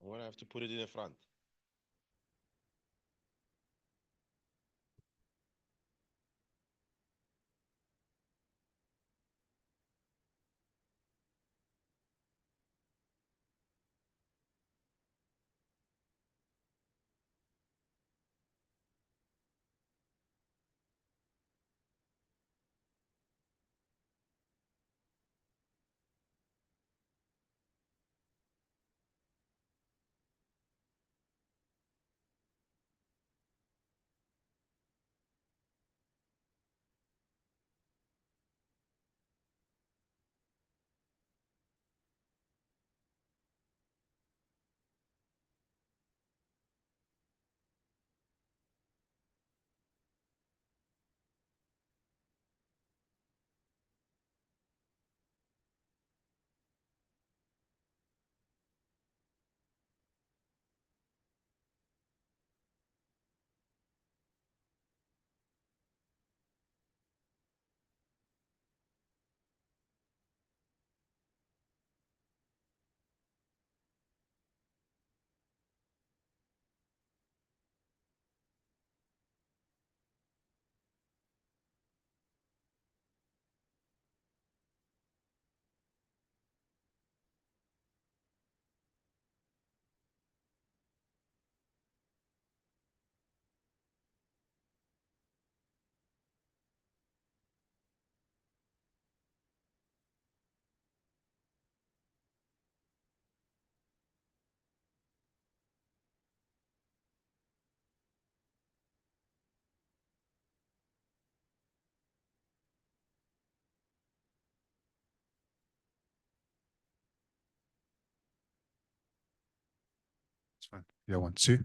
What I have to put it in the front? It's fine. Yeah, 1, 2.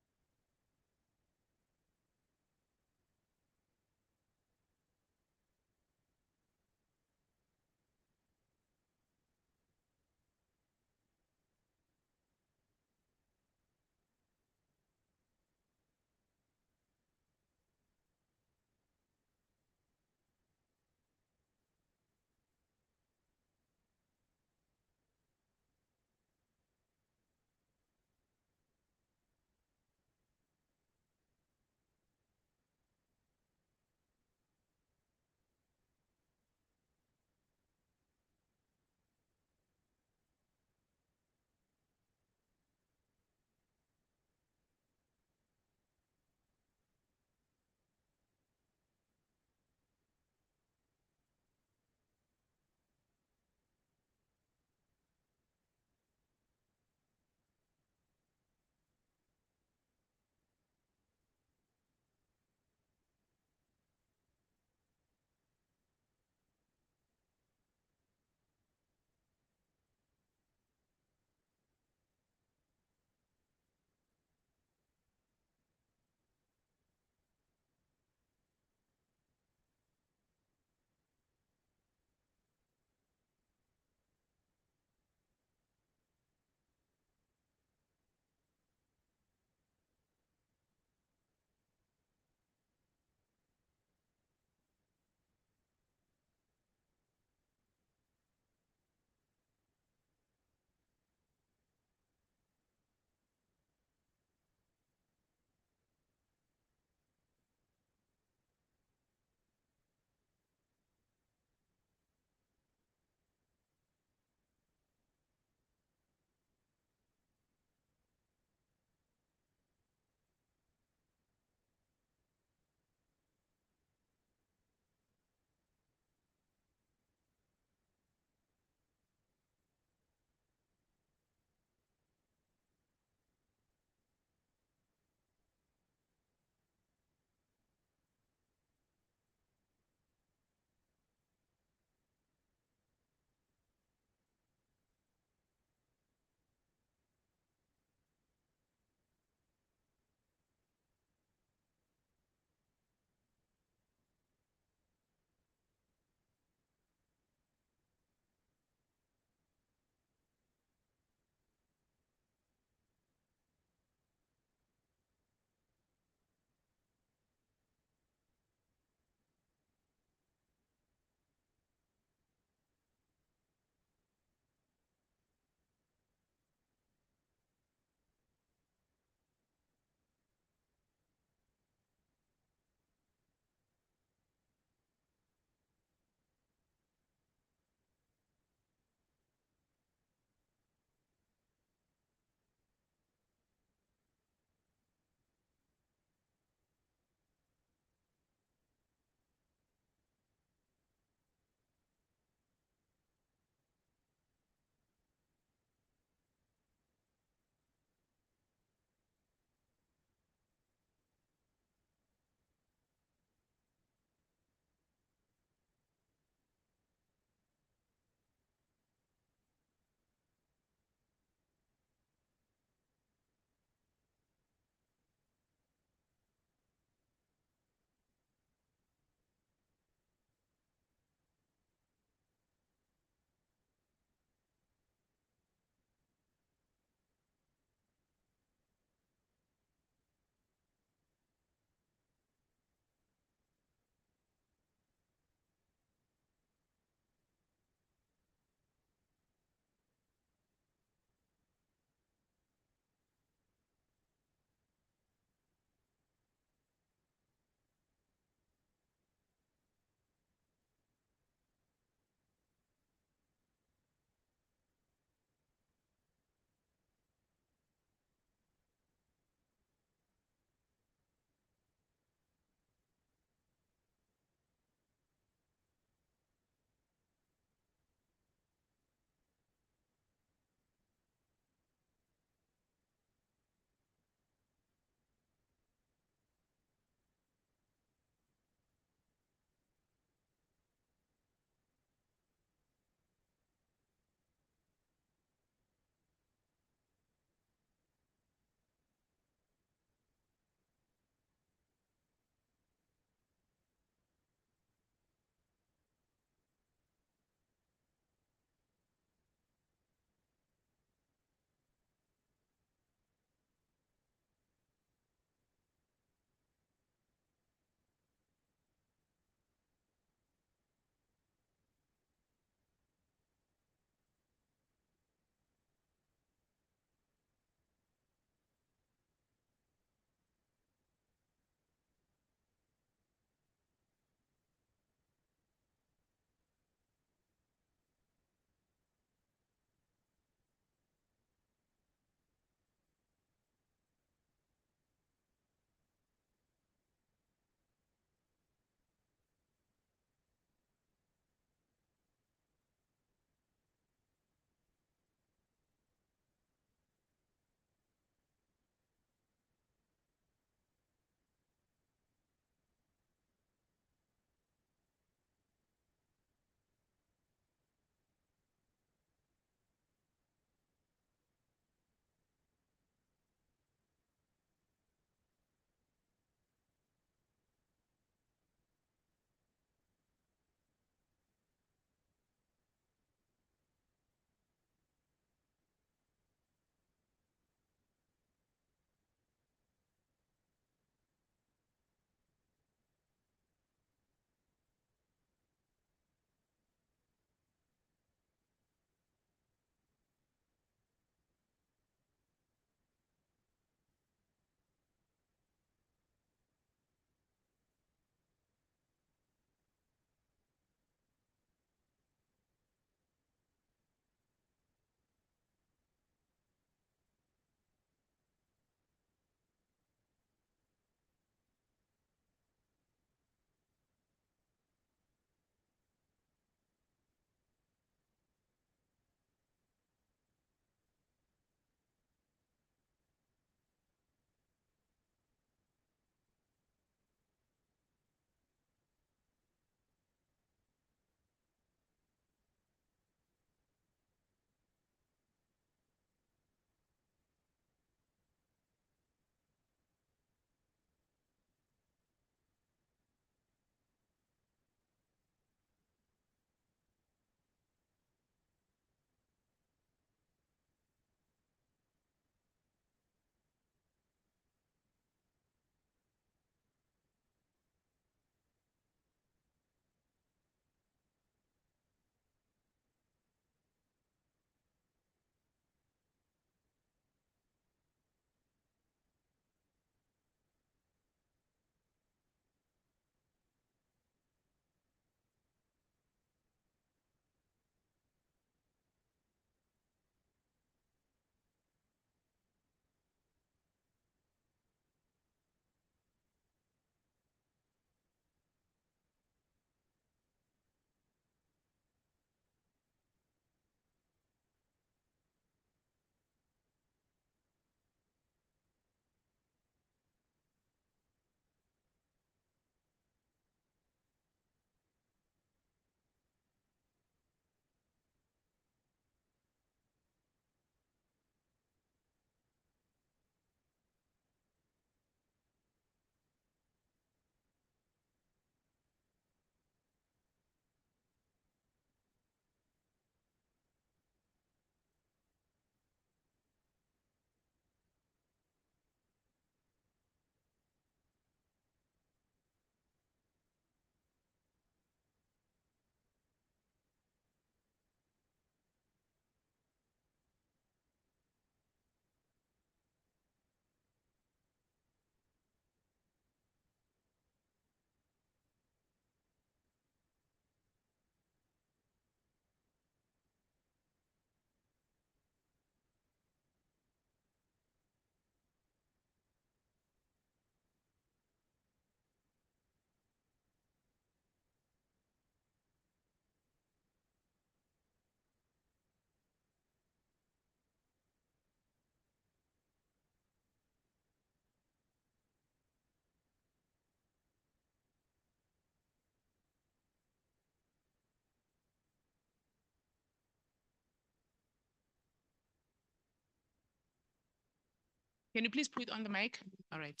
Can you please put it on the mic? All right.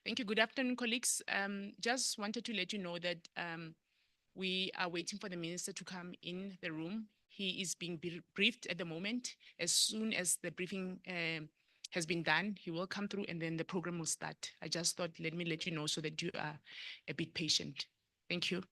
Thank you. Good afternoon, colleagues. Just wanted to let you know that we are waiting for the minister to come in the room. He is being briefed at the moment. As soon as the briefing has been done, he will come through and then the program will start. I just thought, let me let you know so that you are a bit patient. Thank you.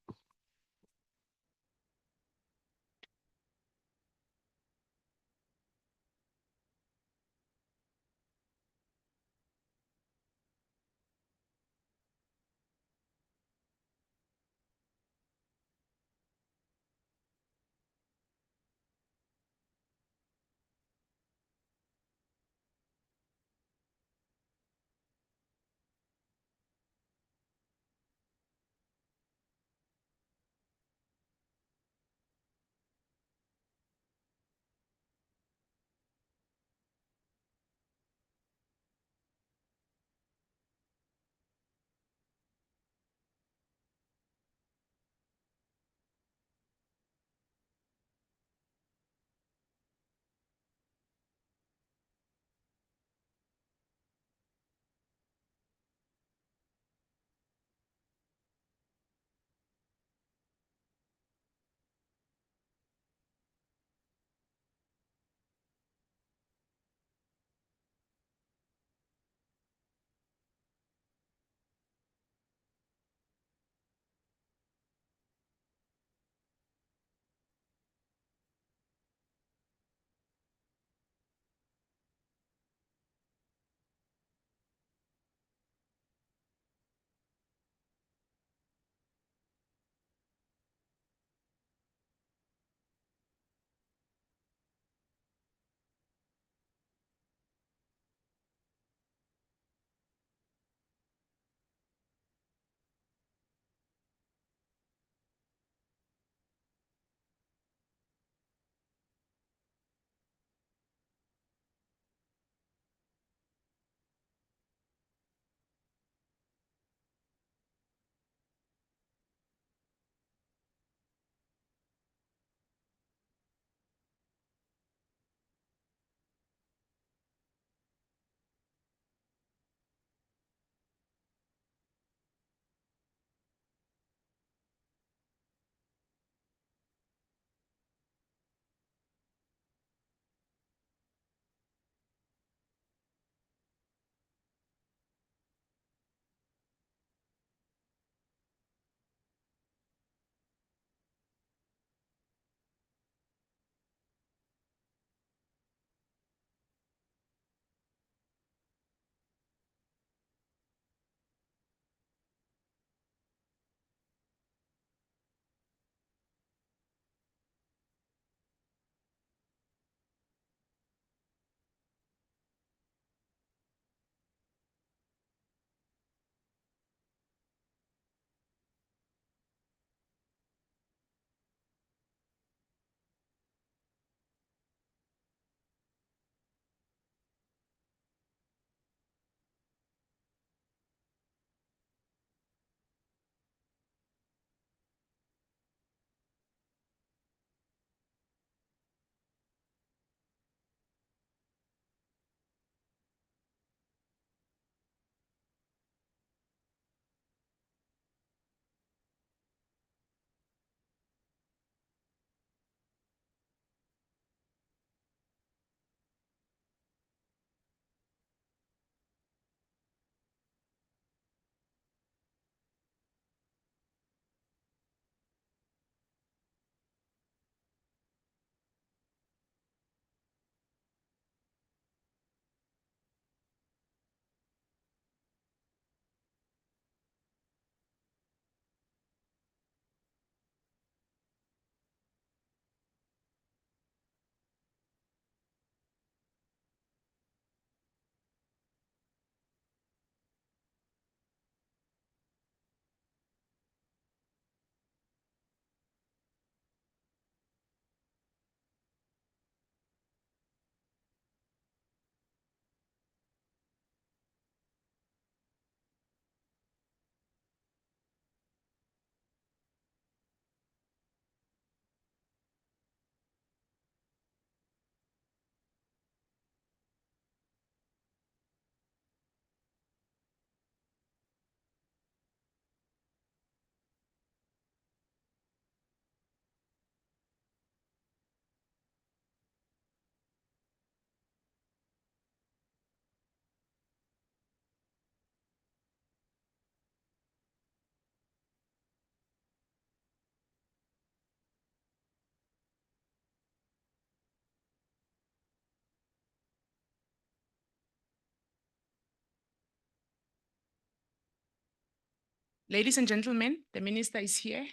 Ladies and gentlemen, the minister is here.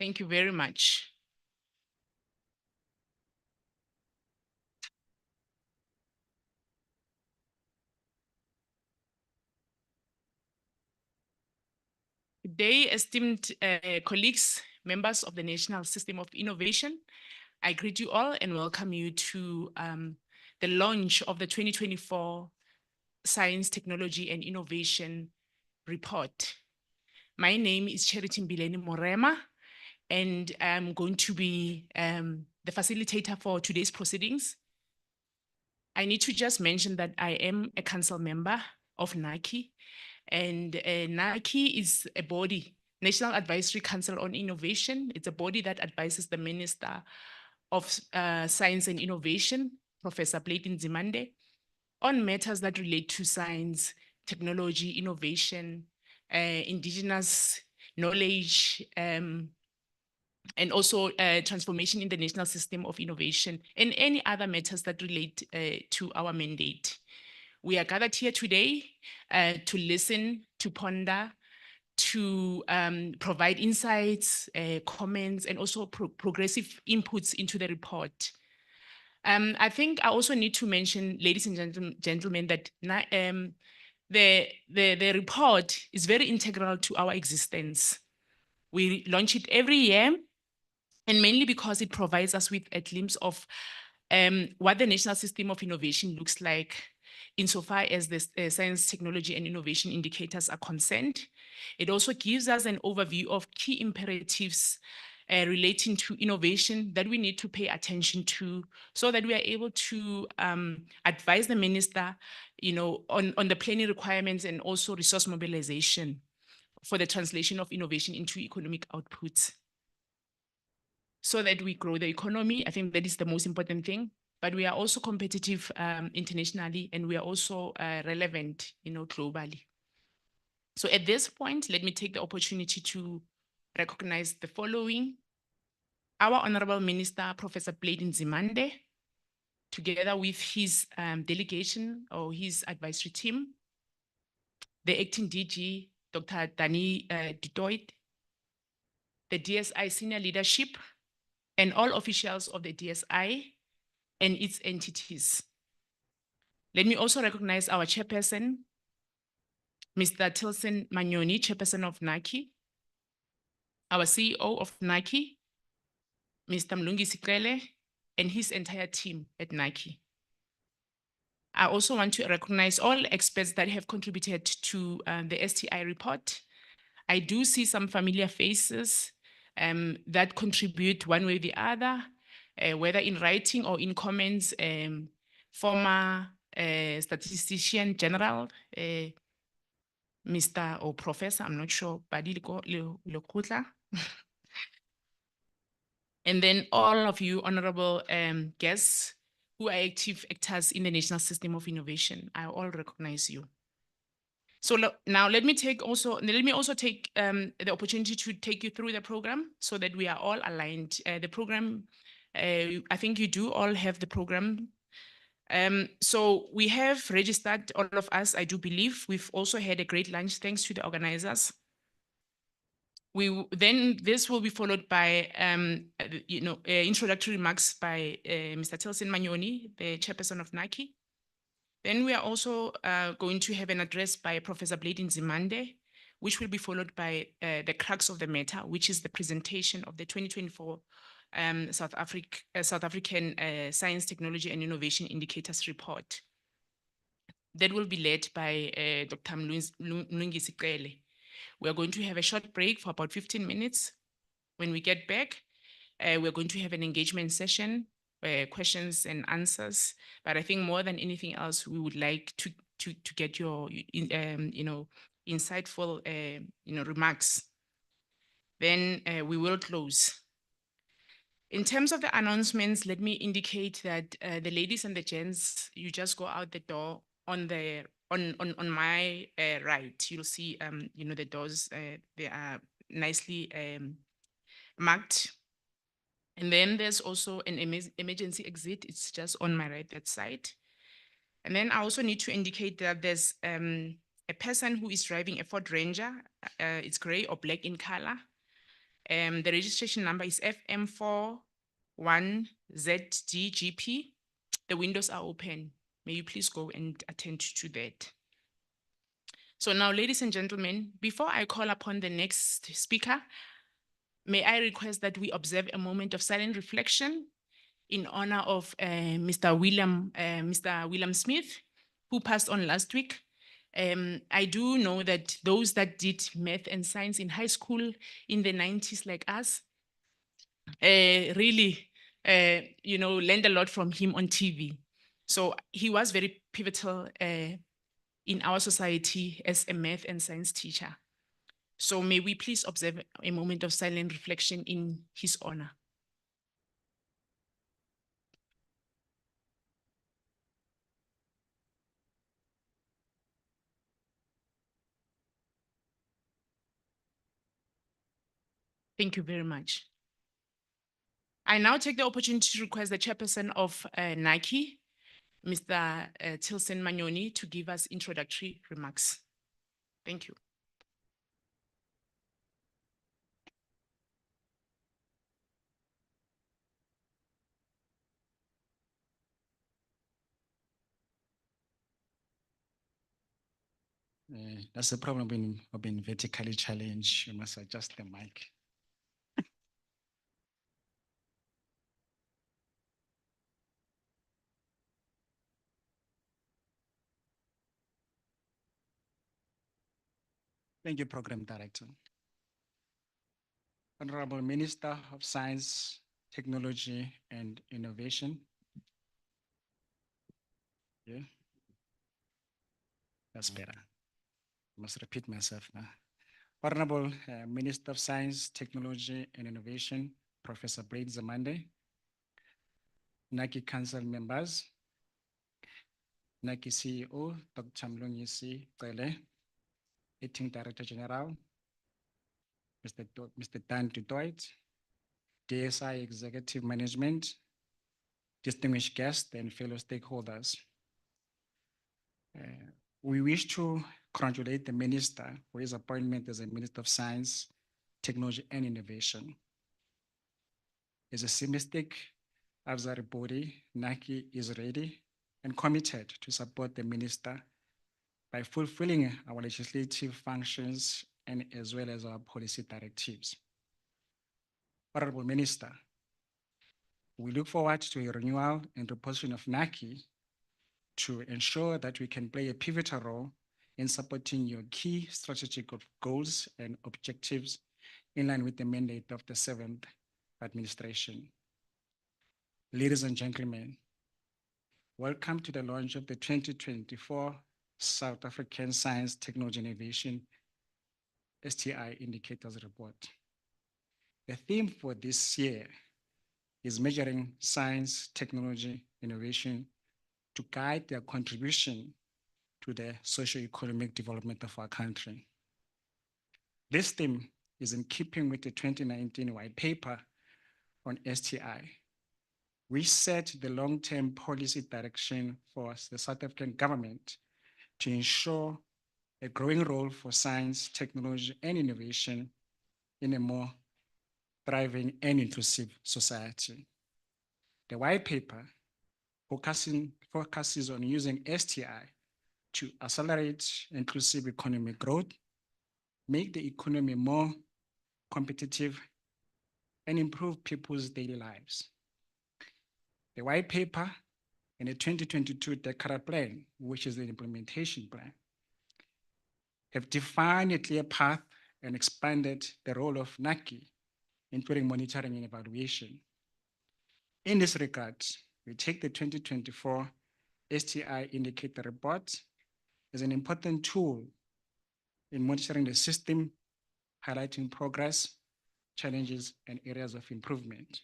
Thank you very much. Today, esteemed colleagues, members of the National System of Innovation, I greet you all and welcome you to the launch of the 2024 Science, Technology and Innovation Report. My name is Charity Mbileni Morema, and I'm going to be the facilitator for today's proceedings. I need to just mention that I am a council member of NACI, and NACI is a body, National Advisory Council on Innovation. It's a body that advises the Minister of Science and Innovation, Professor Blade Nzimande, on matters that relate to science, technology, innovation, indigenous knowledge, and also transformation in the national system of innovation, and any other matters that relate to our mandate. We are gathered here today to listen, to ponder, to provide insights, comments, and also progressive inputs into the report. I think I also need to mention, ladies and gentlemen, that the report is very integral to our existence. We launch it every year, and mainly because it provides us with a glimpse of what the National System of Innovation looks like insofar as the science, technology, and innovation indicators are concerned. It also gives us an overview of key imperatives relating to innovation that we need to pay attention to, so that we are able to advise the minister, on the planning requirements and also resource mobilization for the translation of innovation into economic outputs, so that we grow the economy. I think that is the most important thing. But we are also competitive internationally, and we are also relevant, globally. So at this point, let me take the opportunity to recognize the following. Our Honorable Minister, Professor Blade Nzimande, together with his delegation or his advisory team, the acting DG, Dr. Danny du Toit, the DSI senior leadership, and all officials of the DSI and its entities. Let me also recognize our chairperson, Mr. Tilson Manyoni, chairperson of NACI, our CEO of NACI, Mr. Mlungi Sikrele, and his entire team at NACI. I also want to recognize all experts that have contributed to the STI report. I do see some familiar faces that contribute one way or the other, whether in writing or in comments. Former statistician general, Mr. or Professor, I'm not sure, Badi Lekutla. And then all of you honorable guests who are active actors in the National System of Innovation, I all recognize you. So now let me also take the opportunity to take you through the program so that we are all aligned. The program, I think you do all have the program. So we have registered, all of us, I do believe. We've also had a great lunch, thanks to the organizers. Then this will be followed by, introductory remarks by Mr. Tilson Manyoni, the chairperson of NACI. Then we are also going to have an address by Professor Blade Nzimande, which will be followed by the crux of the matter, which is the presentation of the 2024 South African Science, Technology and Innovation Indicators Report. That will be led by Dr. Mlungi Sikrele. We are going to have a short break for about 15 minutes. When we get back, we're going to have an engagement session, questions and answers. But I think more than anything else, we would like to get your insightful remarks. Then we will close. In terms of the announcements, let me indicate that the ladies and the gents, you just go out the door on the on my right. You'll see you know the doors they are nicely marked. And then there's also an emergency exit. It's just on my right that side. And then I also need to indicate that there's a person who is driving a Ford Ranger. It's gray or black in color. The registration number is FM41ZDGP. The windows are open. May you please go and attend to that. So now, ladies and gentlemen, before I call upon the next speaker, may I request that we observe a moment of silent reflection in honor of Mr. William Smith, who passed on last week. I do know that those that did math and science in high school in the 90s, like us, really, you know, learned a lot from him on TV. So he was very pivotal in our society as a math and science teacher. So may we please observe a moment of silent reflection in his honor. Thank you very much. I now take the opportunity to request the chairperson of NACI, Mr. Tilson Manyoni, to give us introductory remarks. Thank you. That's the problem when of being vertically challenged. You must adjust the mic. Thank you, Program Director. Honorable Minister of Science, Technology, and Innovation. Yeah, that's better. I must repeat myself now. Honorable Minister of Science, Technology, and Innovation, Professor Braid Zamande, NACI Council members, NACI CEO, Dr. Mlungisi Cele, Acting Director General, Mr. Dan du Toit, DSI Executive Management, distinguished guests and fellow stakeholders. We wish to congratulate the Minister for his appointment as a Minister of Science, Technology and Innovation. As a CIMISTIC advisory body, NACI is ready and committed to support the Minister by fulfilling our legislative functions and as well as our policy directives. Honorable Minister, we look forward to a renewal and reposition of NACI to ensure that we can play a pivotal role in supporting your key strategic goals and objectives in line with the mandate of the 7th administration. Ladies and gentlemen, welcome to the launch of the 2024 South African Science, Technology, Innovation STI Indicators Report. The theme for this year is measuring science, technology, innovation to guide their contribution to the socio-economic development of our country. This theme is in keeping with the 2019 white paper on STI, which set the long-term policy direction for the South African government to ensure a growing role for science, technology, and innovation in a more thriving and inclusive society. The white paper focuses on using STI to accelerate inclusive economic growth, make the economy more competitive, and improve people's daily lives. The white paper and the 2022 Dakar Plan, which is the implementation plan, have defined a clear path and expanded the role of NACI, including monitoring and evaluation. In this regard, we take the 2024 STI Indicator Report as an important tool in monitoring the system, highlighting progress, challenges, and areas of improvement.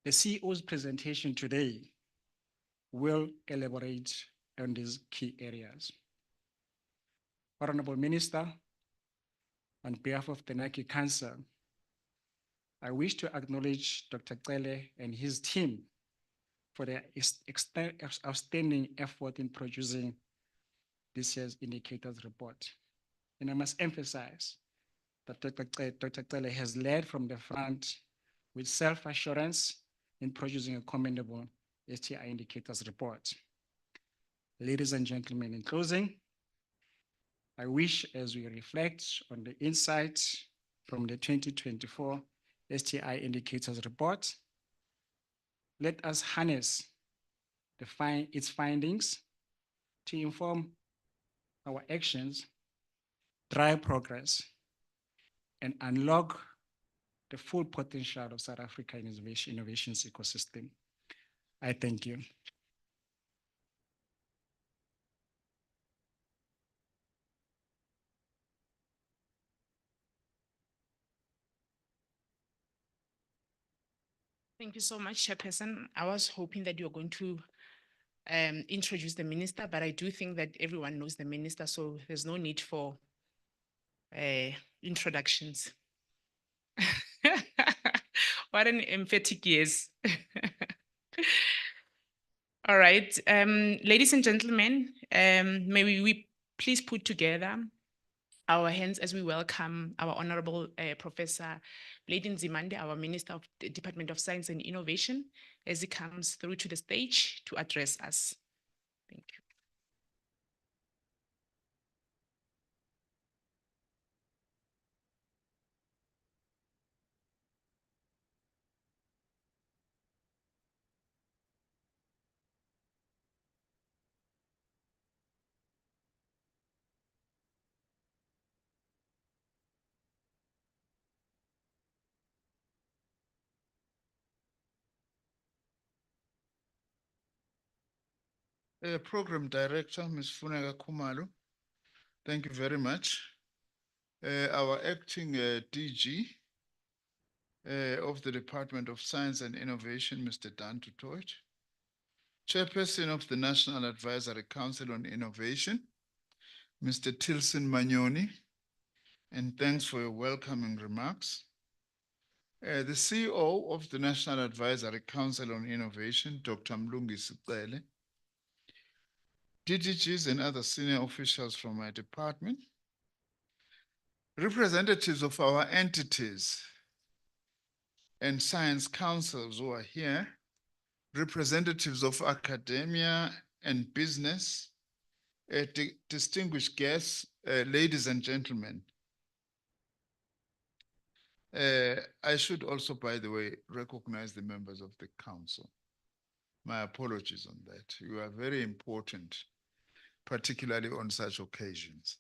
The CEO's presentation today will elaborate on these key areas. Honorable Minister, on behalf of the Nike Council, I wish to acknowledge Dr. Cele and his team for their outstanding effort in producing this year's indicators report. And I must emphasize that Dr. Cele has led from the front with self-assurance in producing a commendable STI indicators report. Ladies and gentlemen, in closing, I wish, as we reflect on the insights from the 2024 STI indicators report, let us harness its findings to inform our actions, drive progress, and unlock the full potential of South African innovations ecosystem. I thank you. Thank you so much, Chairperson. I was hoping that you're going to introduce the minister, but I do think that everyone knows the minister, so there's no need for introductions. What an emphatic yes. All right, ladies and gentlemen, may we please put together our hands as we welcome our Honorable Professor Blade Nzimande, our Minister of the Department of Science and Innovation, as he comes through to the stage to address us. Thank you. Program Director, Ms. Funeka Khumalo, thank you very much. Our acting DG of the Department of Science and Innovation, Mr. Dan du Toit, Chairperson of the National Advisory Council on Innovation, Mr. Tilson Manyoni, and thanks for your welcoming remarks. The CEO of the National Advisory Council on Innovation, Dr. Mlungisi Cele, DDGs and other senior officials from my department, representatives of our entities and science councils who are here, representatives of academia and business, distinguished guests, ladies and gentlemen. I should also, by the way, recognize the members of the council. My apologies on that. You are very important, particularly on such occasions.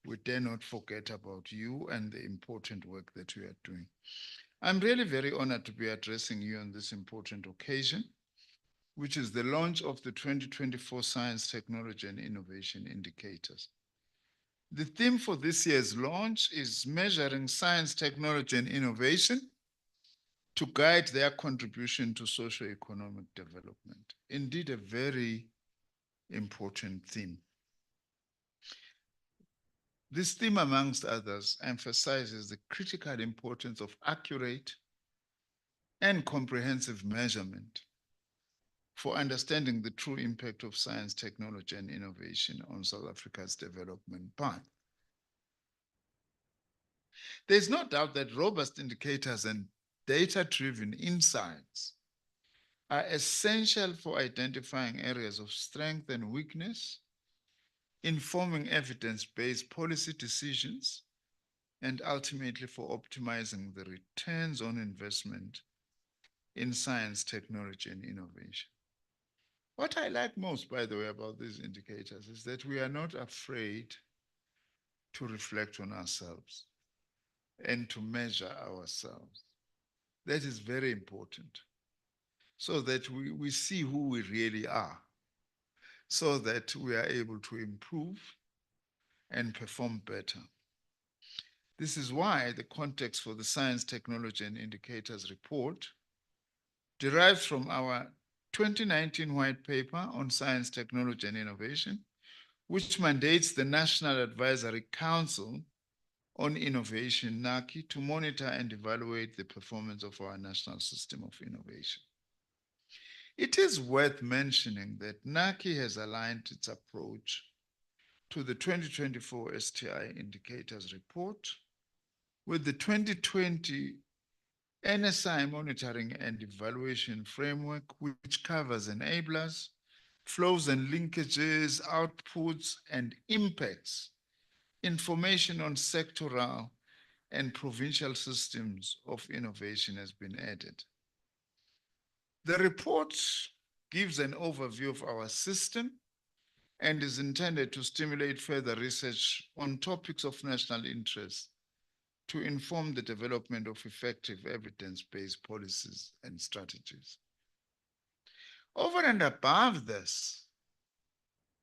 We dare not forget about you and the important work that you are doing. I'm really very honored to be addressing you on this important occasion, which is the launch of the 2024 Science, Technology and Innovation Indicators. The theme for this year's launch is measuring science, technology and innovation to guide their contribution to socio-economic development. Indeed, a very important theme. This theme, amongst others, emphasizes the critical importance of accurate and comprehensive measurement for understanding the true impact of science, technology, and innovation on South Africa's development path. There's no doubt that robust indicators and data-driven insights are essential for identifying areas of strength and weakness, informing evidence-based policy decisions, and ultimately for optimizing the returns on investment in science, technology, and innovation. What I like most, by the way, about these indicators is that we are not afraid to reflect on ourselves and to measure ourselves. That is very important, so that we see who we really are, so that we are able to improve and perform better. This is why the context for the Science, Technology and Indicators report derived from our 2019 white paper on science, technology, and innovation, which mandates the National Advisory Council on Innovation, NACI, to monitor and evaluate the performance of our national system of innovation. It is worth mentioning that NACI has aligned its approach to the 2024 STI indicators report with the 2020 NSI monitoring and evaluation framework, which covers enablers, flows and linkages, outputs, and impacts, information on sectoral and provincial systems of innovation has been added. The report gives an overview of our system and is intended to stimulate further research on topics of national interest to inform the development of effective evidence-based policies and strategies. Over and above this,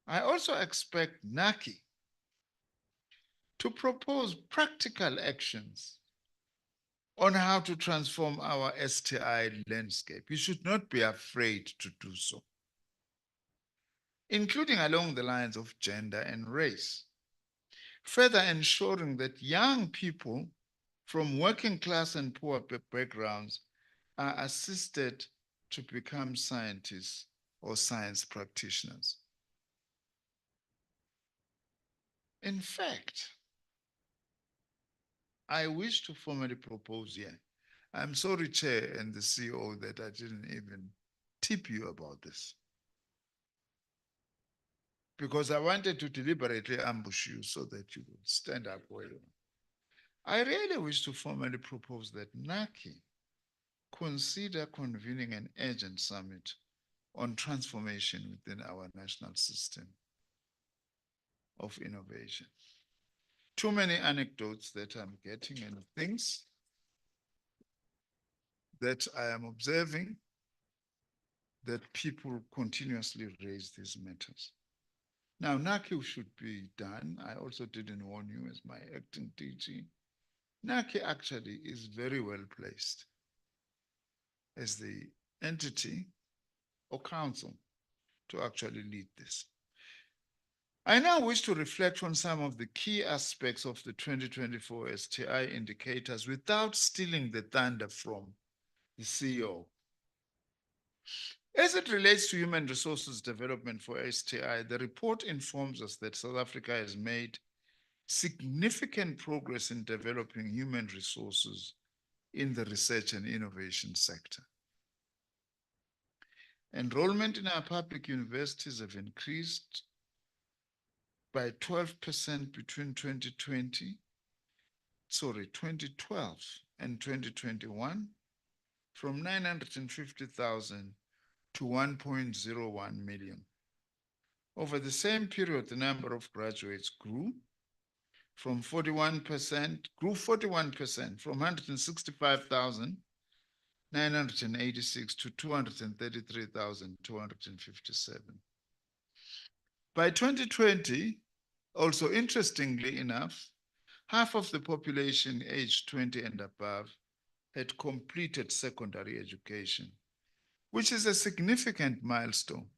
I also expect NACI to propose practical actions on how to transform our STI landscape. You should not be afraid to do so, including along the lines of gender and race, further ensuring that young people from working class and poor backgrounds are assisted to become scientists or science practitioners. In fact, I wish to formally propose here. I'm sorry, Chair and the CEO, that I didn't even tip you about this, because I wanted to deliberately ambush you so that you would stand up where you are. I really wish to formally propose that NACI consider convening an urgent summit on transformation within our national system of innovation. Too many anecdotes that I'm getting and things that I am observing that people continuously raise these matters. Now, NACI should be done. I also didn't warn you as my acting DG. NACI actually is very well placed as the entity or council to actually lead this. I now wish to reflect on some of the key aspects of the 2024 STI indicators without stealing the thunder from the CEO. As it relates to human resources development for STI, the report informs us that South Africa has made significant progress in developing human resources in the research and innovation sector. Enrollment in our public universities have increased by 12% between 2012 and 2021, from 950,000 to 1.01 million. Over the same period, the number of graduates grew 41% from 165,986 to 233,257. By 2020, also interestingly enough, half of the population aged 20 and above had completed secondary education, which is a significant milestone,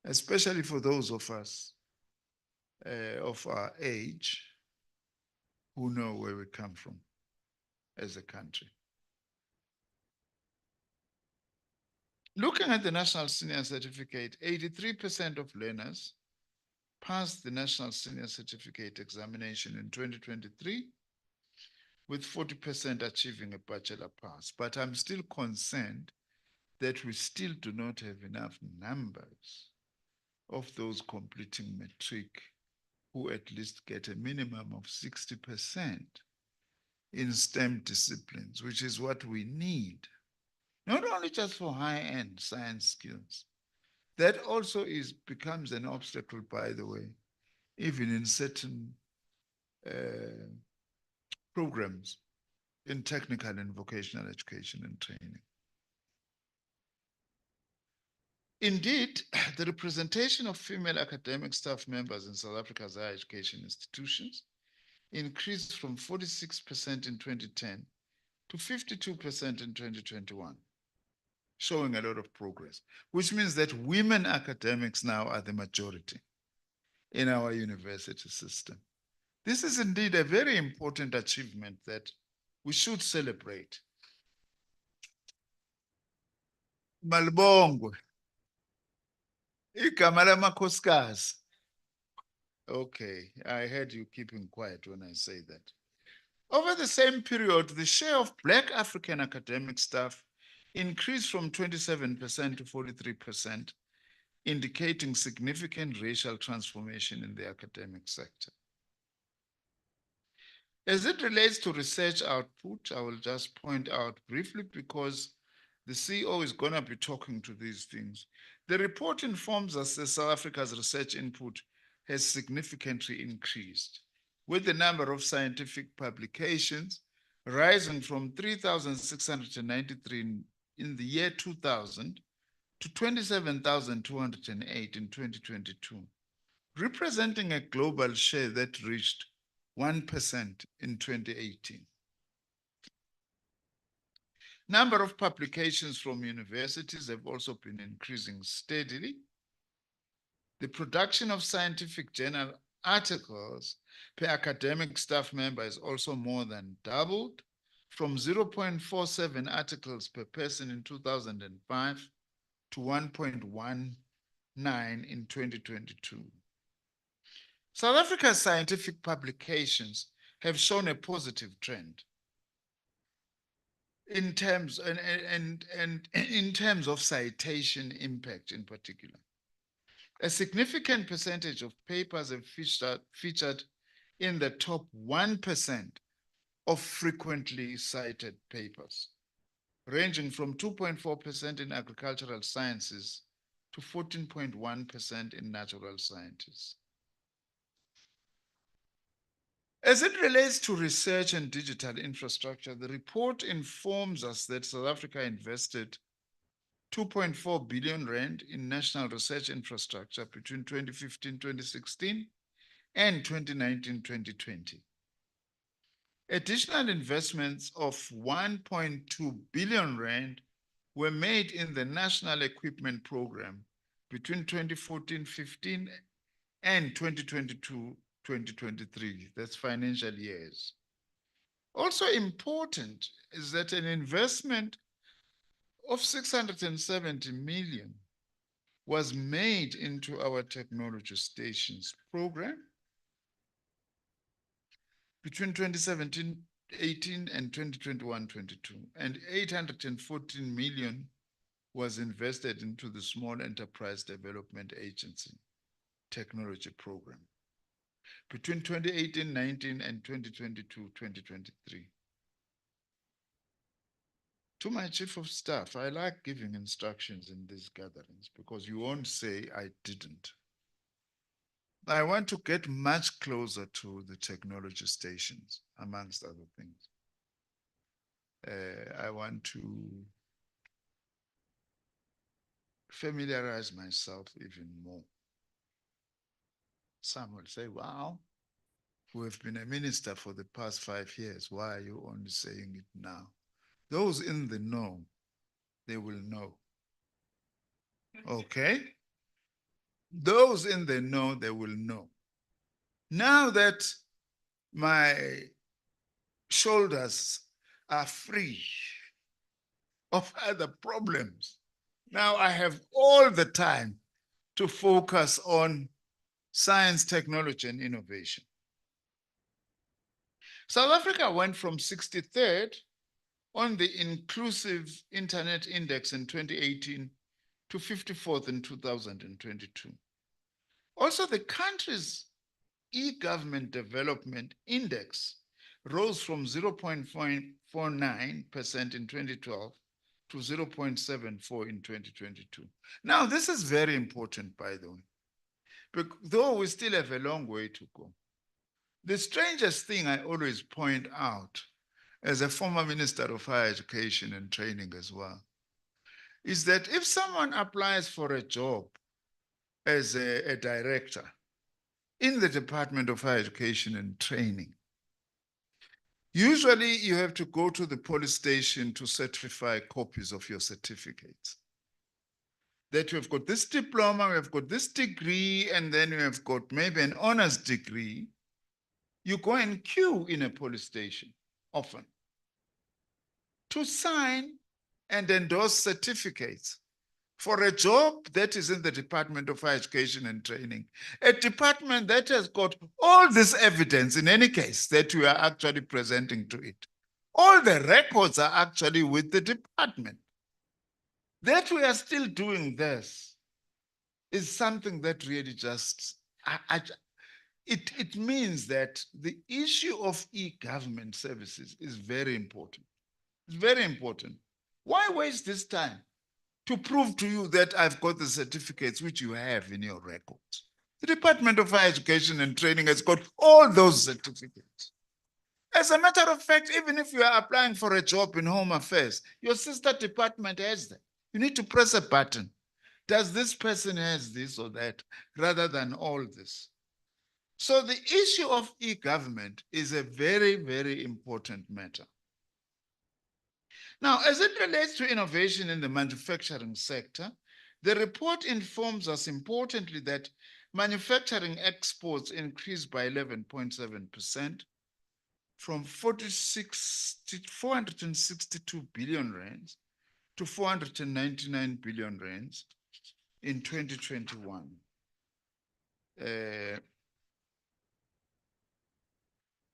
especially for those of us of our age who know where we come from as a country. Looking at the National Senior Certificate, 83% of learners passed the National Senior Certificate examination in 2023, with 40% achieving a bachelor pass. But I'm still concerned that we still do not have enough numbers of those completing matric who at least get a minimum of 60% in STEM disciplines, which is what we need, not only just for high-end science skills. That also becomes an obstacle, by the way, even in certain programs in technical and vocational education and training. Indeed, the representation of female academic staff members in South Africa's higher education institutions increased from 46% in 2010 to 52% in 2021, showing a lot of progress, which means that women academics now are the majority in our university system. This is indeed a very important achievement that we should celebrate. Malibongwe. Igama lamakhosikazi. Okay, I heard you keeping quiet when I say that. Over the same period, the share of Black African academic staff increased from 27% to 43%, indicating significant racial transformation in the academic sector. As it relates to research output, I will just point out briefly because the CEO is going to be talking to these things. The report informs us that South Africa's research input has significantly increased, with the number of scientific publications rising from 3,693 in the year 2000 to 27,208 in 2022, representing a global share that reached 1% in 2018. Number of publications from universities have also been increasing steadily. The production of scientific journal articles per academic staff member is also more than doubled, from 0.47 articles per person in 2005 to 1.19 in 2022. South Africa's scientific publications have shown a positive trend in terms in terms of citation impact in particular. A significant percentage of papers have featured in the top 1% of frequently cited papers, ranging from 2.4% in agricultural sciences to 14.1% in natural sciences. As it relates to research and digital infrastructure, the report informs us that South Africa invested 2.4 billion rand in national research infrastructure between 2015-2016 and 2019-2020. Additional investments of 1.2 billion rand were made in the National Equipment Program between 2014-15 and 2022-2023, that's financial years. Also important is that an investment of 670 million was made into our technology stations program between 2017-18 and 2021-22, and 814 million was invested into the Small Enterprise Development Agency technology program between 2018-19 and 2022-2023. To my chief of staff, I like giving instructions in these gatherings because you won't say I didn't. I want to get much closer to the technology stations, amongst other things. I want to familiarize myself even more. Some will say, wow, we have been a minister for the past 5 years. Why are you only saying it now? Those in the know, they will know. Okay? Those in the know, they will know. Now that my shoulders are free of other problems, now I have all the time to focus on science, technology, and innovation. South Africa went from 63rd on the Inclusive Internet Index in 2018 to 54th in 2022. Also, the country's e-government development index rose from 0.49% in 2012 to 0.74 in 2022. Now, this is very important, by the way, though we still have a long way to go. The strangest thing I always point out, as a former Minister of Higher Education and Training as well, is that if someone applies for a job as a director in the Department of Higher Education and Training, Usually you have to go to the police station to certify copies of your certificates. That you have got this diploma, you have got this degree, and then you have got maybe an honors degree. You go and queue in a police station often to sign and endorse certificates for a job that is in the Department of Higher Education and Training, a department that has got all this evidence in any case that you are actually presenting to it. All the records are actually with the department. That we are still doing this is something that really just, it means that the issue of e-government services is very important. It's very important. Why waste this time to prove to you that I've got the certificates which you have in your records? The Department of Higher Education and Training has got all those certificates. As a matter of fact, even if you are applying for a job in Home Affairs, your sister department has them. You need to press a button. Does this person has this or that, rather than all this? So the issue of e-government is a very, very important matter. Now, as it relates to innovation in the manufacturing sector, the report informs us importantly that manufacturing exports increased by 11.7% from 462 billion rands to 499 billion rands in 2021.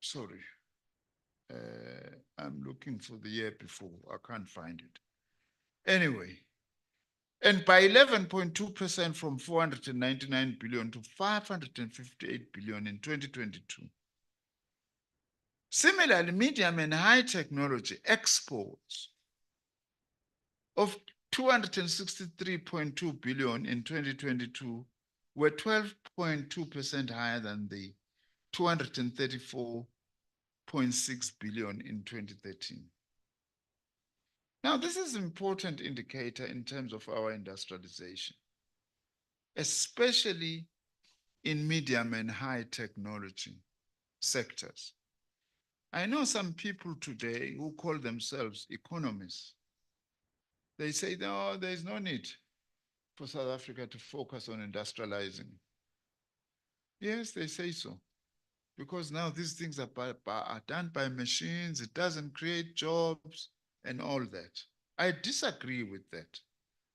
Sorry. I'm looking for the year before. I can't find it. Anyway, and by 11.2% from 499 billion to 558 billion in 2022. Similarly, medium and high technology exports of 263.2 billion in 2022 were 12.2% higher than the 234.6 billion in 2013. Now, this is an important indicator in terms of our industrialization, especially in medium and high technology sectors. I know some people today who call themselves economists. They say, no, there's no need for South Africa to focus on industrializing. Yes, they say so, because now these things are done by machines. It doesn't create jobs and all that. I disagree with that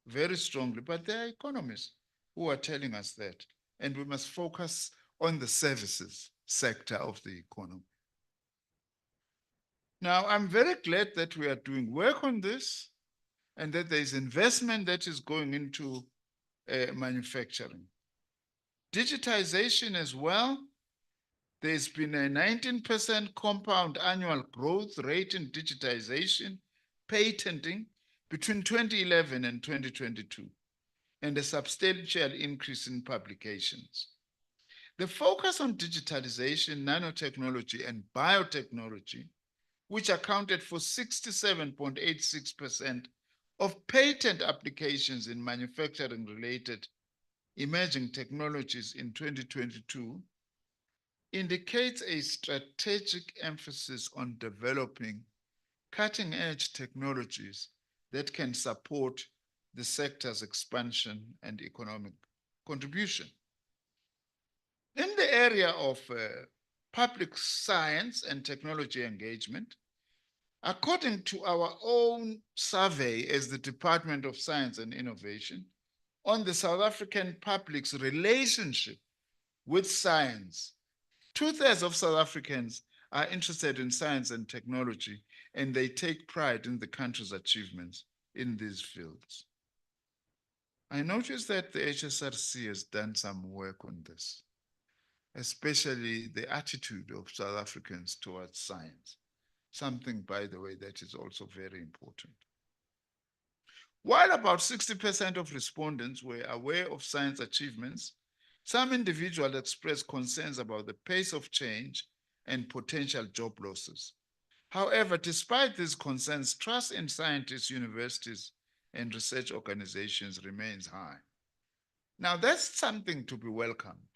very strongly, but there are economists who are telling us that, and we must focus on the services sector of the economy. Now, I'm very glad that we are doing work on this and that there is investment that is going into manufacturing. Digitization as well. There's been a 19% compound annual growth rate in digitization, patenting between 2011 and 2022, and a substantial increase in publications. The focus on digitalization, nanotechnology, and biotechnology, which accounted for 67.86% of patent applications in manufacturing-related emerging technologies in 2022, indicates a strategic emphasis on developing cutting-edge technologies that can support the sector's expansion and economic contribution. In the area of public science and technology engagement, according to our own survey as the Department of Science and Innovation on the South African public's relationship with science, 2/3 of South Africans are interested in science and technology, and they take pride in the country's achievements in these fields. I noticed that the HSRC has done some work on this, especially the attitude of South Africans towards science. Something, by the way, that is also very important. While about 60% of respondents were aware of science achievements, some individuals expressed concerns about the pace of change and potential job losses. However, despite these concerns, trust in scientists, universities, and research organizations remains high. Now, that's something to be welcomed,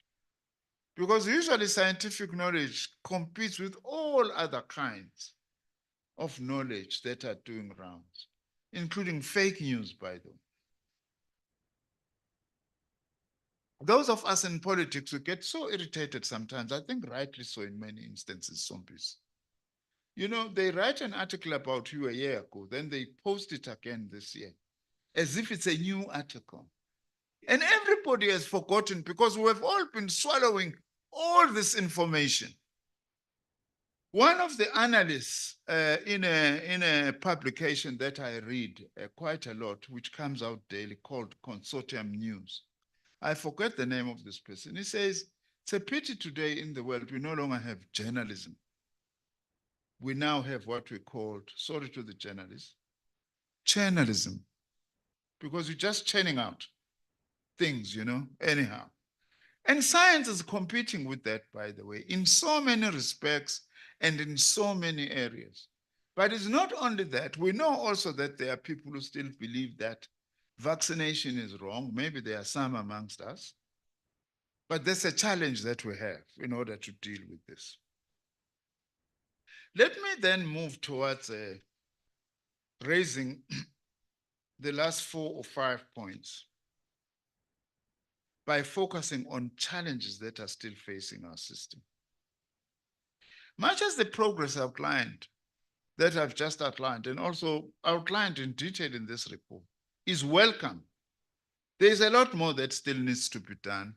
because usually scientific knowledge competes with all other kinds of knowledge that are doing rounds, including fake news, by the way. Those of us in politics who get so irritated sometimes, I think rightly so in many instances, zombies. You know, they write an article about you a year ago, then they post it again this year, as if it's a new article. And everybody has forgotten because we have all been swallowing all this information. One of the analysts in a publication that I read quite a lot, which comes out daily, called Consortium News, I forget the name of this person. He says, it's a pity today in the world we no longer have journalism. We now have what we called, sorry to the journalists, channalism, because you're just churning out things, you know, anyhow. And science is competing with that, by the way, in so many respects and in so many areas. But it's not only that, we know also that there are people who still believe that vaccination is wrong. Maybe there are some amongst us, but that's a challenge that we have in order to deal with this. Let me then move towards raising the last 4 or 5 points by focusing on challenges that are still facing our system. Much as the progress outlined, that I've just outlined, and also outlined in detail in this report, is welcome, there's a lot more that still needs to be done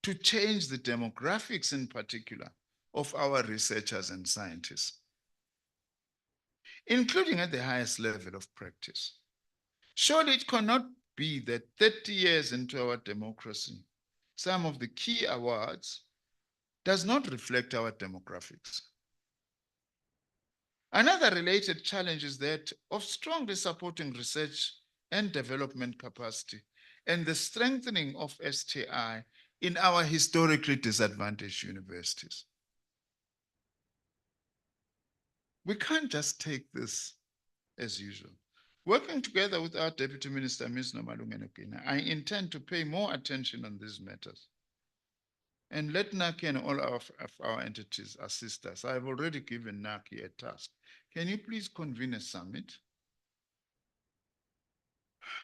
to change the demographics in particular of our researchers and scientists, including at the highest level of practice. Surely it cannot be that 30 years into our democracy, some of the key awards does not reflect our demographics. Another related challenge is that of strongly supporting research and development capacity and the strengthening of STI in our historically disadvantaged universities. We can't just take this as usual. Working together with our Deputy Minister, Ms. Nomalungelo Gcina, I intend to pay more attention on these matters and let NACI and all of our entities assist us. I've already given NACI a task. Can you please convene a summit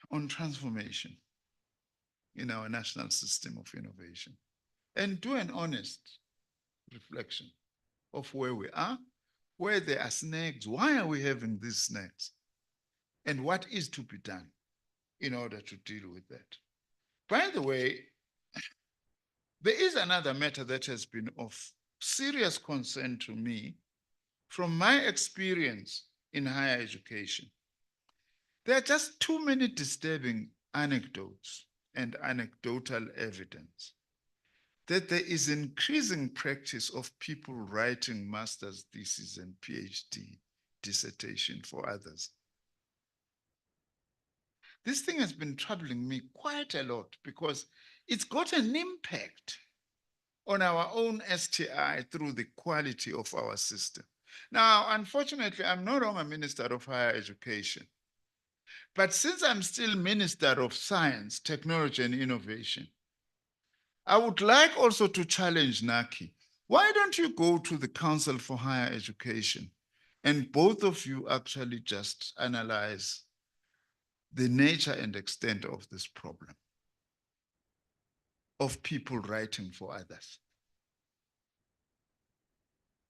on transformation in our national system of innovation and do an honest reflection of where we are, where there are snags, why are we having these snags, and what is to be done in order to deal with that. By the way, there is another matter that has been of serious concern to me from my experience in higher education. There are just too many disturbing anecdotes and anecdotal evidence that there is increasing practice of people writing master's theses and PhD dissertation for others. This thing has been troubling me quite a lot because it's got an impact on our own STI through the quality of our system. Now, unfortunately, I'm no longer Minister of Higher Education. But since I'm still Minister of Science, Technology and Innovation, I would like also to challenge NACI. Why don't you go to the Council for Higher Education and both of you actually just analyze the nature and extent of this problem of people writing for others?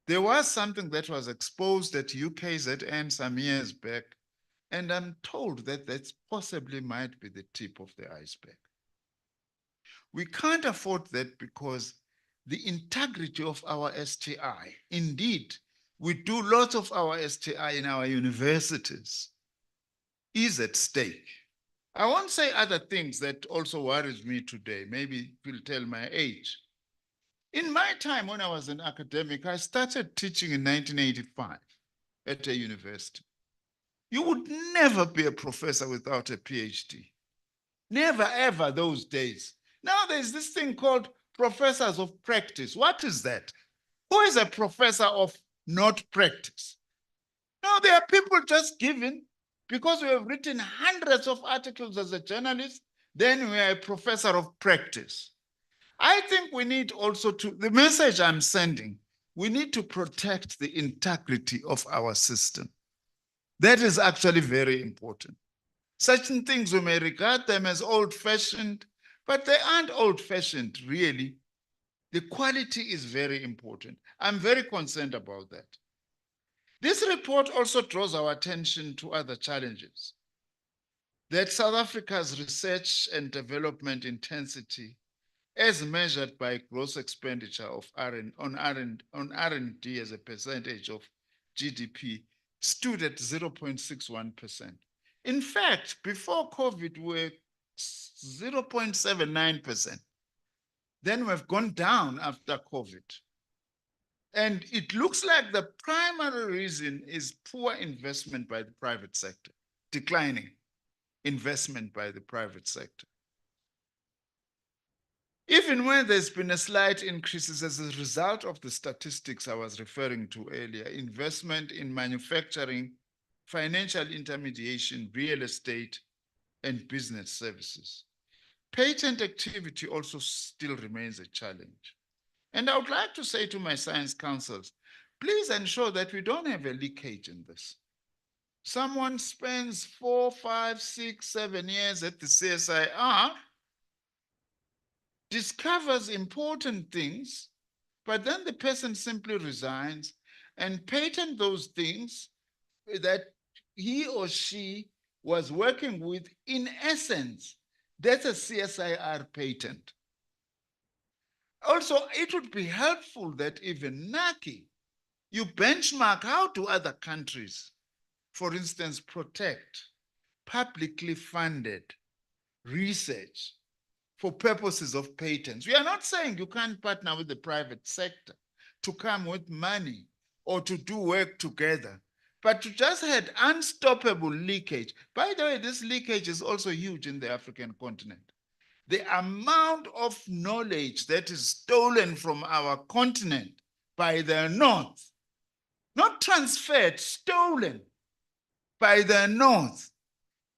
There was something that was exposed at UKZN some years back, and I'm told that that possibly might be the tip of the iceberg. We can't afford that because the integrity of our STI, indeed, we do lots of our STI in our universities, is at stake. I won't say other things that also worries me today. Maybe it will tell my age. In my time when I was an academic, I started teaching in 1985 at a university. You would never be a professor without a PhD. Never, ever those days. Now there's this thing called professors of practice. What is that? Who is a professor of not practice? No, there are people just given because we have written hundreds of articles as a journalist, then we are a professor of practice. I think we need also to, the message I'm sending, we need to protect the integrity of our system. That is actually very important. Certain things we may regard them as old-fashioned, but they aren't old-fashioned, really. The quality is very important. I'm very concerned about that. This report also draws our attention to other challenges. That South Africa's research and development intensity, as measured by gross expenditure of R&D as a percentage of GDP, stood at 0.61%. In fact, before COVID, we were 0.79%. Then we've gone down after COVID. And it looks like the primary reason is poor investment by the private sector, declining investment by the private sector. Even when there's been a slight increase as a result of the statistics I was referring to earlier, investment in manufacturing, financial intermediation, real estate, and business services. Patent activity also still remains a challenge. And I would like to say to my science councils, please ensure that we don't have a leakage in this. Someone spends 4, 5, 6, 7 years at the CSIR, discovers important things, but then the person simply resigns and patent those things that he or she was working with. In essence, that's a CSIR patent. Also, it would be helpful that even NACI, you benchmark how do other countries, for instance, protect publicly funded research for purposes of patents. We are not saying you can't partner with the private sector to come with money or to do work together, but to just had unstoppable leakage. By the way, this leakage is also huge in the African continent. The amount of knowledge that is stolen from our continent by the North, not transferred, stolen by the North,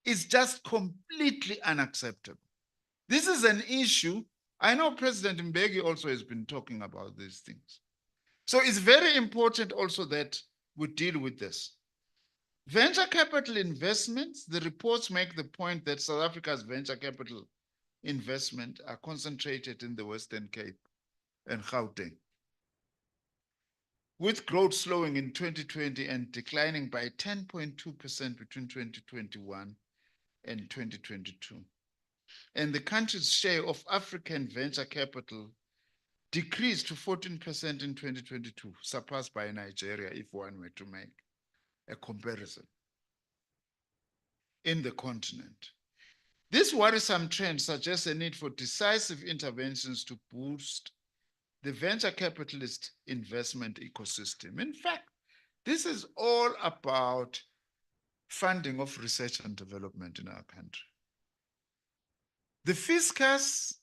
is just completely unacceptable. This is an issue. I know President Mbeki also has been talking about these things. So it's very important also that we deal with this. Venture capital investments, the reports make the point that South Africa's venture capital investment are concentrated in the Western Cape and Gauteng, with growth slowing in 2020 and declining by 10.2% between 2021 and 2022. And the country's share of African venture capital decreased to 14% in 2022, surpassed by Nigeria, if one were to make a comparison in the continent. This worrisome trend suggests a need for decisive interventions to boost the venture capitalist investment ecosystem. In fact, this is all about funding of research and development in our country. The fiscus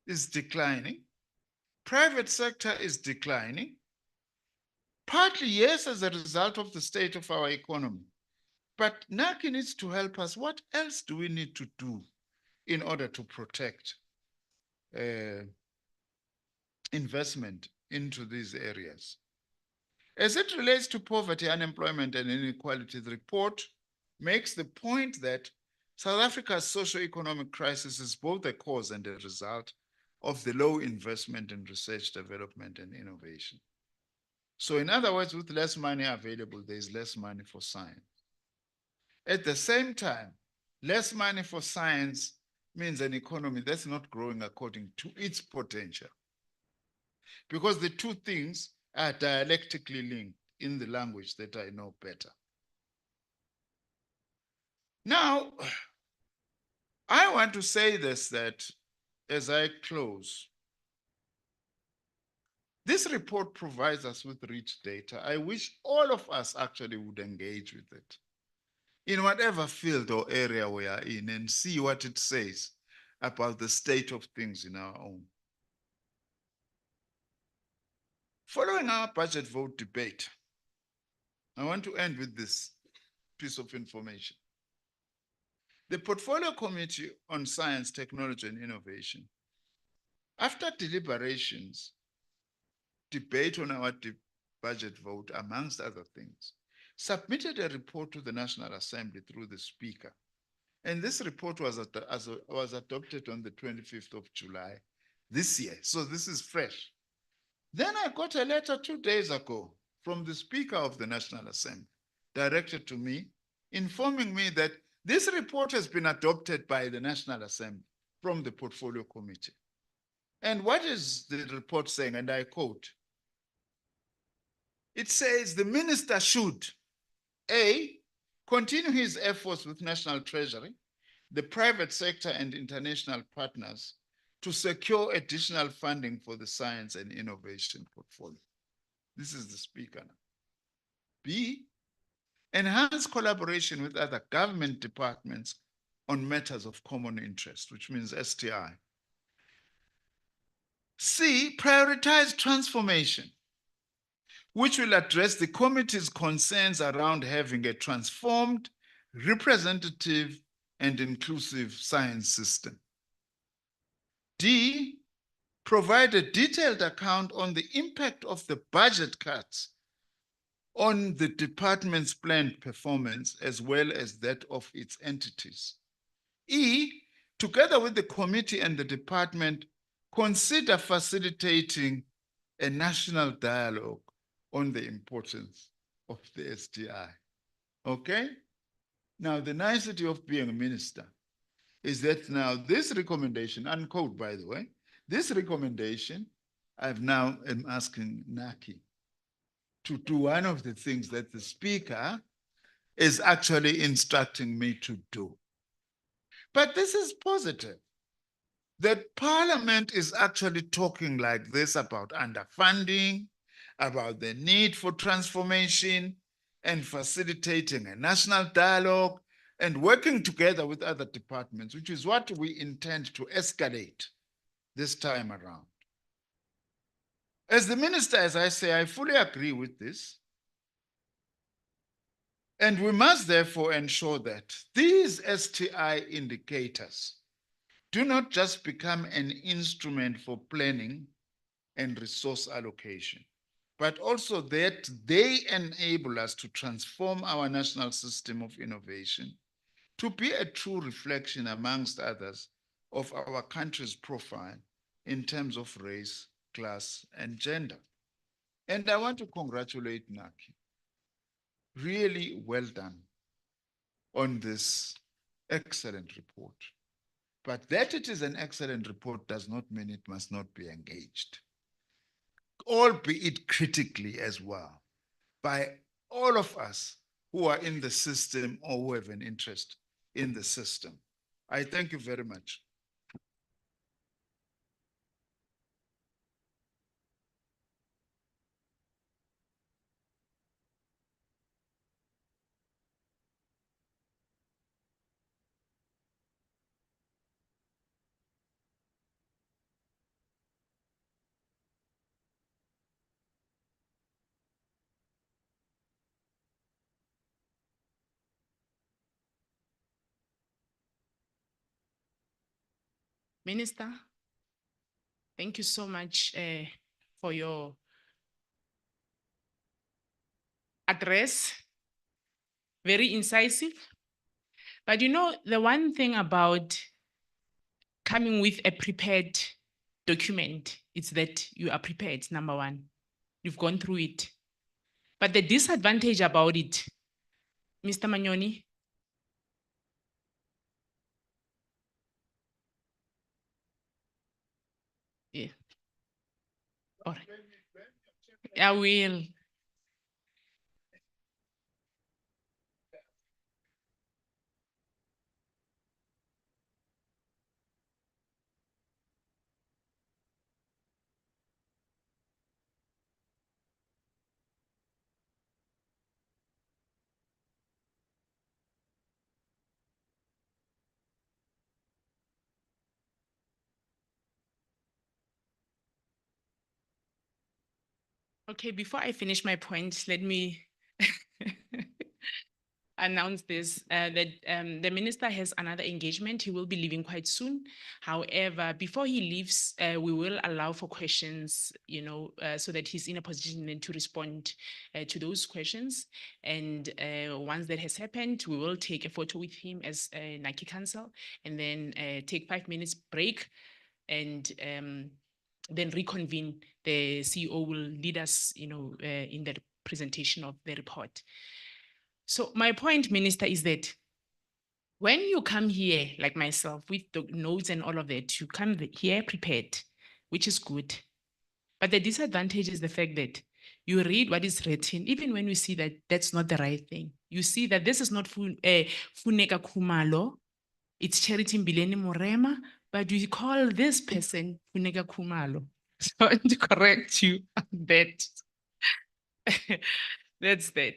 is declining, private sector is declining, partly, yes, as a result of the state of our economy. But NACI needs to help us. What else do we need to do in order to protect investment into these areas? As it relates to poverty, unemployment, and inequality, the report makes the point that South Africa's socio-economic crisis is both a cause and a result of the low investment in research, development, and innovation. So in other words, with less money available, there's less money for science. At the same time, less money for science means an economy that's not growing according to its potential, because the two things are dialectically linked in the language that I know better. Now, I want to say this, that as I close, this report provides us with rich data. I wish all of us actually would engage with it in whatever field or area we are in and see what it says about the state of things in our own. Following our budget vote debate, I want to end with this piece of information. The Portfolio Committee on Science, Technology, and Innovation, after deliberations, debate on our budget vote, amongst other things, submitted a report to the National Assembly through the Speaker. And this report was adopted on the 25th of July this year. So this is fresh. Then I got a letter 2 days ago from the Speaker of the National Assembly, directed to me, informing me that this report has been adopted by the National Assembly from the Portfolio Committee. And what is the report saying? And I quote, it says the minister should, A, continue his efforts with National Treasury, the private sector and international partners to secure additional funding for the science and innovation portfolio. This is the Speaker now. B, enhance collaboration with other government departments on matters of common interest, which means STI. C, prioritize transformation, which will address the committee's concerns around having a transformed, representative, and inclusive science system. D, provide a detailed account on the impact of the budget cuts on the department's planned performance as well as that of its entities. E, together with the committee and the department, consider facilitating a national dialogue on the importance of the STI. Okay? Now, the nicety of being a minister is that now this recommendation, unquote, by the way, this recommendation, I've now am asking Naki to do one of the things that the Speaker is actually instructing me to do. But this is positive, that Parliament is actually talking like this about underfunding, about the need for transformation and facilitating a national dialogue and working together with other departments, which is what we intend to escalate this time around. As the minister, as I say, I fully agree with this. And we must therefore ensure that these STI indicators do not just become an instrument for planning and resource allocation, but also that they enable us to transform our national system of innovation to be a true reflection, amongst others, of our country's profile in terms of race, class, and gender. And I want to congratulate Naki. Really well done on this excellent report. But that it is an excellent report does not mean it must not be engaged, albeit critically as well, by all of us who are in the system or who have an interest in the system. I thank you very much. Minister, thank you so much for your address. Very incisive. But you know, the one thing about coming with a prepared document is that you are prepared, number one. You've gone through it. But the disadvantage about it, Mr. Manyoni, yeah. All right. I will. Okay, before I finish my point, let me, announce this, that the minister has another engagement. He will be leaving quite soon. However, before he leaves, we will allow for questions, so that he's in a position then to respond to those questions. And once that has happened, we will take a photo with him as NACI Council, and then take 5 minutes break, and then reconvene. The CEO will lead us, in the presentation of the report. So my point, Minister, is that when you come here, like myself, with the notes and all of that, you come here prepared, which is good. But the disadvantage is the fact that you read what is written, even when you see that that's not the right thing. You see that this is not Funeka Khumalo, it's Charity Mbileni Morema, but you call this person Funeka Khumalo. So I want to correct you on that. That's that.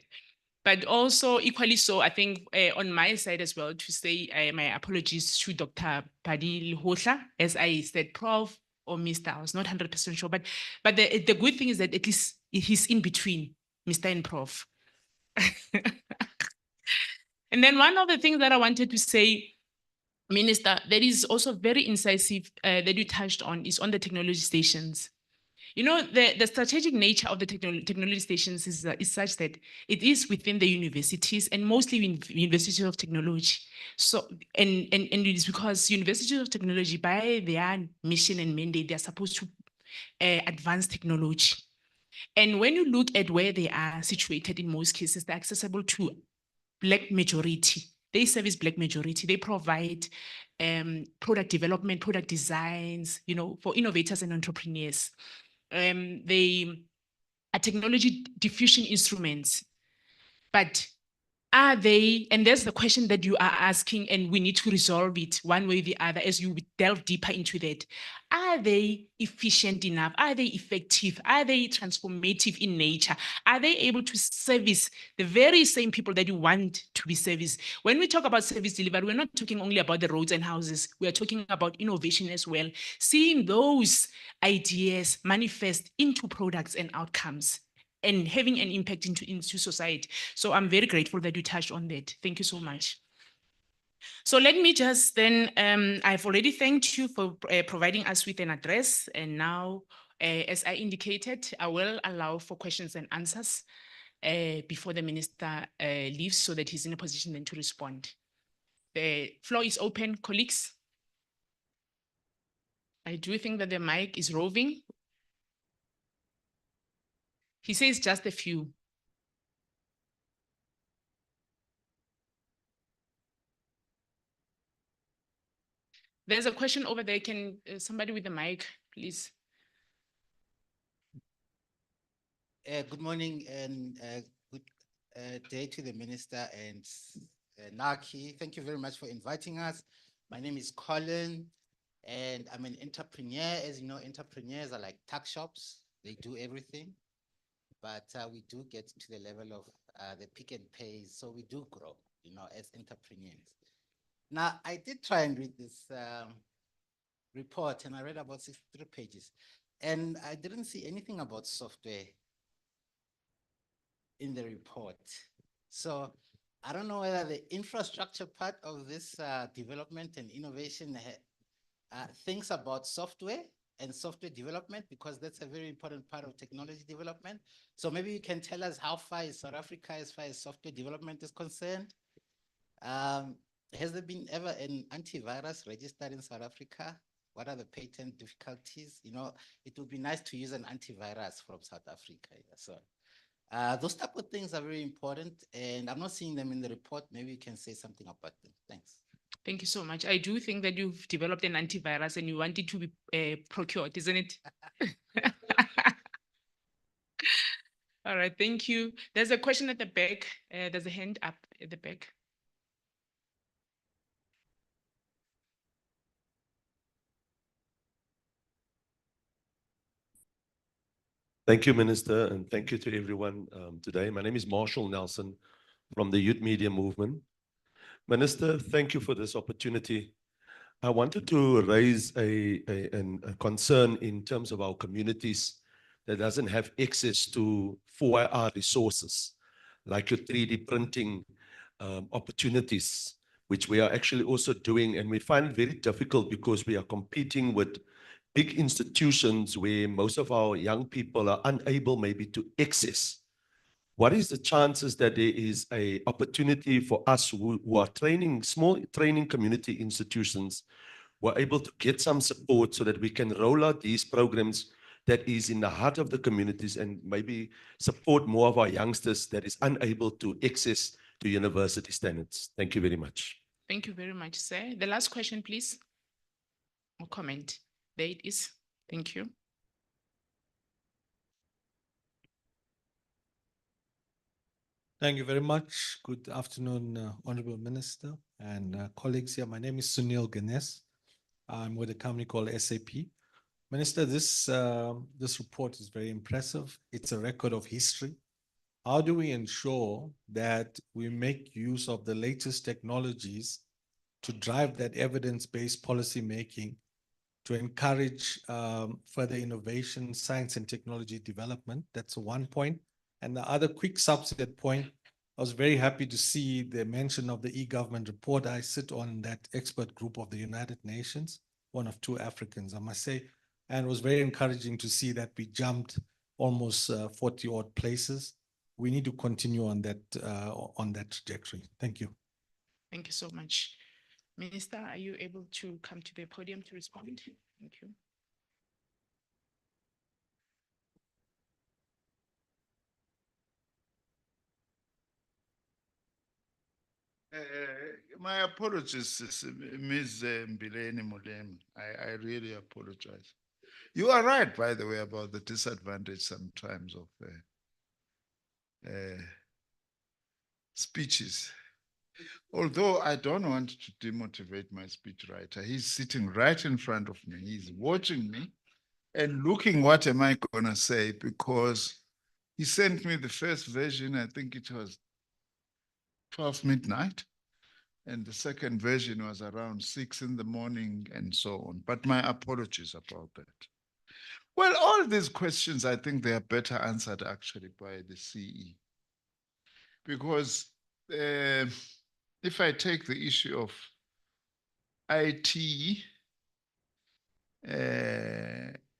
But also equally so, I think on my side as well, to say my apologies to Dr. Padi Lihotla, as I said, Prof. or Mr. I was not 100% sure, but the good thing is that at least he's in between Mr. and Prof. And then one of the things that I wanted to say, Minister, that is also very incisive that you touched on is on the technology stations. The strategic nature of the technology stations is such that it is within the universities, and mostly in universities of technology. So, and it is because universities of technology, by their mission and mandate, they're supposed to advance technology. And when you look at where they are situated, in most cases, they're accessible to Black majority. They service Black majority. They provide product development, product designs, for innovators and entrepreneurs. They are technology diffusion instruments, but are they, and there's the question that you are asking, and we need to resolve it one way or the other as you delve deeper into that. Are they efficient enough? Are they effective? Are they transformative in nature? Are they able to service the very same people that you want to be serviced? When we talk about service delivery, we're not talking only about the roads and houses. We are talking about innovation as well, seeing those ideas manifest into products and outcomes, and having an impact into society. So I'm very grateful that you touched on that. Thank you so much. So let me just then, I've already thanked you for providing us with an address. And now, as I indicated, I will allow for questions and answers before the minister leaves, so that he's in a position then to respond. The floor is open, colleagues. I do think that the mic is roving. He says just a few. There's a question over there. Can somebody with the mic, please? Good morning and good day to the minister and NACI. Thank you very much for inviting us. My name is Colin and I'm an entrepreneur. As you know, entrepreneurs are like tuck shops. They do everything, but we do get to the level of the Pick n Pay. So we do grow, as entrepreneurs. Now, I did try and read this report, and I read about 63 pages, and I didn't see anything about software in the report. So I don't know whether the infrastructure part of this development and innovation thinks about software and software development, because that's a very important part of technology development. So maybe you can tell us how far is South Africa as far as software development is concerned. Has there been ever an antivirus registered in South Africa? What are the patent difficulties? It would be nice to use an antivirus from South Africa. Yeah. So those type of things are very important, and I'm not seeing them in the report. Maybe you can say something about them. Thanks. Thank you so much. I do think that you've developed an antivirus and you want it to be procured, isn't it? All right, thank you. There's a question at the back. There's a hand up at the back. Thank you, Minister, and thank you to everyone today. My name is Marshall Nelson from the Youth Media Movement. Minister, thank you for this opportunity. I wanted to raise a concern in terms of our communities that doesn't have access to 4IR resources, like your 3D printing opportunities, which we are actually also doing. And we find it very difficult because we are competing with big institutions where most of our young people are unable maybe to access. What is the chances that there is a opportunity for us who are training, small training community institutions, who are able to get some support so that we can roll out these programs that is in the heart of the communities and maybe support more of our youngsters that is unable to access to university standards? Thank you very much. Thank you very much, sir. The last question, please. Or comment. There it is. Thank you. Thank you very much. Good afternoon, Honorable Minister and colleagues here. My name is Sunil Ganesh. I'm with a company called SAP. Minister, this report is very impressive. It's a record of history. How do we ensure that we make use of the latest technologies to drive that evidence-based policy making, to encourage further innovation, science and technology development? That's one point. And the other quick subset point, I was very happy to see the mention of the e-government report. I sit on that expert group of the United Nations, one of 2 Africans, I must say, and it was very encouraging to see that we jumped almost 40 odd places. We need to continue on that trajectory. Thank you. Thank you so much. Minister, are you able to come to the podium to respond? Thank you. My apologies, Ms. Mbileni Molemi. I really apologize. You are right, by the way, about the disadvantage sometimes of speeches. Although I don't want to demotivate my speechwriter. He's sitting right in front of me. He's watching me and looking what am I going to say, because he sent me the first version, I think it was 12 midnight. And the second version was around 6 in the morning and so on. But my apologies about that. Well, all these questions, I think they are better answered actually by the CE. Because if I take the issue of IT,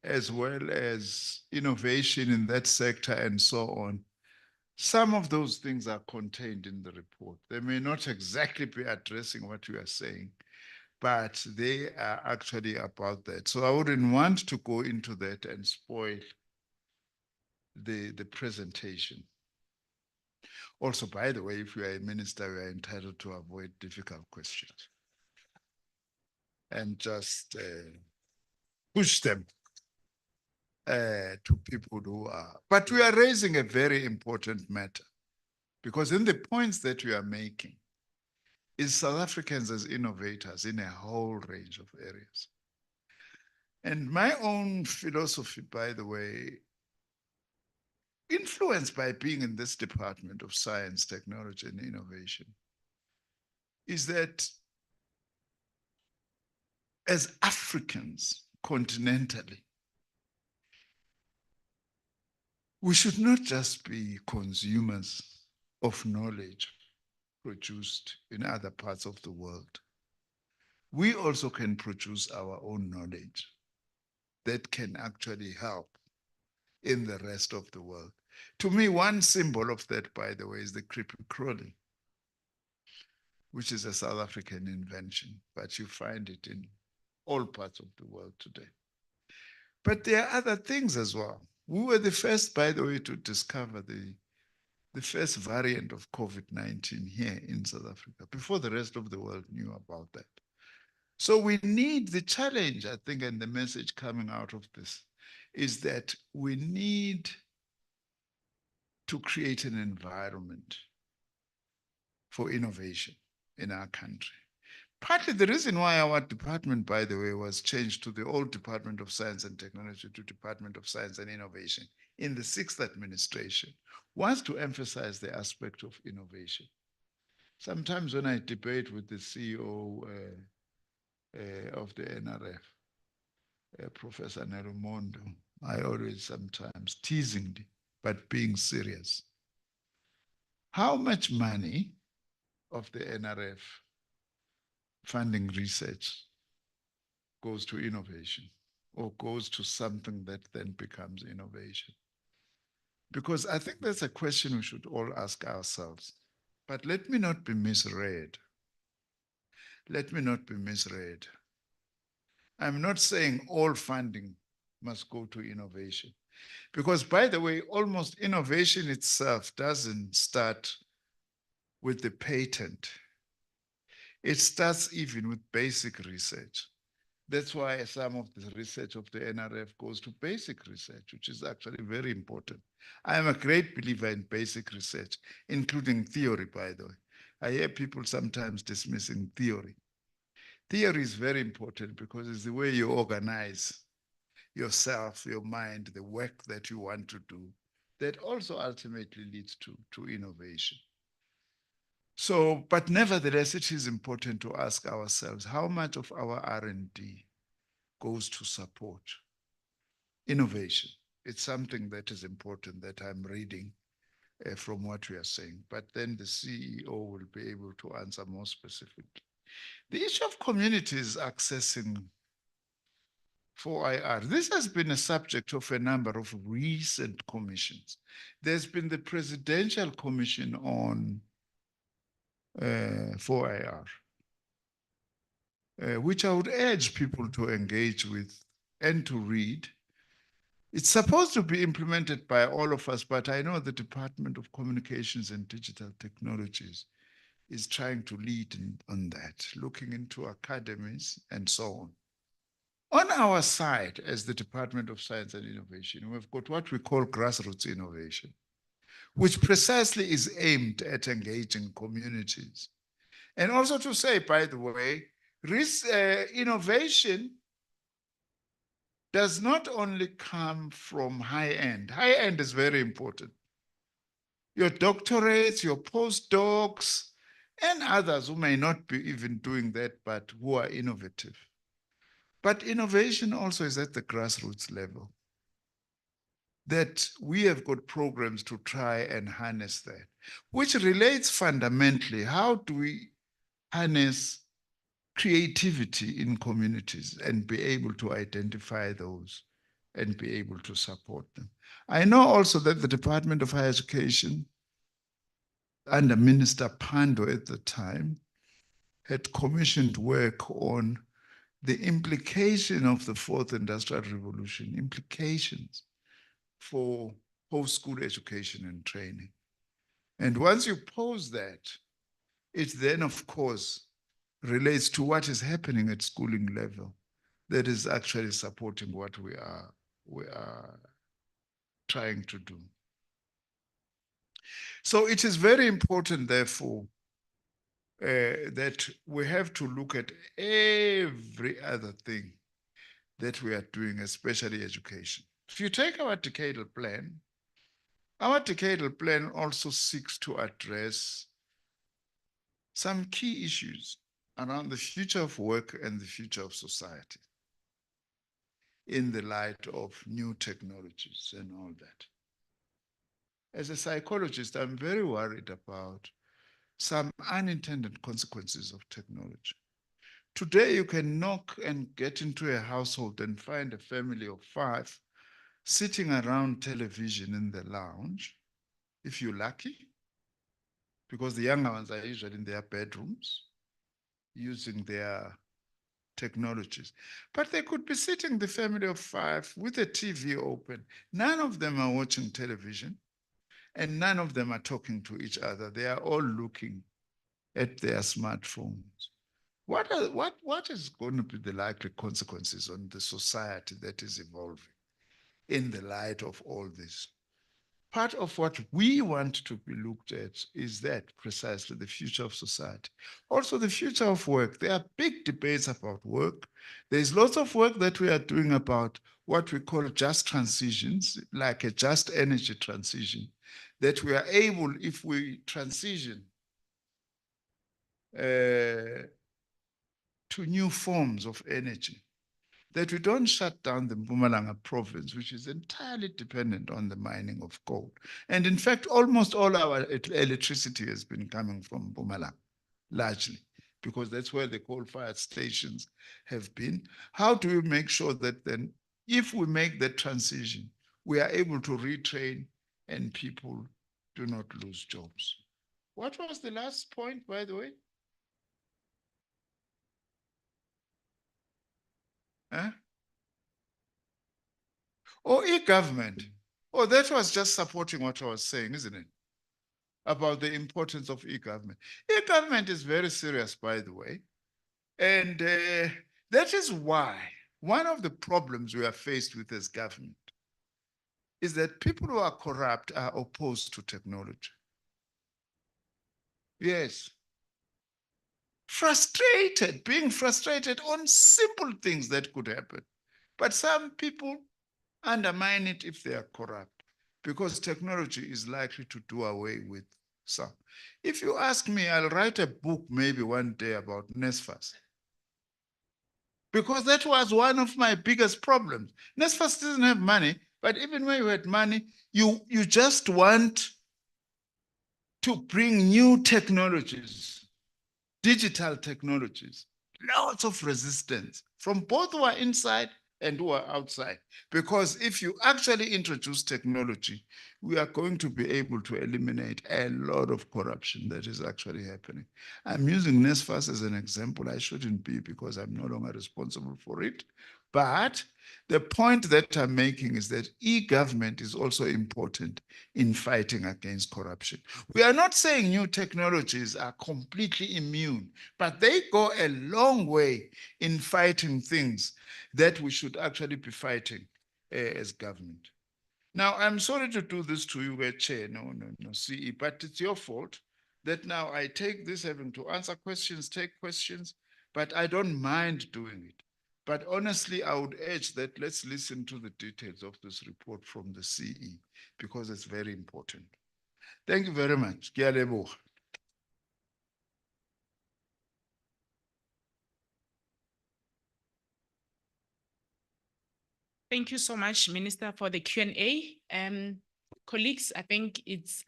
as well as innovation in that sector and so on, some of those things are contained in the report. They may not exactly be addressing what you are saying, but they are actually about that. So I wouldn't want to go into that and spoil the presentation. Also, by the way, if you are a minister, you are entitled to avoid difficult questions and just push them to people who are. But we are raising a very important matter, because in the points that we are making is South Africans as innovators in a whole range of areas. And my own philosophy, by the way, influenced by being in this Department of Science, Technology, and Innovation, is that as Africans continentally, we should not just be consumers of knowledge produced in other parts of the world. We also can produce our own knowledge that can actually help in the rest of the world. To me, one symbol of that, by the way, is the creepy crawling, which is a South African invention, but you find it in all parts of the world today. But there are other things as well. We were the first, by the way, to discover the first variant of COVID-19 here in South Africa, before the rest of the world knew about that. So we need the challenge, I think, and the message coming out of this is that we need to create an environment for innovation in our country. Partly the reason why our department, by the way, was changed to the old Department of Science and Technology to Department of Science and Innovation in the 6th administration was to emphasize the aspect of innovation. Sometimes when I debate with the CEO of the NRF, Professor Nerumondo, I always sometimes teasingly, but being serious, how much money of the NRF funding research goes to innovation or goes to something that then becomes innovation? Because I think that's a question we should all ask ourselves. But let me not be misread. Let me not be misread. I'm not saying all funding must go to innovation. Because by the way, almost innovation itself doesn't start with the patent. It starts even with basic research. That's why some of the research of the NRF goes to basic research, which is actually very important. I am a great believer in basic research, including theory, by the way. I hear people sometimes dismissing theory. Theory is very important because it's the way you organize yourself, your mind, the work that you want to do, that also ultimately leads to innovation. So, but nevertheless, it is important to ask ourselves how much of our R&D goes to support innovation. It's something that is important that I'm reading from what we are saying, but then the CEO will be able to answer more specifically. The issue of communities accessing 4IR. This has been a subject of a number of recent commissions. There's been the Presidential Commission on 4IR, which I would urge people to engage with and to read. It's supposed to be implemented by all of us, but I know the Department of Communications and Digital Technologies is trying to lead on that, looking into academies and so on. On our side, as the Department of Science and Innovation, we've got what we call grassroots innovation, which precisely is aimed at engaging communities. And also to say, by the way, innovation does not only come from high end. High end is very important. Your doctorates, your postdocs, and others who may not be even doing that, but who are innovative. But innovation also is at the grassroots level. That we have got programs to try and harness that, which relates fundamentally, how do we harness creativity in communities and be able to identify those and be able to support them. I know also that the Department of Higher Education under Minister Pando at the time had commissioned work on the implication of the fourth industrial revolution, implications for post-school education and training. And once you pose that, it then, of course, relates to what is happening at schooling level that is actually supporting what we are trying to do. So it is very important, therefore, that we have to look at every other thing that we are doing, especially education. If you take our decadal plan also seeks to address some key issues around the future of work and the future of society in the light of new technologies and all that. As a psychologist, I'm very worried about some unintended consequences of technology. Today, you can knock and get into a household and find a family of 5 sitting around television in the lounge, if you're lucky, because the younger ones are usually in their bedrooms using their technologies. But they could be sitting, the family of 5, with a TV open. None of them are watching television, and none of them are talking to each other. They are all looking at their smartphones. What is going to be the likely consequences on the society that is evolving in the light of all this? Part of what we want to be looked at is that precisely the future of society. Also the future of work. There are big debates about work. There's lots of work that we are doing about what we call just transitions, like a just energy transition, that we are able, if we transition to new forms of energy, that we don't shut down the Mpumalanga province, which is entirely dependent on the mining of gold. And in fact, almost all our electricity has been coming from Mpumalanga. largely, because that's where the coal-fired stations have been. How do we make sure that then, if we make that transition, we are able to retrain and people do not lose jobs? What was the last point, by the way? Huh? Oh, e-government. Oh, that was just supporting what I was saying, isn't it? About the importance of e-government. E-government is very serious, by the way. And that is why one of the problems we are faced with as government is that people who are corrupt are opposed to technology. Yes. Frustrated, being frustrated on simple things that could happen. But some people undermine it if they are corrupt, because technology is likely to do away with some. If you ask me, I'll write a book maybe one day about NSFAS, because that was one of my biggest problems. NSFAS doesn't have money, but even when you had money, you just want to bring new technologies, digital technologies, lots of resistance from both who are inside and who are outside. Because if you actually introduce technology, we are going to be able to eliminate a lot of corruption that is actually happening. I'm using NSFAS as an example. I shouldn't be, because I'm no longer responsible for it. But the point that I'm making is that e-government is also important in fighting against corruption. We are not saying new technologies are completely immune, but they go a long way in fighting things that we should actually be fighting as government. Now, I'm sorry to do this to you, Chair, no, CE, but it's your fault that now I take this having to answer questions, take questions, but I don't mind doing it. But honestly, I would urge that let's listen to the details of this report from the CE, because it's very important. Thank you very much. Ke a leboga. Thank you so much, Minister, for the Q&A. Colleagues, I think it's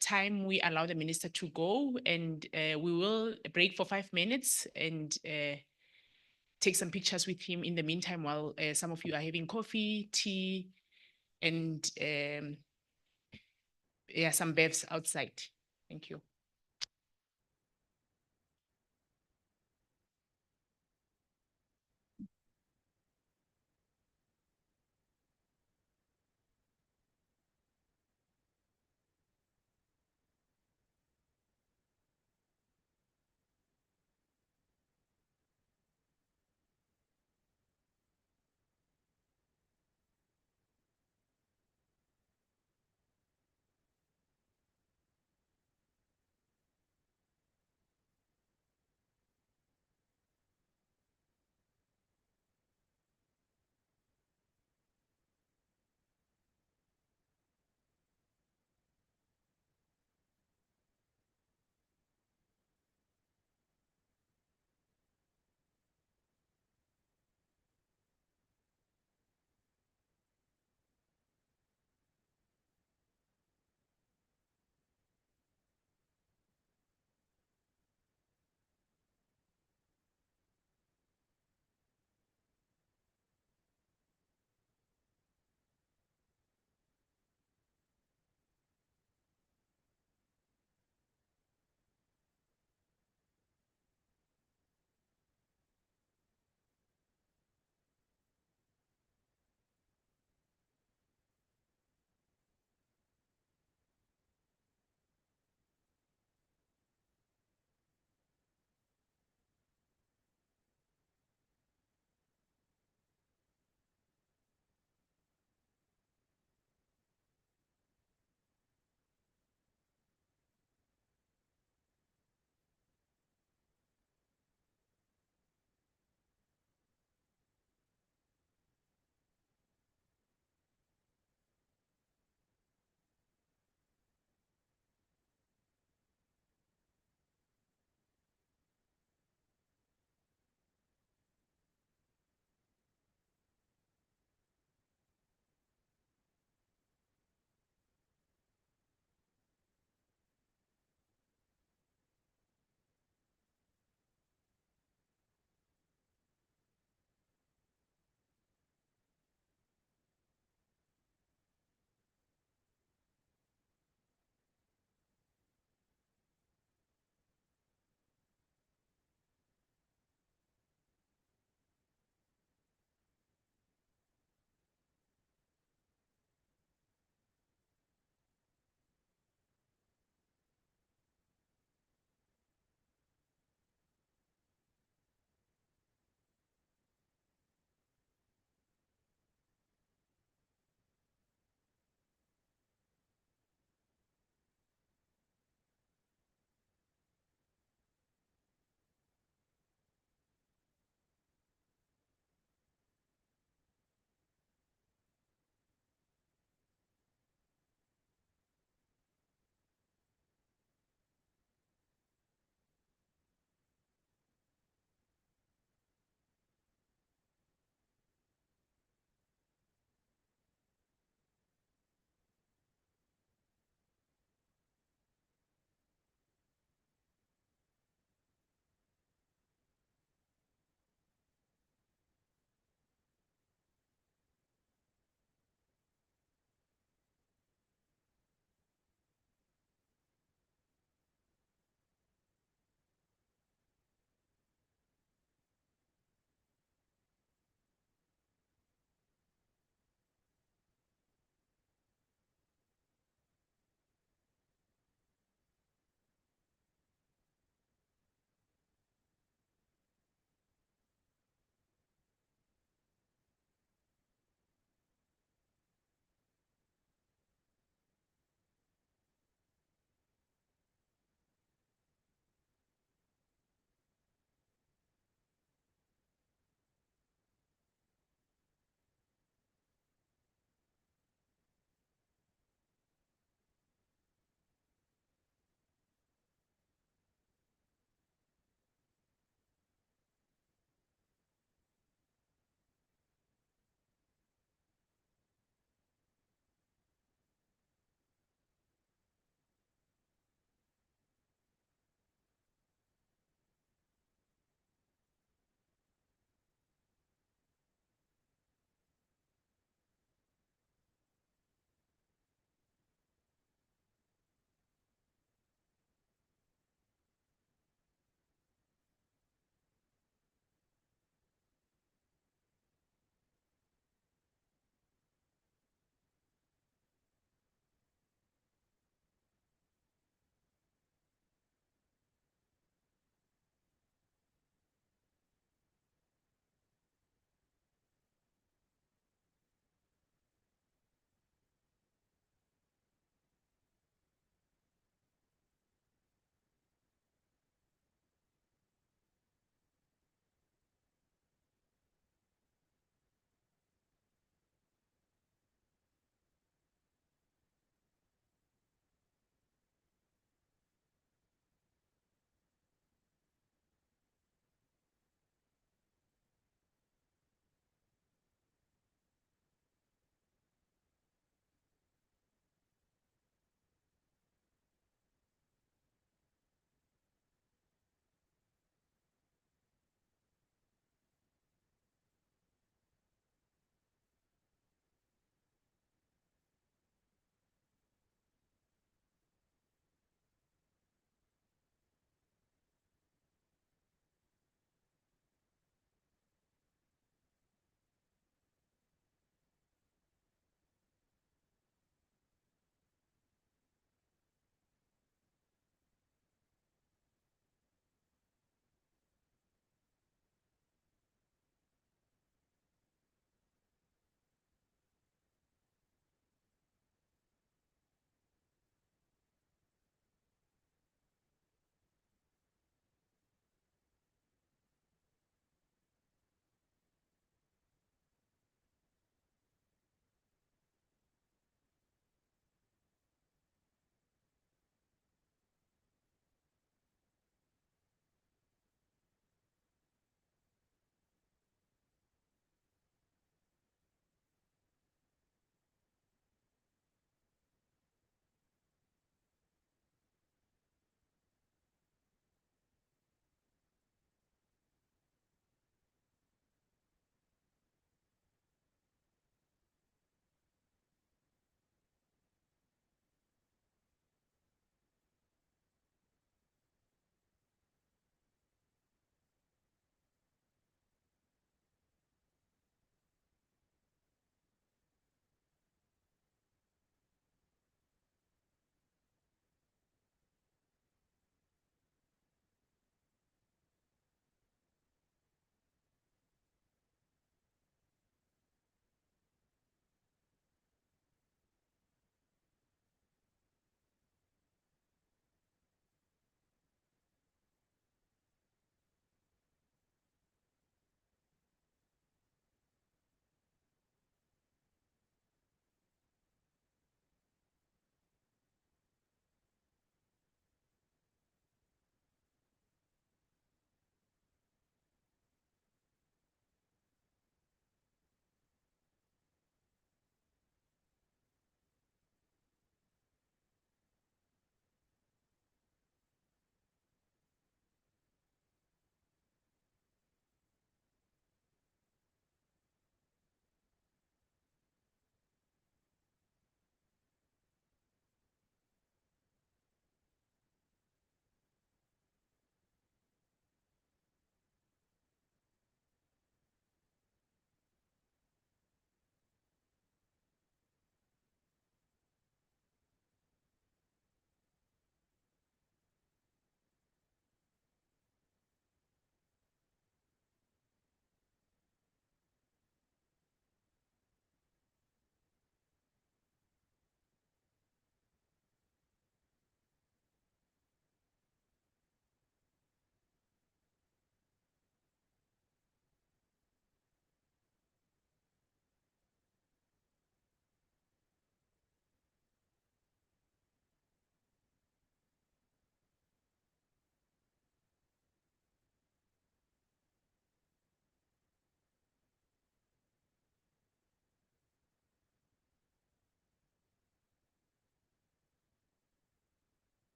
time we allow the minister to go, and we will break for 5 minutes and take some pictures with him in the meantime, while some of you are having coffee, tea, and yeah, some bevs outside. Thank you.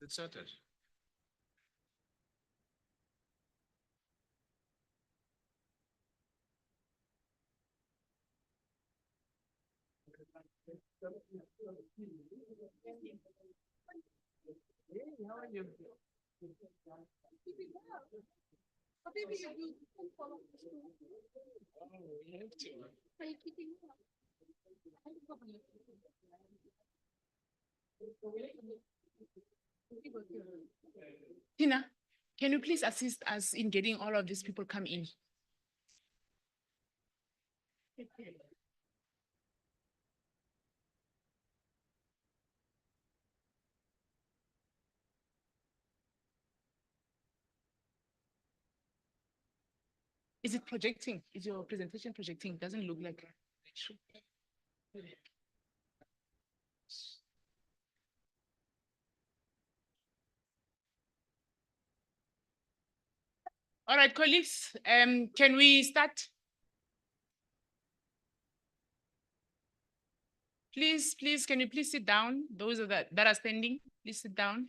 It's sorted. Tina, can you please assist us in getting all of these people come in? Is it projecting? Is your presentation projecting? Doesn't look like it should. All right, colleagues, can we start? Please, can you please sit down? Those that are standing, please sit down.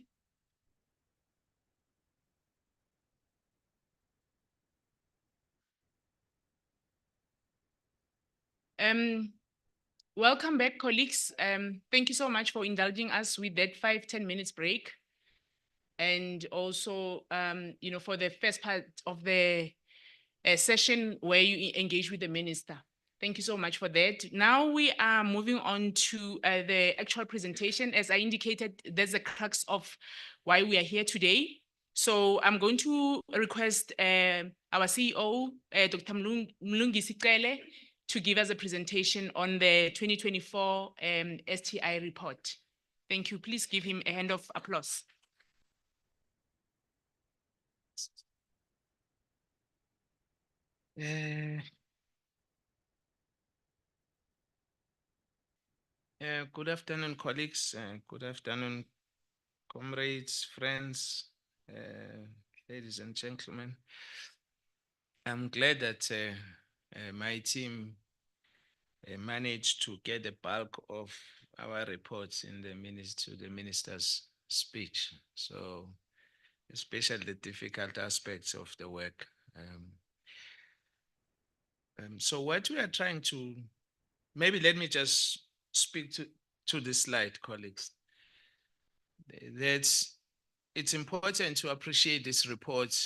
Welcome back, colleagues. Thank you so much for indulging us with that 5-10 minutes break. And also, for the first part of the session where you engage with the minister. Thank you so much for that. Now we are moving on to the actual presentation. As I indicated, there's a crux of why we are here today. So I'm going to request our CEO, Dr. Mlungisi Cele, to give us a presentation on the 2024 STI report. Thank you. Please give him a hand of applause. Good afternoon, colleagues. Good afternoon, comrades, friends, ladies and gentlemen. I'm glad that my team managed to get the bulk of our reports in the minister's speech. So, especially the difficult aspects of the work. So what we are trying to, maybe let me just speak to this slide, colleagues. It's important to appreciate this report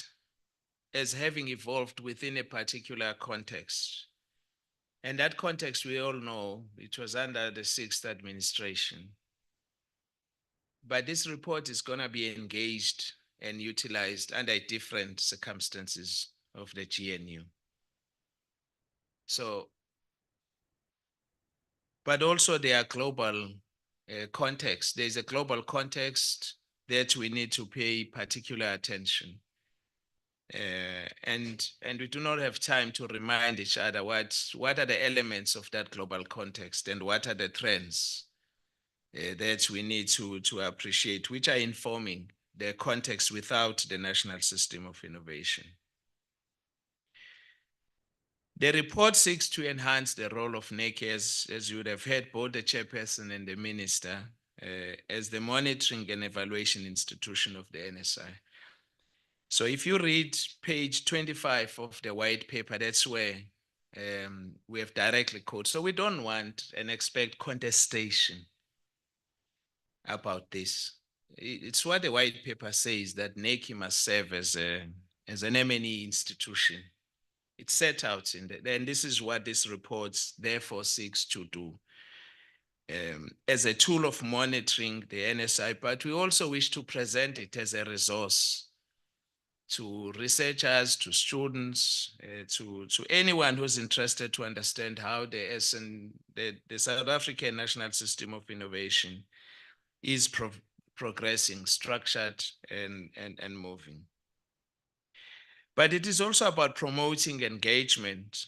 as having evolved within a particular context. And that context, we all know, it was under the 6th administration. But this report is going to be engaged and utilized under different circumstances of the GNU. So, but also there are global context. There's a global context that we need to pay particular attention. And we do not have time to remind each other what are the elements of that global context and what are the trends that we need to appreciate, which are informing the context without the National System of Innovation. The report seeks to enhance the role of NEC, as you would have heard both the chairperson and the minister, as the monitoring and evaluation institution of the NSI. So if you read page 25 of the white paper, that's where we have directly quoted. So we don't want and expect contestation about this. It's what the white paper says, that NEC must serve as an M&E institution. It's set out in the, and this is what this report therefore seeks to do. As a tool of monitoring the NSI, but we also wish to present it as a resource to researchers, to students, to anyone who's interested to understand how the South African National System of Innovation is progressing, structured, and moving. But it is also about promoting engagement,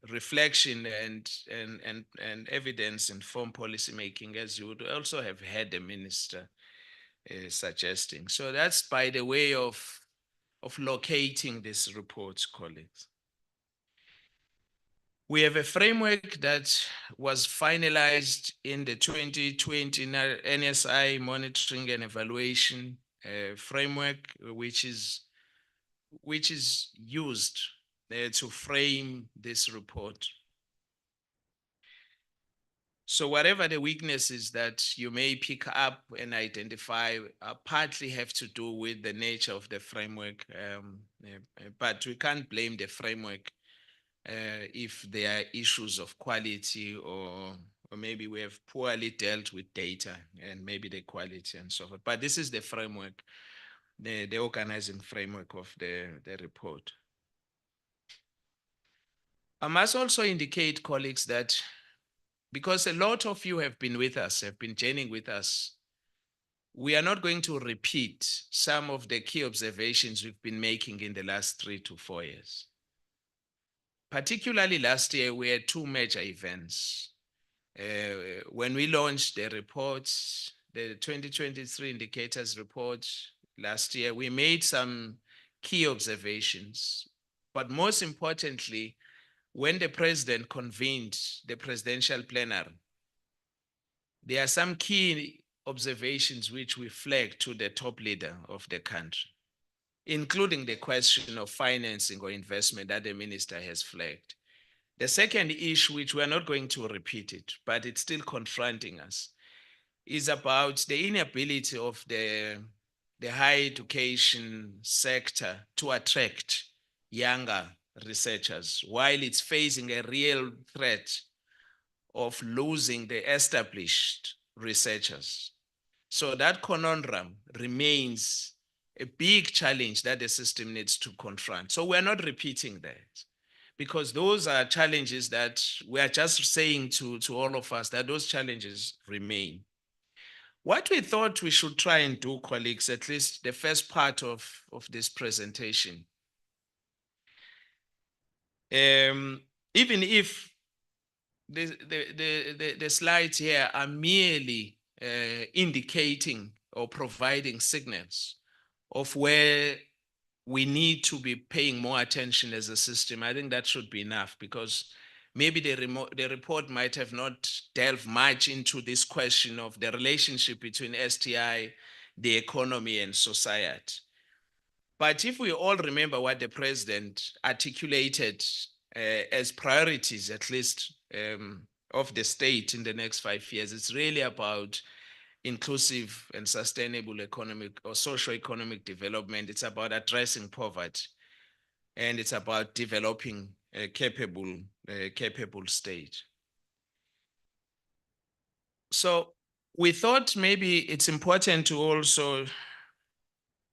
reflection, and evidence-informed policymaking, as you would also have heard the minister suggesting. So that's by the way of locating this report, colleagues. We have a framework that was finalized in the 2020 NSI monitoring and evaluation framework, which is used to frame this report. So whatever the weaknesses that you may pick up and identify partly have to do with the nature of the framework, but we can't blame the framework if there are issues of quality or maybe we have poorly dealt with data and maybe the quality and so forth. But this is the framework, the organizing framework of the report. I must also indicate, colleagues, that because a lot of you have been with us, have been journeying with us, we are not going to repeat some of the key observations we've been making in the last 3 to 4 years. Particularly last year, we had 2 major events. When we launched the reports, the 2023 indicators report last year, we made some key observations. But most importantly, when the president convened the presidential plenary, there are some key observations which we flagged to the top leader of the country, including the question of financing or investment that the minister has flagged. The second issue, which we're not going to repeat it, but it's still confronting us, is about the inability of the higher education sector to attract younger researchers while it's facing a real threat of losing the established researchers. So that conundrum remains a big challenge that the system needs to confront. So we're not repeating that because those are challenges that we are just saying to all of us that those challenges remain. What we thought we should try and do, colleagues, at least the first part of this presentation, even if the slides here are merely indicating or providing signals of where we need to be paying more attention as a system, I think that should be enough because maybe the report might have not delved much into this question of the relationship between STI, the economy, and society. But if we all remember what the president articulated as priorities, at least of the state in the next 5 years, it's really about inclusive and sustainable economic or socio-economic development. It's about addressing poverty, and it's about developing a capable state. So we thought maybe it's important to also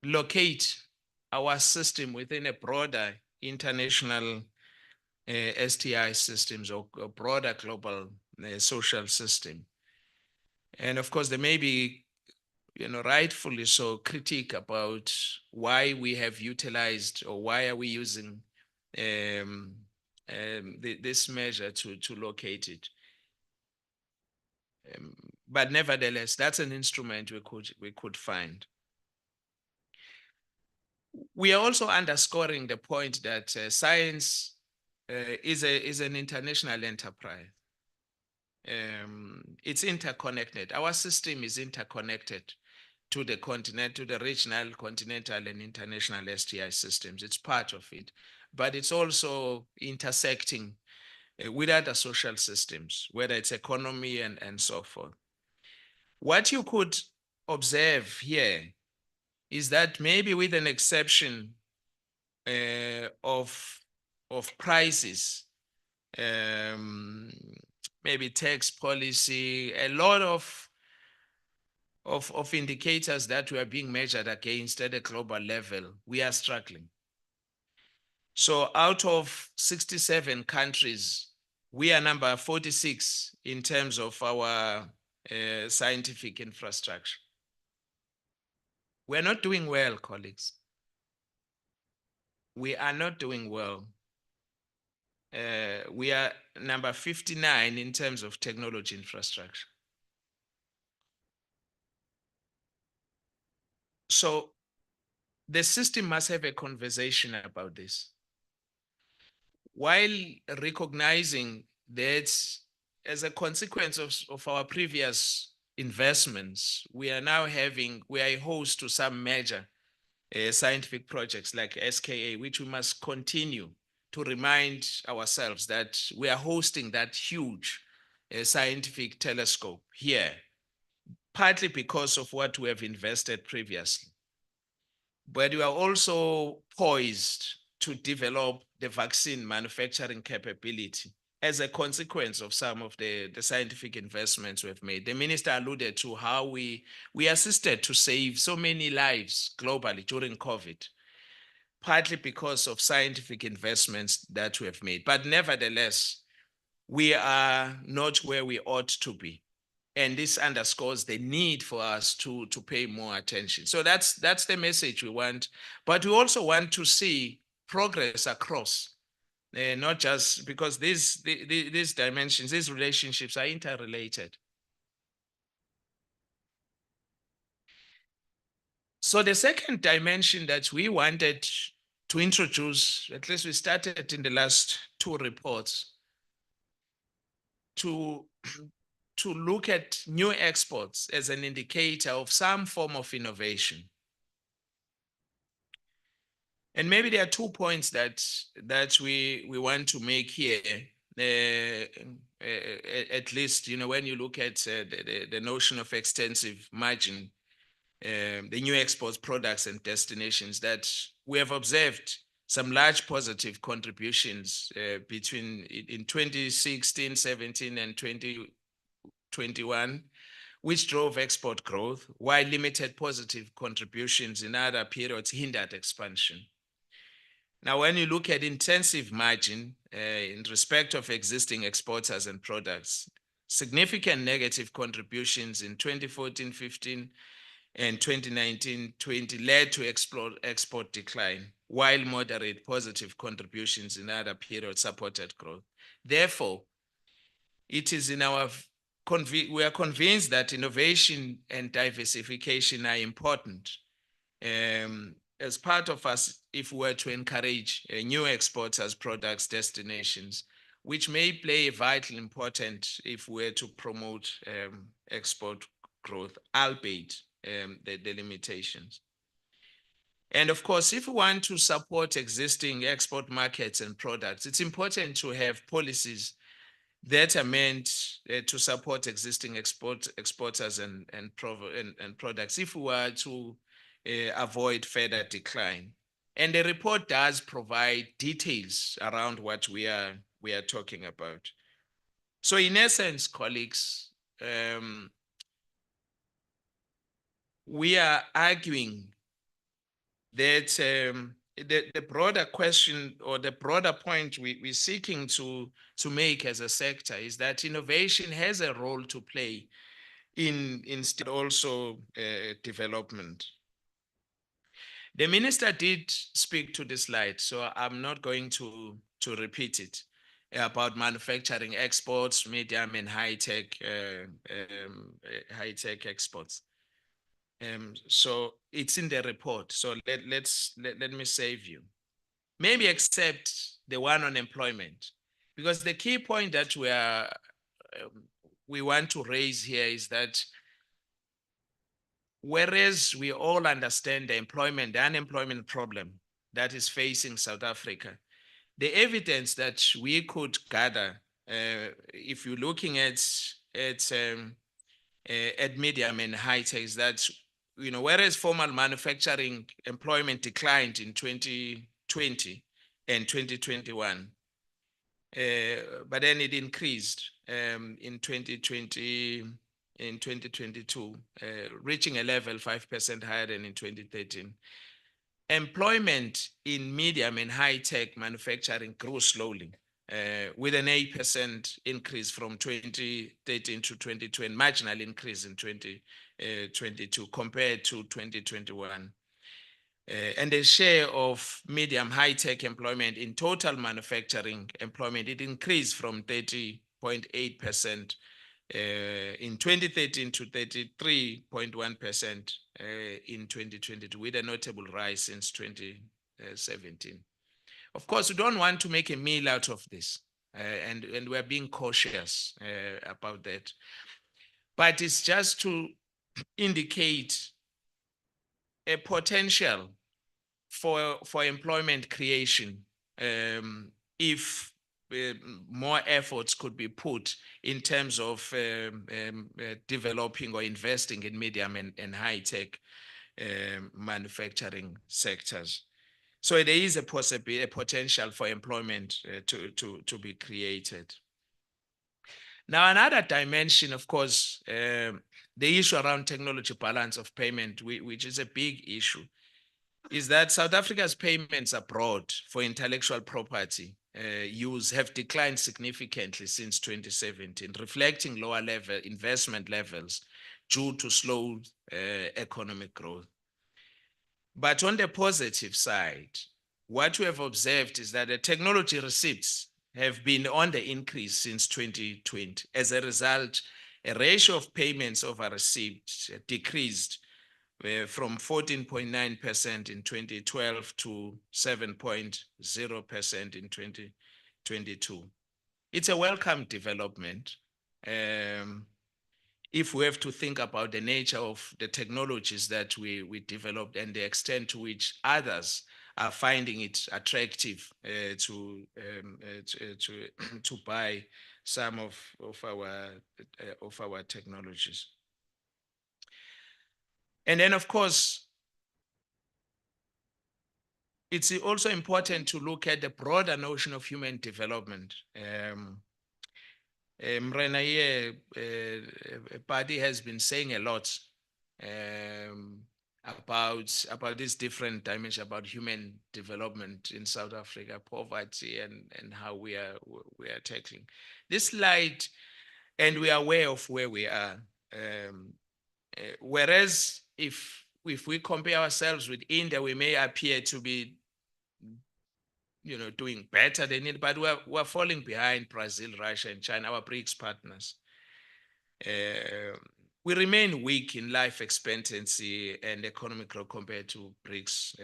locate our system within a broader international STI systems or a broader global social system. And of course, there may be, rightfully so, critique about why we have utilized or why are we using this measure to locate it. But nevertheless, that's an instrument we could find. We are also underscoring the point that science is an international enterprise. It's interconnected. Our system is interconnected to the continent, to the regional, continental, and international STI systems. It's part of it, but it's also intersecting with other social systems, whether it's economy and so forth. What you could observe here is that maybe with an exception of prices, maybe tax policy, a lot of indicators that we are being measured against at a global level, we are struggling. So out of 67 countries, we are number 46 in terms of our scientific infrastructure. We're not doing well, colleagues. We are not doing well. We are number 59 in terms of technology infrastructure. So the system must have a conversation about this. while recognizing that as a consequence of our previous investments, we are a host to some major scientific projects like SKA, which we must continue to remind ourselves that we are hosting that huge scientific telescope here, partly because of what we have invested previously. But we are also poised to develop the vaccine manufacturing capability as a consequence of some of the scientific investments we've made. The minister alluded to how we assisted to save so many lives globally during COVID, partly because of scientific investments that we have made. But nevertheless, we are not where we ought to be. And this underscores the need for us to pay more attention. So that's the message we want. But we also want to see progress across, not just because these dimensions, these relationships are interrelated. So the second dimension that we wanted to introduce, at least we started in the last two reports, to look at new exports as an indicator of some form of innovation. And maybe there are 2 points that we want to make here. At least, when you look at the notion of extensive margin, the new exports, products and destinations, that we have observed some large positive contributions between in 2016, 17 and 2021, which drove export growth, while limited positive contributions in other periods hindered expansion. Now, when you look at intensive margin in respect of existing exporters and products, significant negative contributions in 2014-15 and 2019-20 led to export decline, while moderate positive contributions in other periods supported growth. Therefore, it is we are convinced that innovation and diversification are important as part of us if we were to encourage new exporters, products, destinations, which may play a vital important if we were to promote export growth, albeit the limitations. And of course, if we want to support existing export markets and products, it's important to have policies that are meant to support existing exporters and products if we were to avoid further decline. And the report does provide details around what we are talking about. So in essence, colleagues, we are arguing that the broader question or the broader point we're seeking to make as a sector is that innovation has a role to play in also development. The minister did speak to this slide, so I'm not going to repeat it about manufacturing exports, medium and high-tech exports. So it's in the report. So let me save you. Maybe except the one on employment, because the key point that we want to raise here is that whereas we all understand the unemployment problem that is facing South Africa, the evidence that we could gather, if you're looking at medium and high tech, is that whereas formal manufacturing employment declined in 2020 and 2021, but then it increased in 2022, reaching a level 5% higher than in 2013. Employment in medium and high tech manufacturing grew slowly, with an 8% increase from 2013 to 2020, marginal increase in 2022 compared to 2021. And the share of medium high tech employment in total manufacturing employment, it increased from 30.8% in 2013 to 33.1% in 2022, with a notable rise since 2017. Of course, we don't want to make a meal out of this, and we're being cautious about that. But it's just to indicate a potential for employment creation if more efforts could be put in terms of developing or investing in medium and high-tech manufacturing sectors. So there is a potential for employment to be created. Now, another dimension, of course, the issue around technology balance of payment, which is a big issue, is that South Africa's payments abroad for intellectual property use have declined significantly since 2017, reflecting lower level investment levels due to slow economic growth. But on the positive side, what we have observed is that the technology receipts have been on the increase since 2020. As a result, a ratio of payments over receipts decreased from 14.9% in 2012 to 7.0% in 2022. It's a welcome development. If we have to think about the nature of the technologies that we developed and the extent to which others are finding it attractive to buy some of our technologies. And then, of course, it's also important to look at the broader notion of human development. Mrena here, Paddy has been saying a lot about this different dimension about human development in South Africa, poverty, and how we are tackling this slide, and we are aware of where we are. Whereas if we compare ourselves with India, we may appear to be, doing better than it, but we're falling behind Brazil, Russia, and China, our BRICS partners. We remain weak in life expectancy and economic growth compared to BRICS.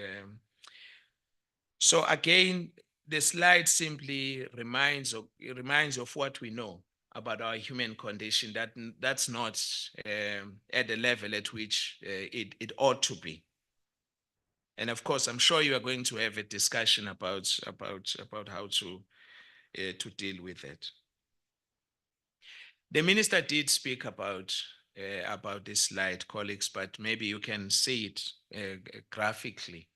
So again, the slide simply reminds of what we know about our human condition, that's not at the level at which it ought to be. And of course, I'm sure you are going to have a discussion about how to deal with it. The minister did speak about this slide, colleagues, but maybe you can see it graphically.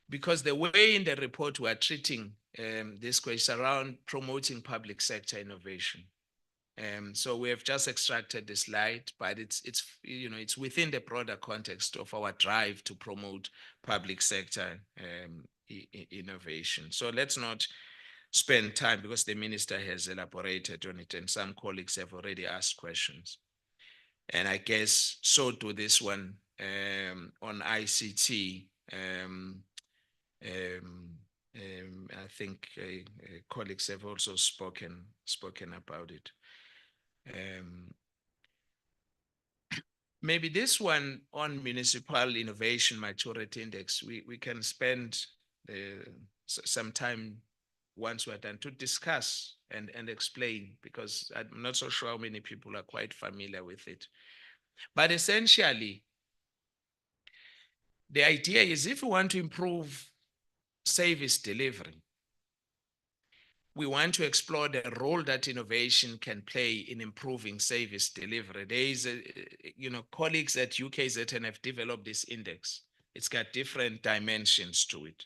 Because the way in the report we are treating this question around promoting public sector innovation. So we have just extracted the slide, but it's within the broader context of our drive to promote public sector innovation. So let's not spend time because the minister has elaborated on it and some colleagues have already asked questions. And I guess so do this one on ICT. I think colleagues have also spoken about it. Maybe this one on municipal innovation maturity index, we can spend some time once we're done to discuss and explain, because I'm not so sure how many people are quite familiar with it. But essentially, the idea is if we want to improve service delivery, we want to explore the role that innovation can play in improving service delivery. There is, colleagues at UKZN have developed this index. It's got different dimensions to it.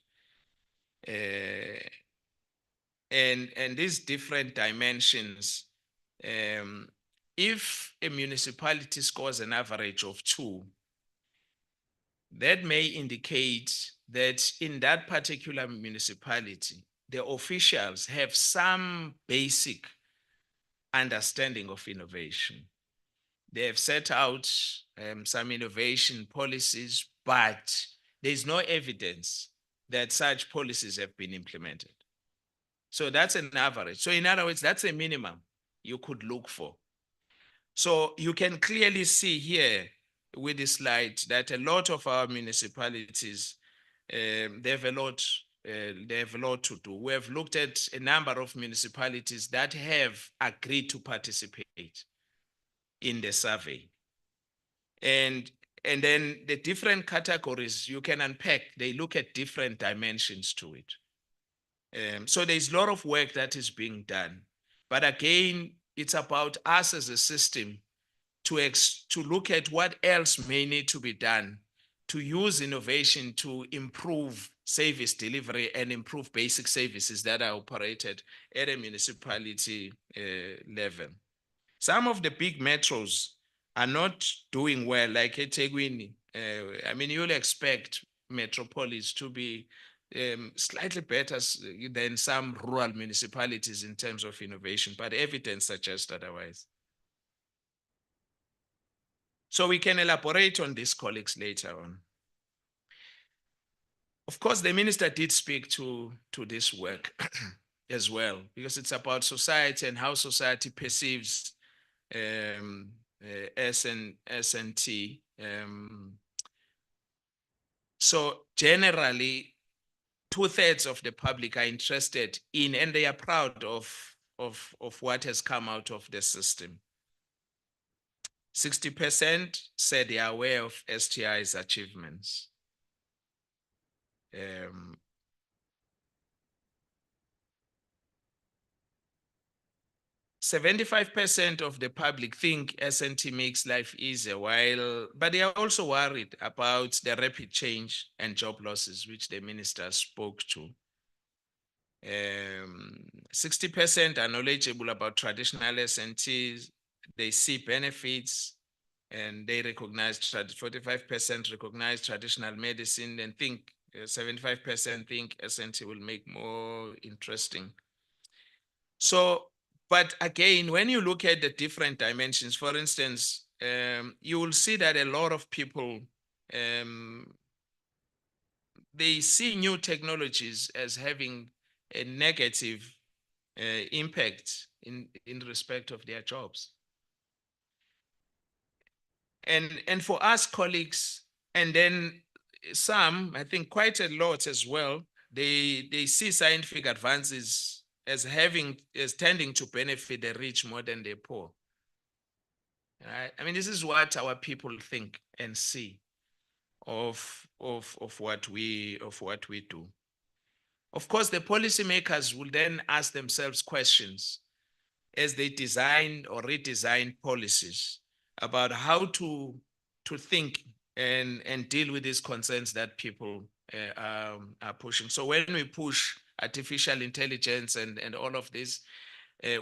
And these different dimensions, if a municipality scores an average of 2, that may indicate that in that particular municipality, the officials have some basic understanding of innovation. They have set out some innovation policies, but there's no evidence that such policies have been implemented. So that's an average. So in other words, that's a minimum you could look for. So you can clearly see here with this slide that a lot of our municipalities, they have a lot they have a lot to do. We have looked at a number of municipalities that have agreed to participate in the survey. And then the different categories you can unpack, they look at different dimensions to it. So there's a lot of work that is being done. But again, it's about us as a system to look at what else may need to be done to use innovation to improve service delivery and improve basic services that are operated at a municipality level. Some of the big metros are not doing well, like eThekwini. I mean, you'll expect metropolis to be slightly better than some rural municipalities in terms of innovation, but evidence suggests otherwise. So we can elaborate on this, colleagues, later on. Of course, the minister did speak to this work as well, because it's about society and how society perceives S&T. So generally, 2/3 of the public are interested in, and they are proud of what has come out of the system. 60% said they are aware of STI's achievements. 75% of the public think S&T makes life easier, but they are also worried about the rapid change and job losses, which the minister spoke to. 60% are knowledgeable about traditional S&Ts. They see benefits and they recognize, 45% recognize traditional medicine and think 75% think S&T will make more interesting. So, but again, when you look at the different dimensions, for instance, you will see that a lot of people, they see new technologies as having a negative impact in respect of their jobs. And for us colleagues, and then some, I think quite a lot as well, they see scientific advances as tending to benefit the rich more than the poor. Right? I mean, this is what our people think and see of what we do. Of course, the policymakers will then ask themselves questions as they design or redesign policies about how to think and deal with these concerns that people are pushing. So when we push artificial intelligence and all of this,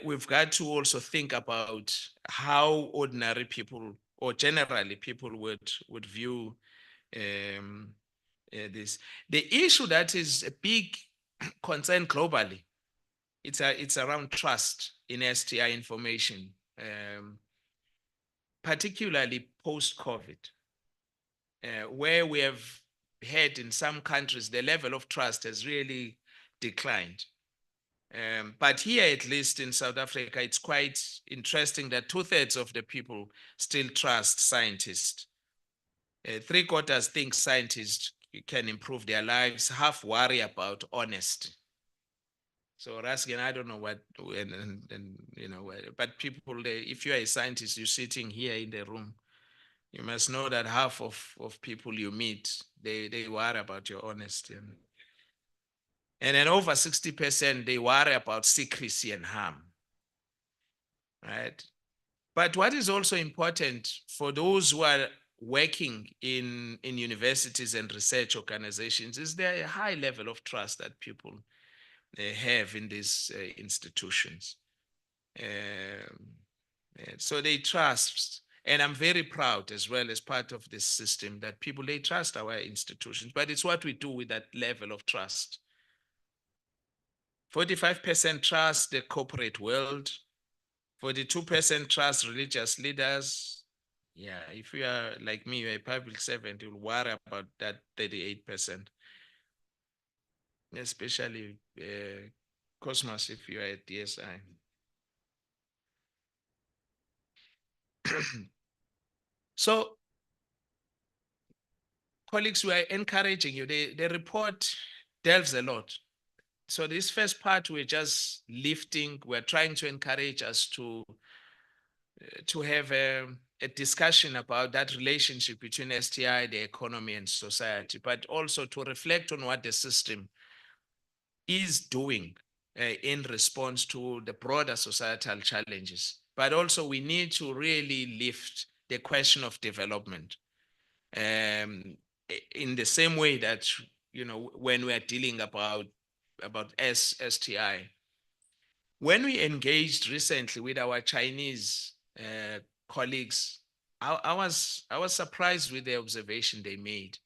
we've got to also think about how ordinary people or generally people would view this. The issue that is a big concern globally, it's around trust in STI information, particularly post-COVID, where we have had in some countries, the level of trust has really declined. But here, at least in South Africa, it's quite interesting that 2/3 of the people still trust scientists. 3/4 think scientists can improve their lives, half worry about honesty. So Raskin, I don't know what, and you know, but people, if you are a scientist, you're sitting here in the room, you must know that half of people you meet, they worry about your honesty. And then over 60%, they worry about secrecy and harm, right? But what is also important for those who are working in universities and research organizations is there a high level of trust that people have in these institutions. So they trust, and I'm very proud as well as part of this system that people, they trust our institutions, but it's what we do with that level of trust. 45% trust the corporate world, 42% trust religious leaders. Yeah, if you are like me, you're a public servant, you'll worry about that 38%. Especially Cosmos if you are at DSI. So, colleagues, we are encouraging you. The report delves a lot. So this first part, we're just lifting, we're trying to encourage us to have a discussion about that relationship between STI, the economy and society, but also to reflect on what the system is doing in response to the broader societal challenges. But also we need to really lift the question of development in the same way that, you know, when we are dealing about STI. When we engaged recently with our Chinese colleagues, I was surprised with the observation they made.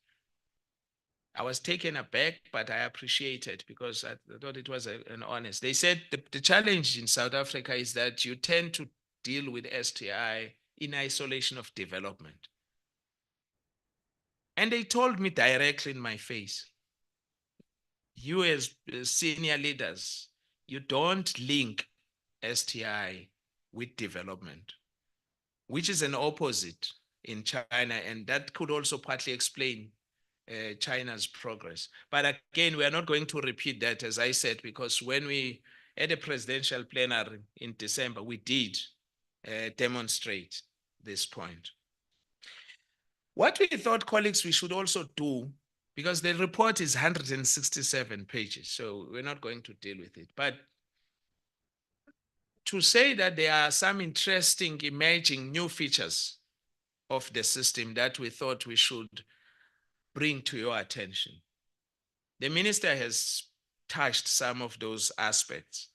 I was taken aback, but I appreciate it because I thought it was an honest. They said the challenge in South Africa is that you tend to deal with STI in isolation of development. And they told me directly in my face, you as senior leaders, you don't link STI with development, which is an opposite in China. And that could also partly explain China's progress. But again, we are not going to repeat that, as I said, because when we had a presidential plenary in December, we did demonstrate this point. What we thought, colleagues, we should also do, because the report is 167 pages, so we're not going to deal with it, but to say that there are some interesting emerging new features of the system that we thought we should bring to your attention. The minister has touched some of those aspects,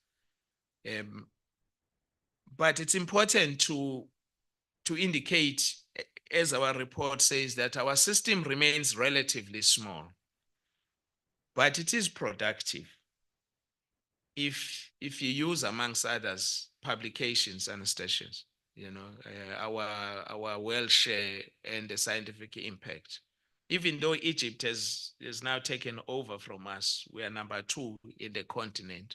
but it's important to indicate, as our report says, that our system remains relatively small, but it is productive. If you use, amongst others, publications and stations, you know, our wealth share and the scientific impact. Even though Egypt has now taken over from us, we are number 2 in the continent.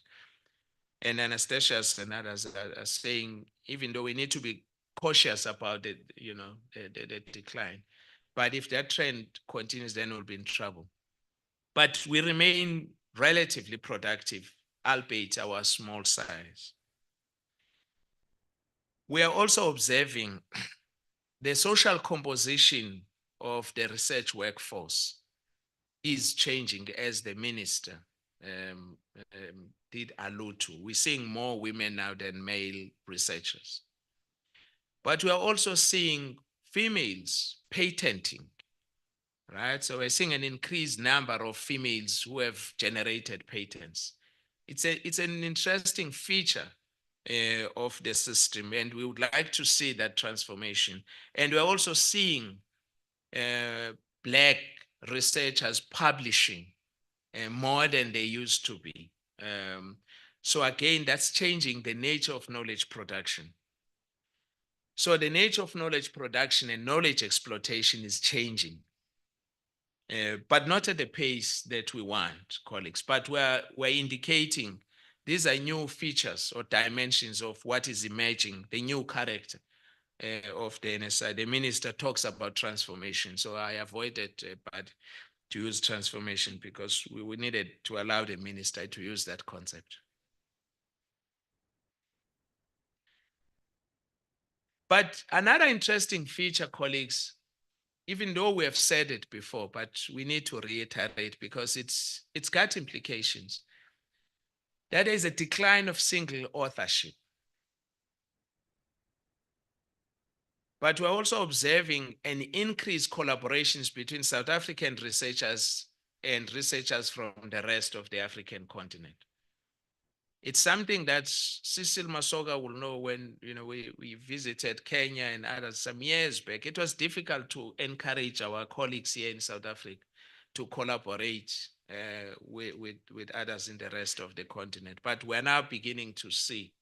And Anastasius and others are saying, even though we need to be cautious about the decline, but if that trend continues, then we'll be in trouble. But we remain relatively productive, albeit our small size. We are also observing the social composition of the research workforce is changing, as the minister did allude to. We're seeing more women now than male researchers. But we are also seeing females patenting, right? So we're seeing an increased number of females who have generated patents. It's an interesting feature of the system, and we would like to see that transformation. And we're also seeing Black researchers publishing more than they used to be. So again, that's changing the nature of knowledge production. So the nature of knowledge production and knowledge exploitation is changing, but not at the pace that we want, colleagues. But we're indicating these are new features or dimensions of what is emerging, the new character of the NSI. The minister talks about transformation. So I avoided but to use transformation because we needed to allow the minister to use that concept. But another interesting feature, colleagues, even though we have said it before, but we need to reiterate because it's got implications. That is a decline of single authorship. But we're also observing an increased collaborations between South African researchers and researchers from the rest of the African continent. It's something that Cecil Masoga will know when we visited Kenya and others some years back. It was difficult to encourage our colleagues here in South Africa to collaborate with others in the rest of the continent. But we're now beginning to see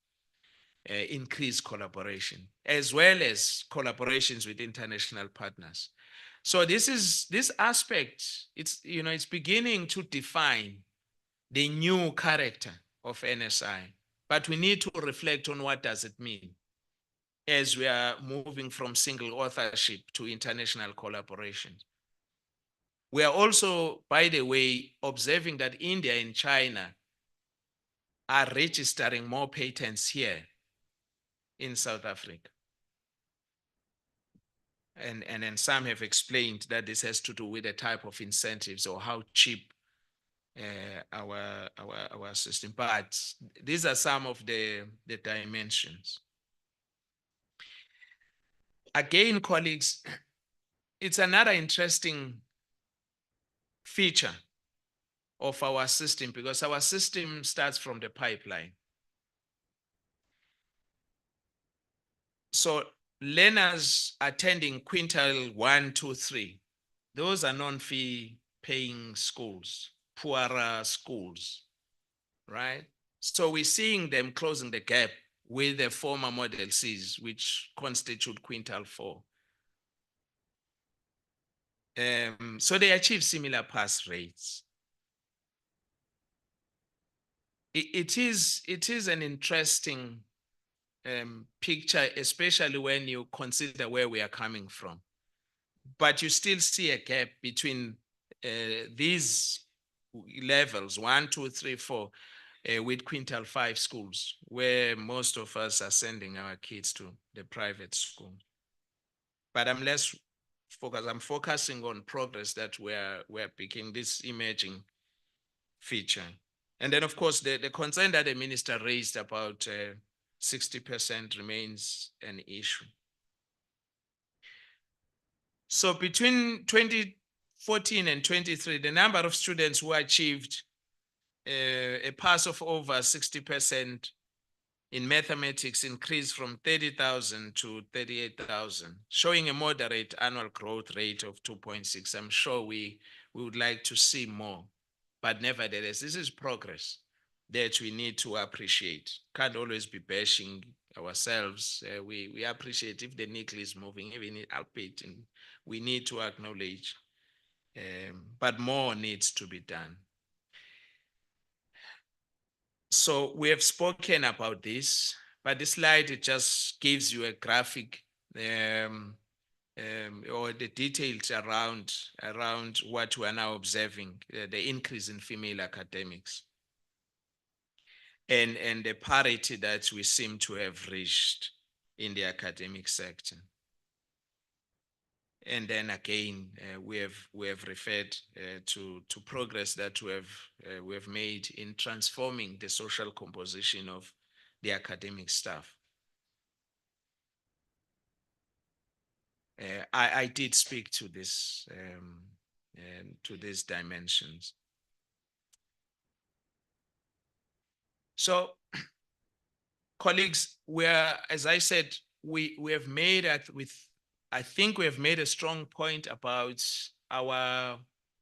increased collaboration, as well as collaborations with international partners. So this aspect, it's beginning to define the new character of NSI, but we need to reflect on what does it mean as we are moving from single authorship to international collaboration. We are also, by the way, observing that India and China are registering more patents here in South Africa. And then some have explained that this has to do with the type of incentives or how cheap our system. But these are some of the dimensions. Again, colleagues, it's another interesting feature of our system because our system starts from the pipeline. So learners attending quintile 1, 2, 3, those are non-fee paying schools, poorer schools, right? So we're seeing them closing the gap with the former Model Cs, which constitute quintile 4. So they achieve similar pass rates. It is an interesting picture, especially when you consider where we are coming from. But you still see a gap between these levels, 1, 2, 3, 4, with quintile 5 schools, where most of us are sending our kids to the private school. But I'm less focused. I'm focusing on progress that we're picking, this emerging feature. And then, of course, the concern that the minister raised about 60% remains an issue. So between 2014 and 23, the number of students who achieved a pass of over 60% in mathematics increased from 30,000 to 38,000, showing a moderate annual growth rate of 2.6. I'm sure we would like to see more, but nevertheless, this is progress that we need to appreciate. Can't always be bashing ourselves. We appreciate if the needle is moving, even albeit, and we need to acknowledge, but more needs to be done. So we have spoken about this, but this slide, it just gives you a graphic or the details around what we are now observing, the increase in female academics and the parity that we seem to have reached in the academic sector. And then again, we have referred to progress that we have made in transforming the social composition of the academic staff. I did speak to this to these dimensions. So, colleagues, as I said, we have made I think we have made a strong point about our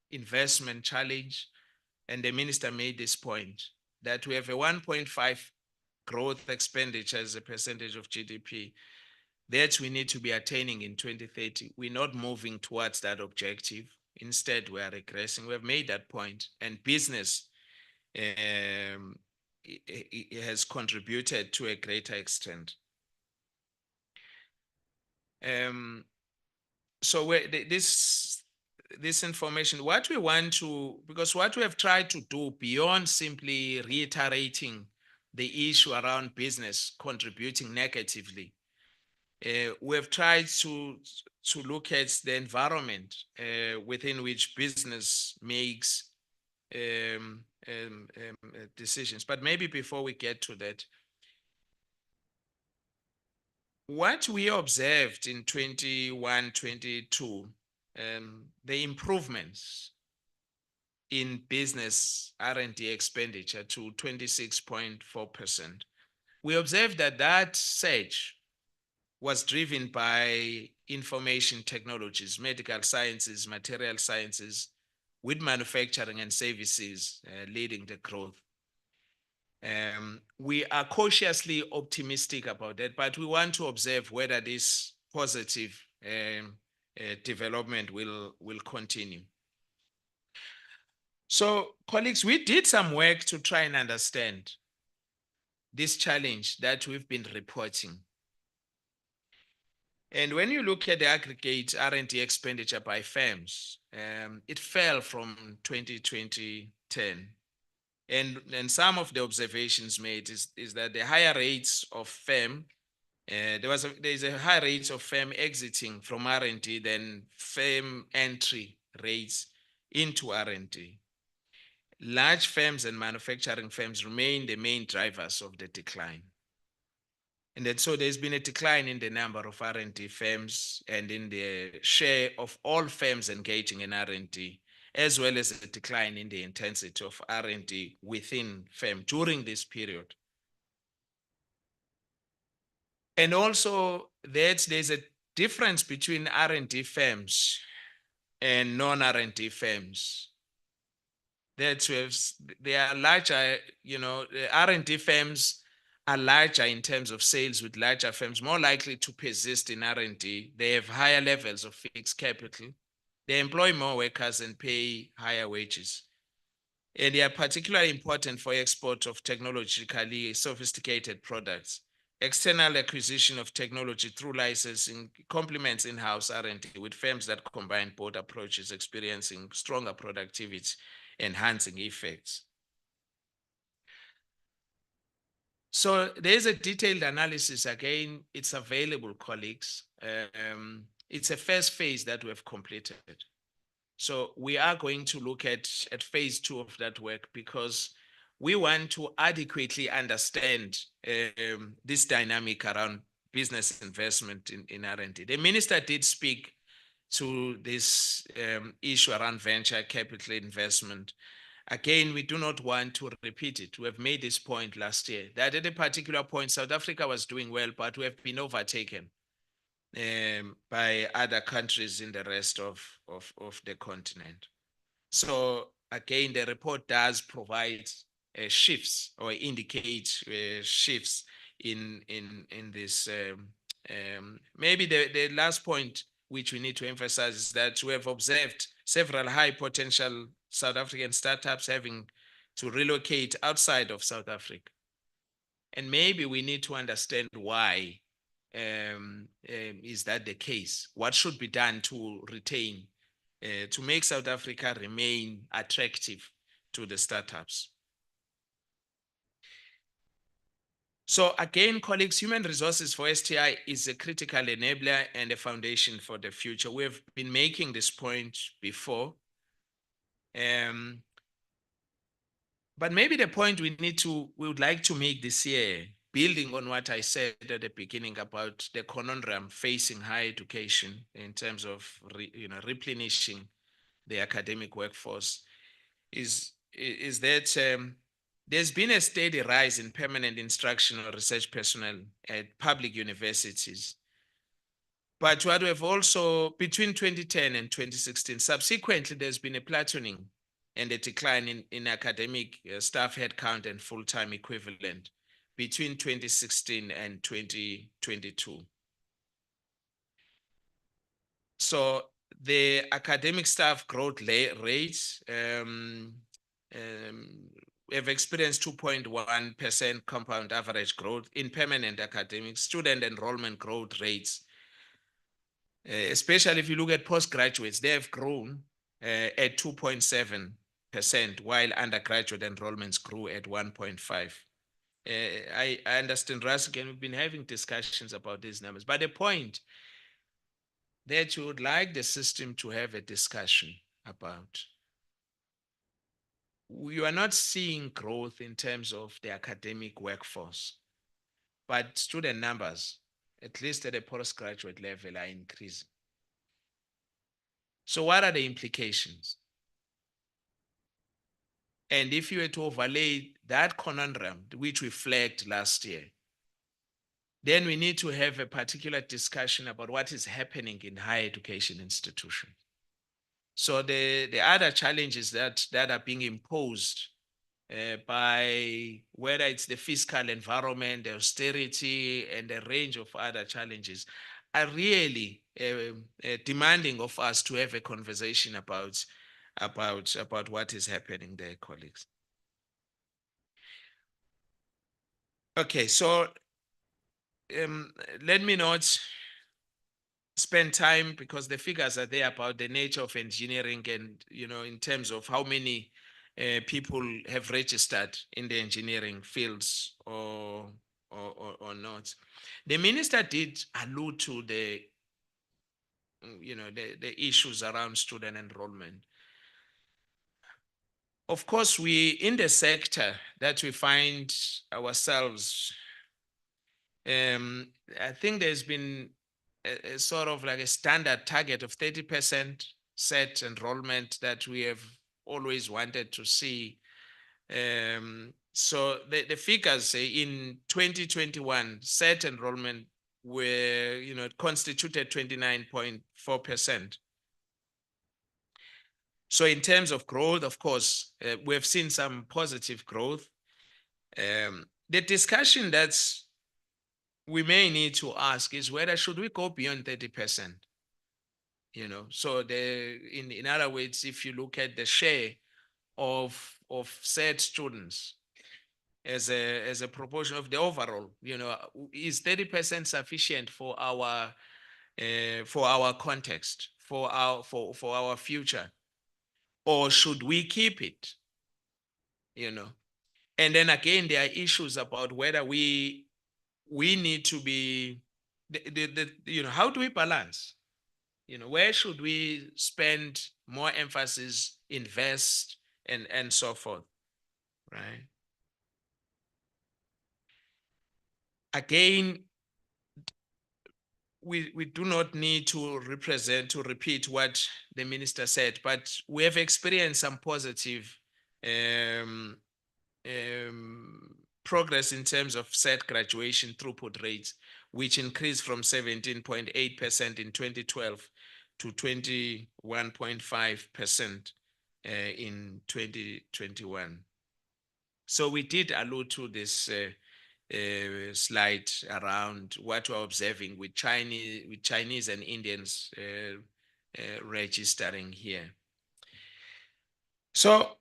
investment challenge, and the minister made this point that we have a 1.5 growth expenditure as a percentage of GDP that we need to be attaining in 2030. We're not moving towards that objective. Instead, we are regressing. We have made that point, and business it has contributed to a greater extent. So this information, what we want to, because what we have tried to do beyond simply reiterating the issue around business contributing negatively, we have tried to look at the environment within which business makes decisions. But maybe before we get to that, what we observed in 21, 22, the improvements in business R&D expenditure to 26.4%. We observed that surge was driven by information technologies, medical sciences, material sciences, with manufacturing and services leading the growth. We are cautiously optimistic about that, but we want to observe whether this positive development will continue. So, colleagues, we did some work to try and understand this challenge that we've been reporting. And when you look at the aggregate R&D expenditure by firms, it fell from 2010. And some of the observations made is that the higher rates of firm, there's a high rate of firm exiting from R&D than firm entry rates into R&D. Large firms and manufacturing firms remain the main drivers of the decline. And then so there's been a decline in the number of R&D firms and in the share of all firms engaging in R&D, as well as a decline in the intensity of R&D within firm during this period. And also that there's a difference between R&D firms and non-R&D firms. That they are larger, the R&D firms are larger in terms of sales, with larger firms more likely to persist in R&D. They have higher levels of fixed capital. They employ more workers and pay higher wages. And they are particularly important for export of technologically sophisticated products. External acquisition of technology through licensing complements in-house R&D, with firms that combine both approaches experiencing stronger productivity enhancing effects. So there's a detailed analysis. Again, it's available, colleagues. It's a first phase that we have completed. So we are going to look at phase 2 of that work, because we want to adequately understand this dynamic around business investment in R&D. The minister did speak to this issue around venture capital investment. Again, we do not want to repeat it. We have made this point last year, that at a particular point, South Africa was doing well, but we have been overtaken by other countries in the rest of the continent. So again, the report does provide shifts or indicate shifts in this. Maybe the last point which we need to emphasize is that we have observed several high potential South African startups having to relocate outside of South Africa. And maybe we need to understand why is that the case? What should be done to retain, to make South Africa remain attractive to the startups? So again, colleagues, human resources for STI is a critical enabler and a foundation for the future. We have been making this point before. But maybe the point we would like to make this year, building on what I said at the beginning about the conundrum facing higher education in terms of replenishing the academic workforce, is that there's been a steady rise in permanent instructional research personnel at public universities. But what we have also, between 2010 and 2016, subsequently, there's been a platooning and a decline in academic staff headcount and full-time equivalent between 2016 and 2022. So the academic staff growth rates have experienced 2.1% compound average growth in permanent academic student enrollment growth rates. Especially if you look at postgraduates, they have grown at 2.7%, while undergraduate enrollments grew at 1.5%. I understand, Rasik, and we've been having discussions about these numbers, but the point that you would like the system to have a discussion about, we are not seeing growth in terms of the academic workforce, but student numbers, at least at a postgraduate level, are increasing. So what are the implications? And if you were to overlay that conundrum, which we flagged last year, then we need to have a particular discussion about what is happening in higher education institutions. So the other challenges that are being imposed by whether it's the fiscal environment, the austerity, and a range of other challenges are really demanding of us to have a conversation about what is happening there, colleagues. Okay, so let me not spend time because the figures are there about the nature of engineering and, in terms of how many people have registered in the engineering fields or not. The minister did allude to the issues around student enrollment. Of course, we in the sector that we find ourselves, I think there's been a sort of like a standard target of 30% set enrollment that we have always wanted to see. So the figures say in 2021, set enrollment were, it constituted 29.4%. So in terms of growth, of course, we have seen some positive growth. The discussion that's we may need to ask is whether should we go beyond 30%? So in other words, if you look at the share of said students as a proportion of the overall, is 30% sufficient for our context, for our future, or should we keep it? And then again, there are issues about whether we need to be how do we balance? Where should we spend more emphasis, invest, and so forth, right? Again, we do not need to repeat what the minister said, but we have experienced some positive progress in terms of set graduation throughput rates, which increased from 17.8% in 2012 to 21.5% in 2021. So we did allude to this slide around what we're observing with Chinese and Indians registering here. So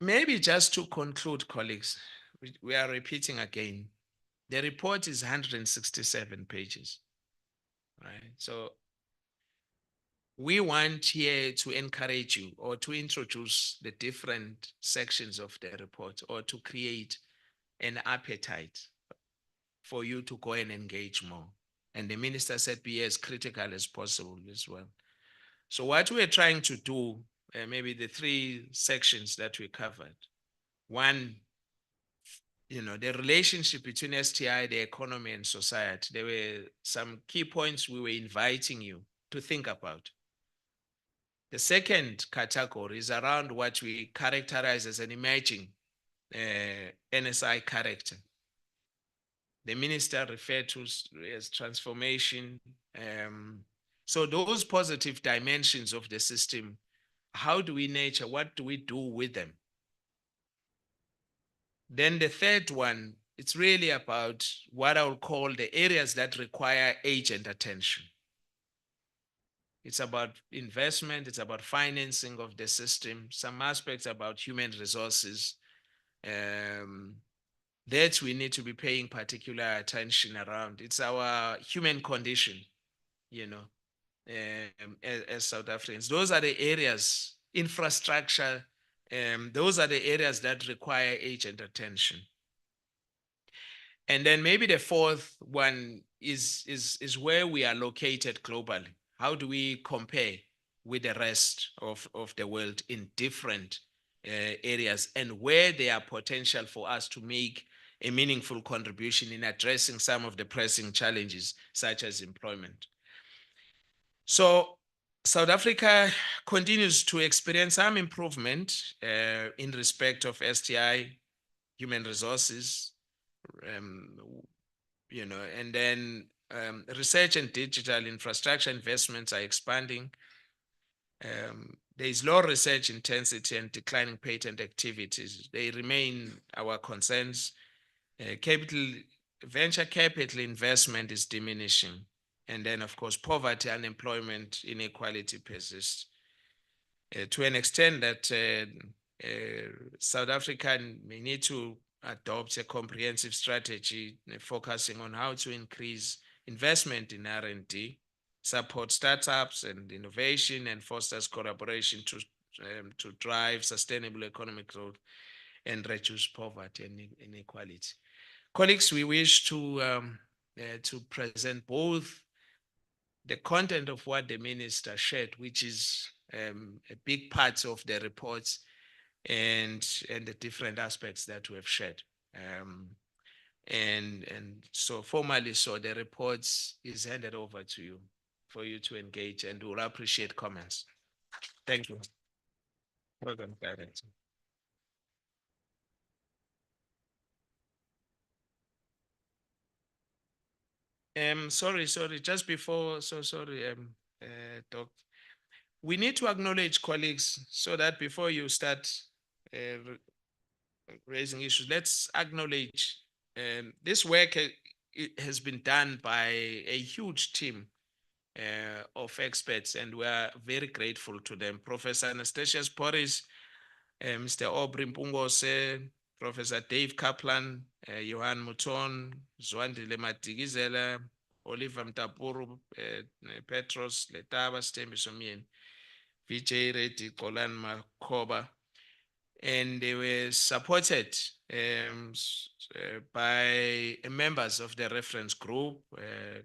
maybe just to conclude, colleagues, we are repeating again. The report is 167 pages, right? So we want here to encourage you or to introduce the different sections of the report or to create an appetite for you to go and engage more. And the minister said be as critical as possible as well. So what we're trying to do, maybe the three sections that we covered. One, the relationship between STI, the economy, and society. There were some key points we were inviting you to think about. The second category is around what we characterize as an emerging NSI character. The minister referred to as transformation. So those positive dimensions of the system, how do we nurture? What do we do with them? Then the third one, it's really about what I would call the areas that require agent attention. It's about investment, it's about financing of the system, some aspects about human resources that we need to be paying particular attention around. It's our human condition, as South Africans. Those are the areas, infrastructure, those are the areas that require agent attention. And then maybe the fourth one is where we are located globally. How do we compare with the rest of the world in different areas, and where there are potential for us to make a meaningful contribution in addressing some of the pressing challenges, such as employment. So South Africa continues to experience some improvement in respect of STI, human resources, and then research and digital infrastructure investments are expanding. There is low research intensity and declining patent activities. They remain our concerns. Venture capital investment is diminishing. And then, of course, poverty, unemployment, inequality persists. To an extent that South Africa may need to adopt a comprehensive strategy focusing on how to increase investment in R&D, support startups and innovation, and fosters collaboration to drive sustainable economic growth and reduce poverty and inequality. Colleagues, we wish to present both the content of what the minister shared, which is a big part of the reports, and the different aspects that we have shared. And so formally, so the reports is handed over to you for you to engage, and we'll appreciate comments. Thank you. Welcome, Director. Sorry, just before, Doc. We need to acknowledge, colleagues, so that before you start raising issues, let's acknowledge this work it has been done by a huge team of experts, and we are very grateful to them. Professor Anastasius Porris, Mr. Aubrey Mpungose, Professor Dave Kaplan, Johan Mouton, Zwandile Matigizela, Oliver Mtapuru, Petros Letaba, Stembi Somien, Vijay Reddy, Kolan Makoba, and they were supported by members of the reference group,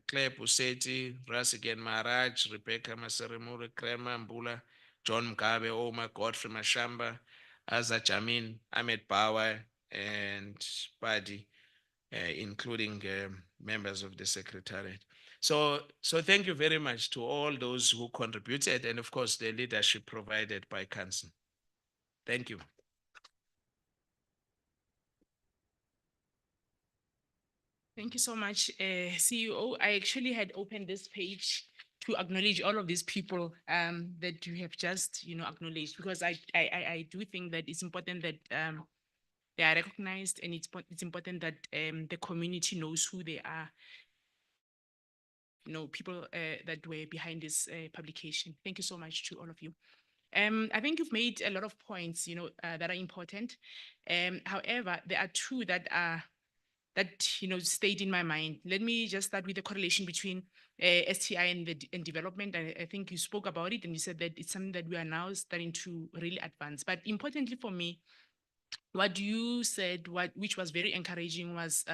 Claire Puseti, Rasigan Maharaj, Rebecca Maseremure, Krema Mbula, John Mgabe, Omar, Godfrey Mashamba, Azza Jamin, Ahmed Bawa, and Badi, including members of the Secretariat. So thank you very much to all those who contributed, and of course the leadership provided by Council. Thank you. Thank you so much, CEO. I actually had opened this page to acknowledge all of these people that you have just, acknowledged, because I do think that it's important that they are recognized, and it's important that the community knows who they are. People that were behind this publication. Thank you so much to all of you. I think you've made a lot of points, that are important. However, there are two that stayed in my mind. Let me just start with the correlation between STI and development. I think you spoke about it, and you said that it's something that we are now starting to really advance. But importantly for me, what you said, which was very encouraging, was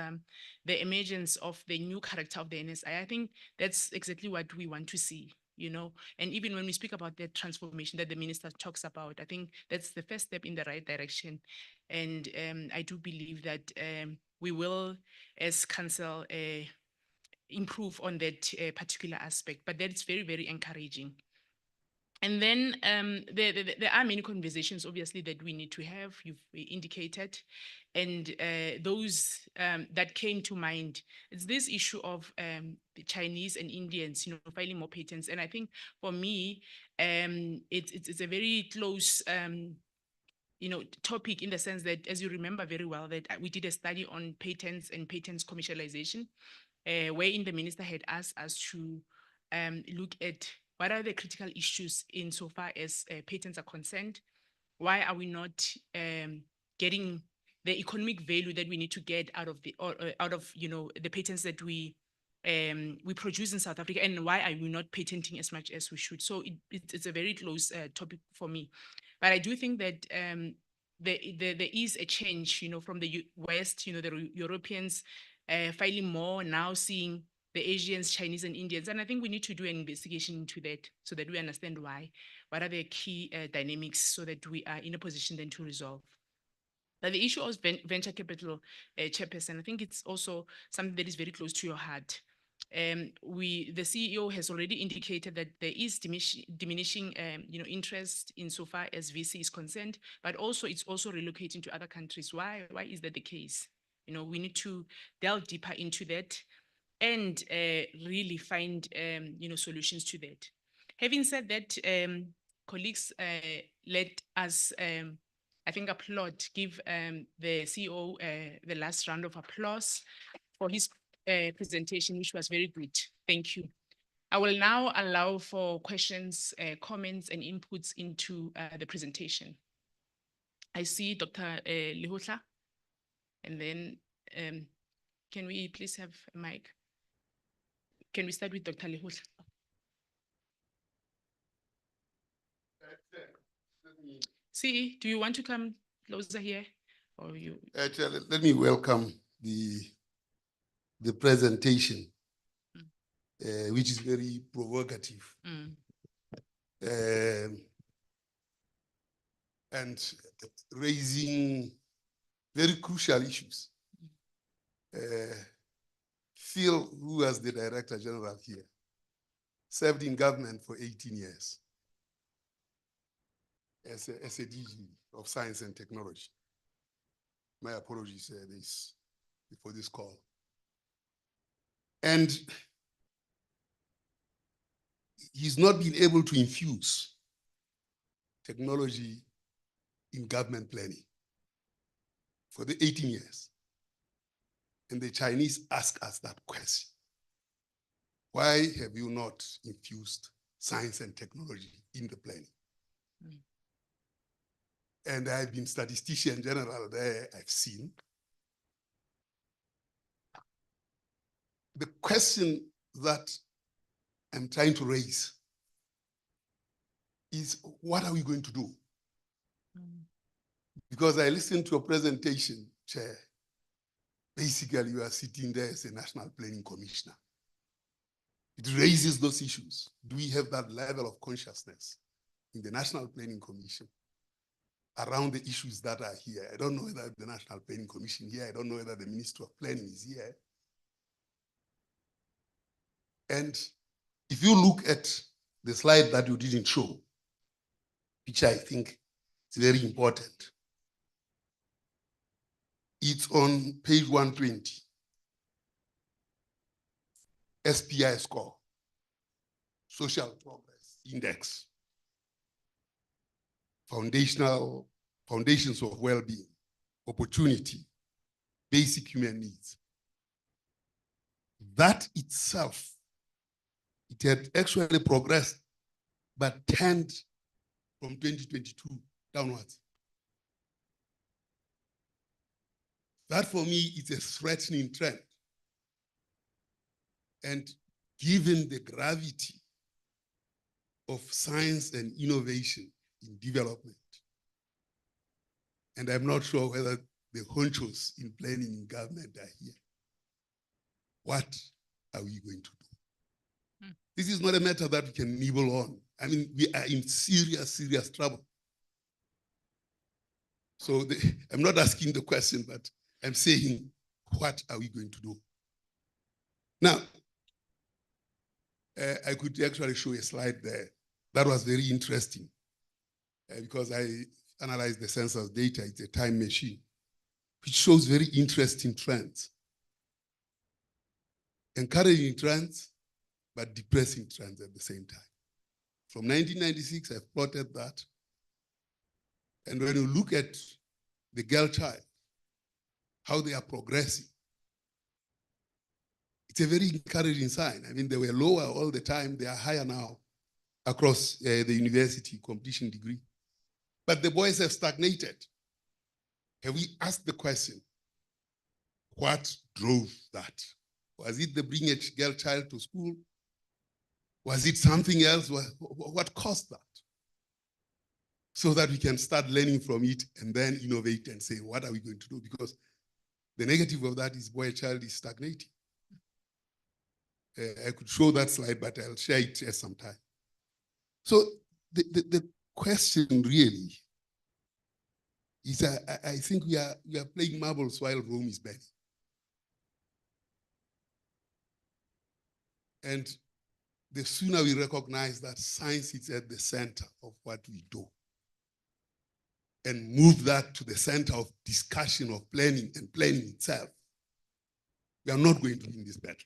the emergence of the new character of the NSI. I think that's exactly what we want to see, and even when we speak about the transformation that the minister talks about, I think that's the first step in the right direction. And I do believe that we will, as council, improve on that particular aspect, but that's very, very encouraging. And then there are many conversations, obviously, that we need to have, you've indicated. And those that came to mind, it's this issue of the Chinese and Indians, filing more patents. And I think for me, it's a very close topic, in the sense that, as you remember very well, that we did a study on patents and patents commercialization, wherein the minister had asked us to look at what are the critical issues insofar as patents are concerned. Why are we not getting the economic value that we need to get out of the patents that we produce in South Africa, and why are we not patenting as much as we should? So it's a very close topic for me. But I do think that there is a change, from the West, the Europeans filing more, now seeing the Asians, Chinese, and Indians. And I think we need to do an investigation into that, so that we understand why, what are the key dynamics, so that we are in a position then to resolve. But the issue of venture capital, Chairperson, I think it's also something that is very close to your heart. The CEO has already indicated that there is diminishing interest insofar as VC is concerned, but also it's also relocating to other countries. Why is that the case? We need to delve deeper into that and really find solutions to that. Having said that, colleagues, let us I think give the CEO the last round of applause for his presentation, which was very good. Thank you. I will now allow for questions, comments, and inputs into the presentation. I see Dr. Lehotla, and then can we please have a mic? Can we start with Dr. Lehuhla? CE, do you want to come closer here? Or you, Let me welcome the presentation, which is very provocative. Mm, And raising very crucial issues. Phil, who was the Director General here, served in government for 18 years as a DG of Science and Technology. My apologies for this call. And he's not been able to infuse technology in government planning for the 18 years. And the Chinese ask us that question. Why have you not infused science and technology in the planning? Mm. And I've been statistician general there, I've seen. The question that I'm trying to raise is, what are we going to do? mm, Because I listened to a presentation, Chair. Basically, you are sitting there as a National Planning Commissioner. It raises those issues. Do we have that level of consciousness in the National Planning Commission around the issues that are here? I don't know whether the National Planning Commission here, I don't know whether the Minister of Planning is here. And if you look at the slide that you didn't show, which I think is very important, it's on page 120. SPI score, Social Progress Index, foundations of well-being, opportunity, basic human needs. That itself, it had actually progressed, but turned from 2022 downwards. That for me is a threatening trend. And given the gravity of science and innovation in development, and I'm not sure whether the honchos in planning in government are here, what are we going to do? This is not a matter that we can nibble on. I mean, we are in serious, serious trouble. So I'm not asking the question, but I'm saying, what are we going to do? Now, I could actually show a slide there. That was very interesting because I analyzed the census data. It's a time machine, which shows very interesting trends. Encouraging trends, but depressing trends at the same time. From 1996, I've plotted that. And when you look at the girl child, how they are progressing, it's a very encouraging sign. I mean, they were lower all the time. They are higher now across the university completion degree. But the boys have stagnated. Have we asked the question, what drove that? Was it the bring a girl child to school? Was it something else? What caused that? So that we can start learning from it and then innovate and say, what are we going to do? Because the negative of that is boy child is stagnating. I could show that slide, but I'll share it at some time. So the question really is, I think we are playing marbles while Rome is burning. And the sooner we recognize that science is at the center of what we do and move that to the center of discussion of planning and planning itself, we are not going to win this battle.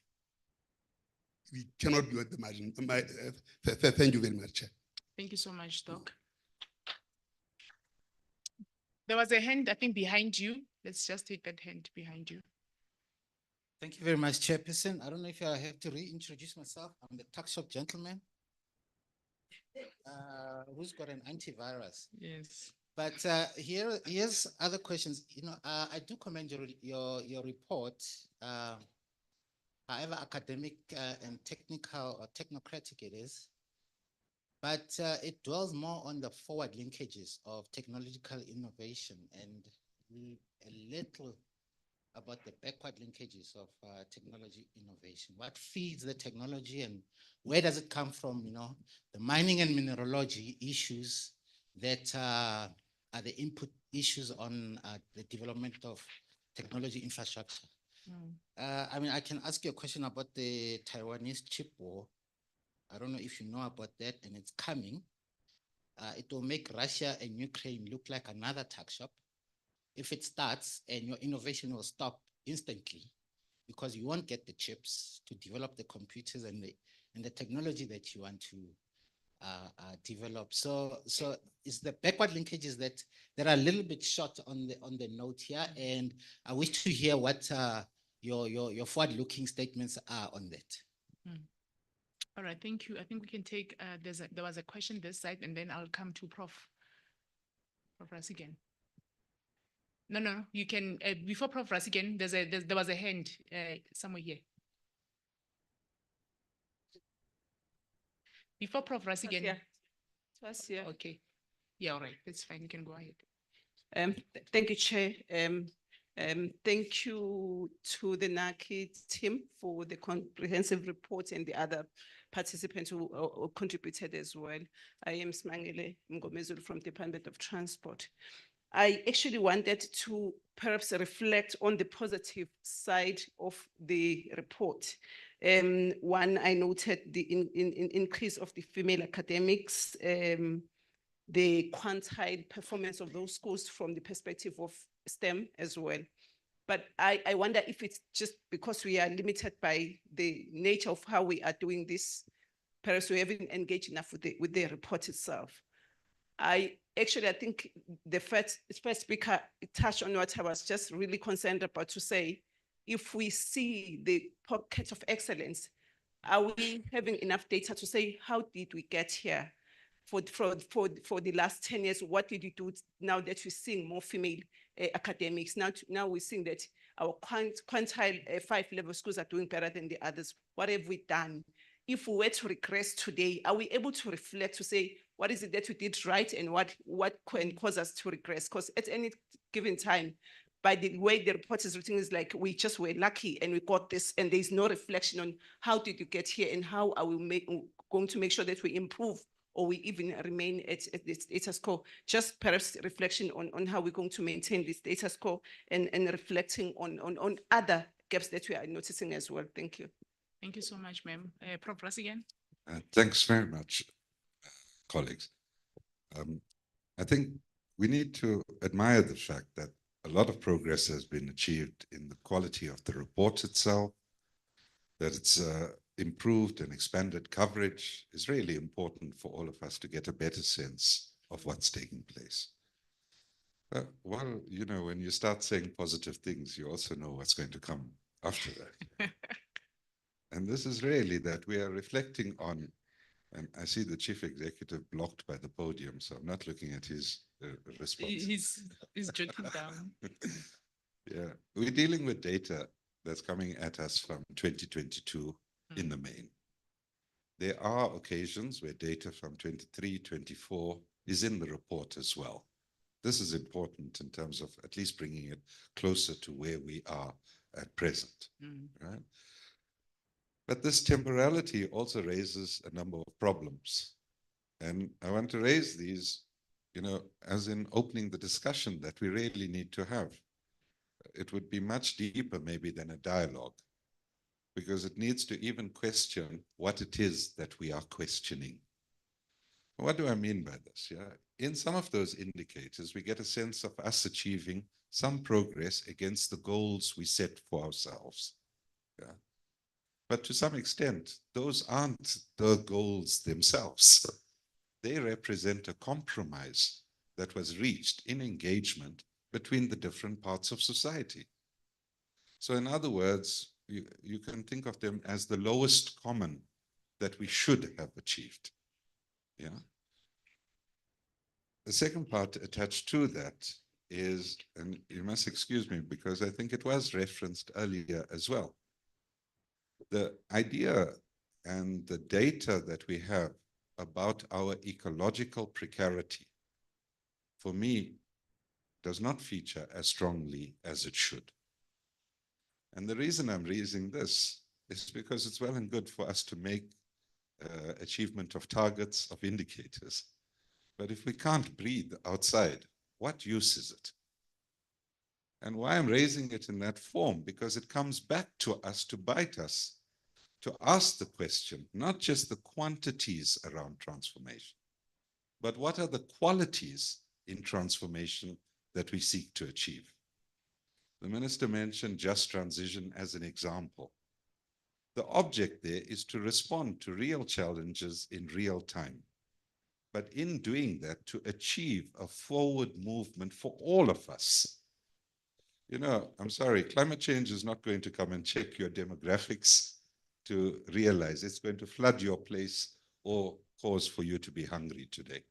We cannot be at the margin. Thank you very much, Chair. thank you so much, Doc. There was a hand, I think, behind you. Let's just take that hand behind you. Thank you very much, Chairperson. I don't know if I have to reintroduce myself. I'm the tuck shop gentleman who's got an antivirus. Yes. But here's other questions. You know, I do commend your report. however academic and technical or technocratic it is. But it dwells more on the forward linkages of technological innovation and a little about the backward linkages of technology innovation. What feeds the technology and where does it come from? You know, the mining and mineralogy issues that are the input issues on the development of technology infrastructure. I mean, I can ask you a question about the Taiwanese chip war. I don't know if you know about that, and it's coming. It will make Russia and Ukraine look like another tuck shop if it starts, and your innovation will stop instantly because you won't get the chips to develop the computers and the technology that you want to develop. So it's the backward linkages that are a little bit short on the note here, and I wish to hear what your forward-looking statements are on that. All right, thank you. I think we can take, there was a question this side, and then I'll come to Prof Rasigan. No, you can, before Prof Rasigan, there was a hand somewhere here. Before Prof Rasigan. Okay. Yeah, all right, that's fine. You can go ahead. Thank you, Chair. Thank you to the NACI team for the comprehensive report and the other participants who contributed as well. I am Smangele Ngomezulu from Department of Transport. I actually wanted to perhaps reflect on the positive side of the report. One, I noted the increase of the female academics, the quantile performance of those schools from the perspective of STEM as well. But I wonder if it's just because we are limited by the nature of how we are doing this, perhaps we haven't engaged enough with the report itself. I think the first speaker touched on what I was just really concerned about to say, if we see the pocket of excellence, are we having enough data to say, how did we get here? For the last 10 years, what did you do now that we're seeing more female academics? Now we're seeing that our quintile 5-level schools are doing better than the others. What have we done? If we were to regress today, are we able to reflect to say, what is it that we did right and what can cause us to regress? Because at any given time, by the way the report is written, is like we just were lucky and we got this, and there's no reflection on how did you get here and how are we going to make sure that we improve or we even remain at the status quo. Just perhaps reflection on how we're going to maintain the status quo and reflecting on other gaps that we are noticing as well. Thank you. Thank you so much, ma'am. Prof Rasigan. Thanks very much, colleagues. I think we need to admire the fact that a lot of progress has been achieved in the quality of the report itself, that it's improved and expanded coverage is really important for all of us to get a better sense of what's taking place. Well, you know, when you start saying positive things, you also know what's going to come after that. And this is really that we are reflecting on, and I see the chief executive blocked by the podium, so I'm not looking at his response. He's jotting down. Yeah, we're dealing with data that's coming at us from 2022 in the main. There are occasions where data from 23, 24 is in the report as well. This is important in terms of at least bringing it closer to where we are at present, right? But this temporality also raises a number of problems. And I want to raise these, you know, as in opening the discussion that we really need to have. It would be much deeper maybe than a dialogue, because it needs to even question what it is that we are questioning. What do I mean by this? Yeah, in some of those indicators, we get a sense of us achieving some progress against the goals we set for ourselves. Yeah. But to some extent, those aren't the goals themselves. They represent a compromise that was reached in engagement between the different parts of society. So in other words, you can think of them as the lowest common that we should have achieved. Yeah. The second part attached to that is, and you must excuse me because I think it was referenced earlier as well, The idea and the data that we have about our ecological precarity, for me, does not feature as strongly as it should. And the reason I'm raising this is because it's well and good for us to make achievement of targets, of indicators. But if we can't breathe outside, what use is it? And why I'm raising it in that form, because it comes back to us to bite us, to ask the question, not just the quantities around transformation, but what are the qualities in transformation that we seek to achieve? The minister mentioned just transition as an example. The object there is to respond to real challenges in real time. But in doing that, to achieve a forward movement for all of us. You know, I'm sorry, climate change is not going to come and check your demographics to realize it's going to flood your place or cause for you to be hungry today.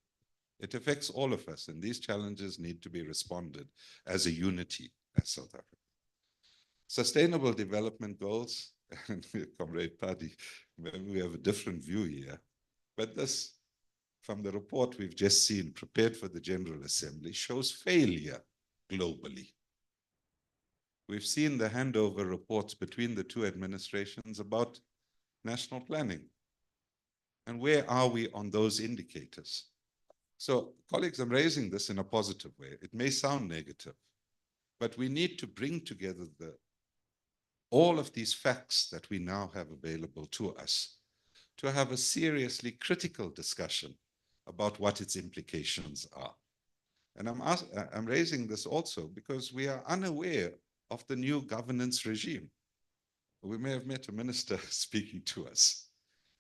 It affects all of us, and these challenges need to be responded as a unity as South Africa. Sustainable development goals, and Comrade Paddy, maybe we have a different view here, but this, from the report we've just seen, prepared for the General Assembly, shows failure globally. We've seen the handover reports between the two administrations about national planning. And where are we on those indicators? So, colleagues, I'm raising this in a positive way. It may sound negative, but we need to bring together all of these facts that we now have available to us to have a seriously critical discussion about what its implications are. And I'm raising this also because we are unaware of the new governance regime. We may have met a minister speaking to us,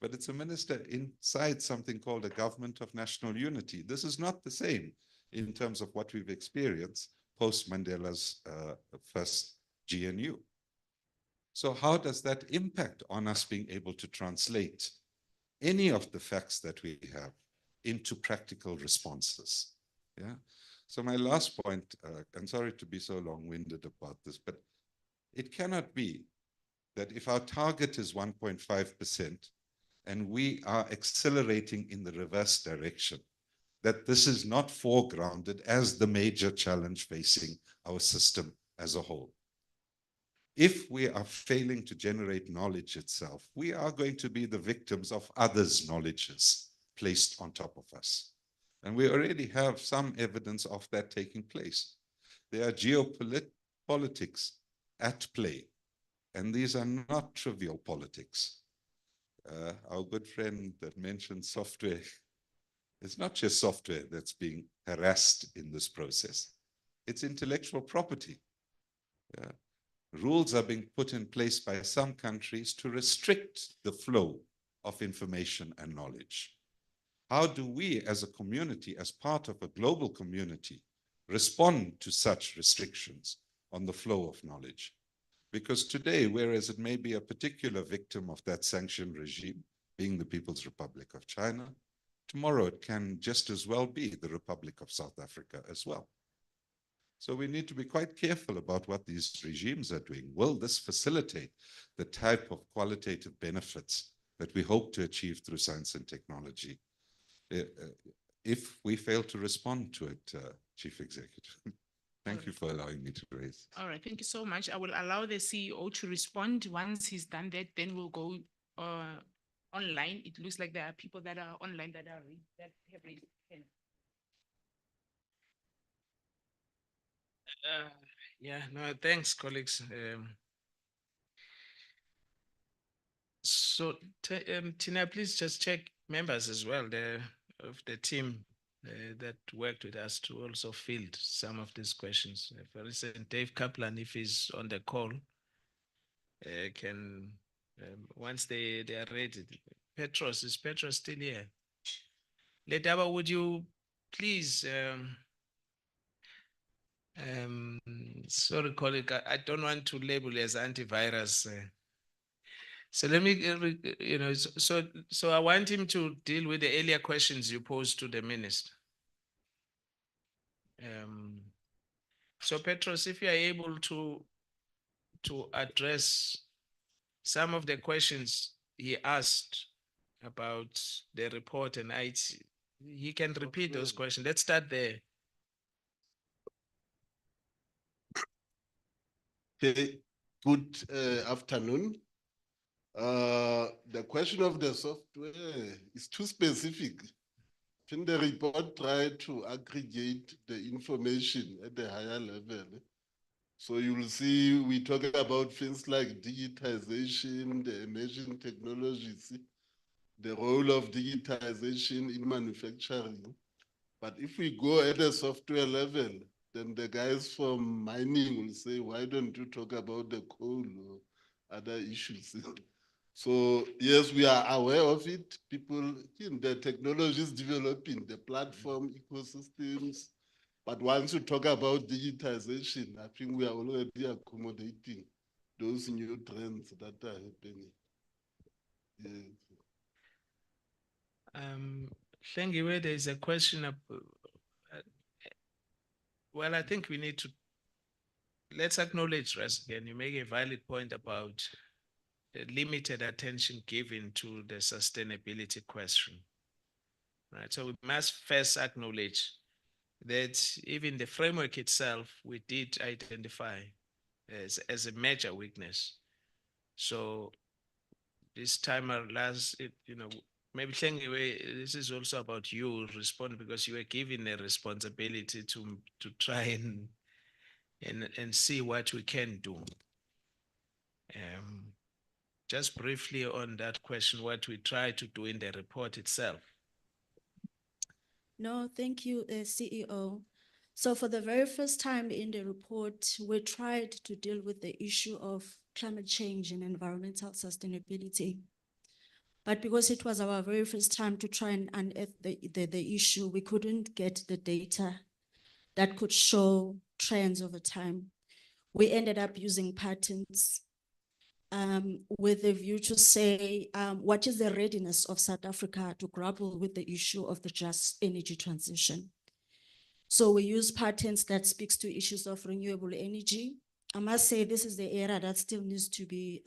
but it's a minister inside something called a government of national unity. This is not the same in terms of what we've experienced post Mandela's first GNU. So how does that impact on us being able to translate any of the facts that we have into practical responses? Yeah. So my last point, I'm sorry to be so long-winded about this, but it cannot be that if our target is 1.5% and we are accelerating in the reverse direction, that this is not foregrounded as the major challenge facing our system as a whole. If we are failing to generate knowledge itself, we are going to be the victims of others' knowledges placed on top of us. And we already have some evidence of that taking place. There are geopolitics at play, and these are not trivial politics. Our good friend that mentioned software, it's not just software that's being harassed in this process. It's intellectual property. Yeah. Rules are being put in place by some countries to restrict the flow of information and knowledge. How do we as a community, as part of a global community, respond to such restrictions on the flow of knowledge? Because today, whereas it may be a particular victim of that sanctioned regime, being the People's Republic of China, tomorrow it can just as well be the Republic of South Africa as well. So we need to be quite careful about what these regimes are doing. Will this facilitate the type of qualitative benefits that we hope to achieve through science and technology? If we fail to respond to it, Chief Executive. Thank you for allowing me to raise. All right, thank you so much. I will allow the CEO to respond. Once he's done that, then we'll go online. It looks like there are people that are online that have raised hands. Yeah, no, thanks, colleagues. So, Tina, please just check members as well of the team that worked with us to also field some of these questions. For instance, Dave Kaplan, if he's on the call, can, once they are ready. Petros, is Petros still here? Letaba, would you please, sorry, colleague, I don't want to label as antivirus. So let me, so I want him to deal with the earlier questions you posed to the minister. So Petros, if you are able to address some of the questions he asked about the report and he can repeat those questions. Let's start there. Okay, good afternoon. The question of the software is too specific. Can the report try to aggregate the information at the higher level? So you will see we talk about things like digitization, the emerging technologies, the role of digitization in manufacturing. But if we go at a software level, then the guys from mining will say, why don't you talk about the coal or other issues? So yes, we are aware of it. People, the technology is developing, the platform ecosystems. But once you talk about digitization, I think we are already accommodating those new trends that are happening. Yes. Hlengiwe, there is a question of, well, I think we need to, let's acknowledge, Raskin, you make a valid point about the limited attention given to the sustainability question. Right, so we must first acknowledge that even the framework itself, we did identify as a major weakness. So this time last, maybe Hlengiwe, this is also about you respond because you were given a responsibility to try and see what we can do. Just briefly on that question, what we try to do in the report itself. No, thank you, CEO. So for the very first time in the report, we tried to deal with the issue of climate change and environmental sustainability. But because it was our very first time to try and unearth the issue, we couldn't get the data that could show trends over time. We ended up using patterns with a view to say, what is the readiness of South Africa to grapple with the issue of the just energy transition? So we use patterns that speaks to issues of renewable energy. I must say this is the area that still needs to be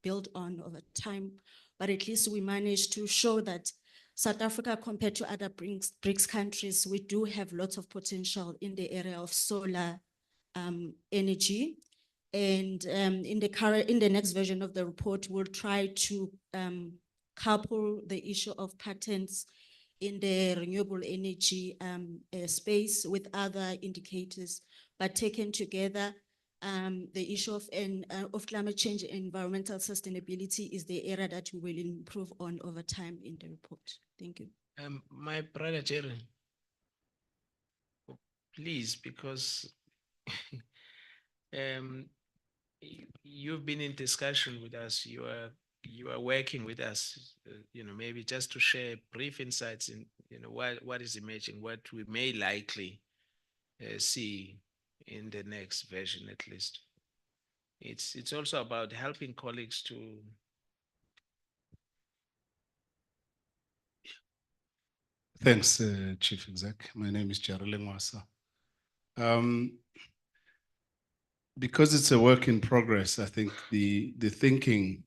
built on over time, but at least we managed to show that South Africa, compared to other BRICS countries, we do have lots of potential in the area of solar energy. And in the next version of the report, we'll try to couple the issue of patents in the renewable energy space with other indicators, but taken together, the issue of climate change and environmental sustainability is the area that we will improve on over time in the report. Thank you. My brother Jerry, please, because you've been in discussion with us, you are working with us, maybe just to share brief insights in, what is emerging, what we may likely see in the next version, at least. It's also about helping colleagues to Thanks, Chief Exec. My name is Jerry Lengwasa. Because it's a work in progress, I think the thinking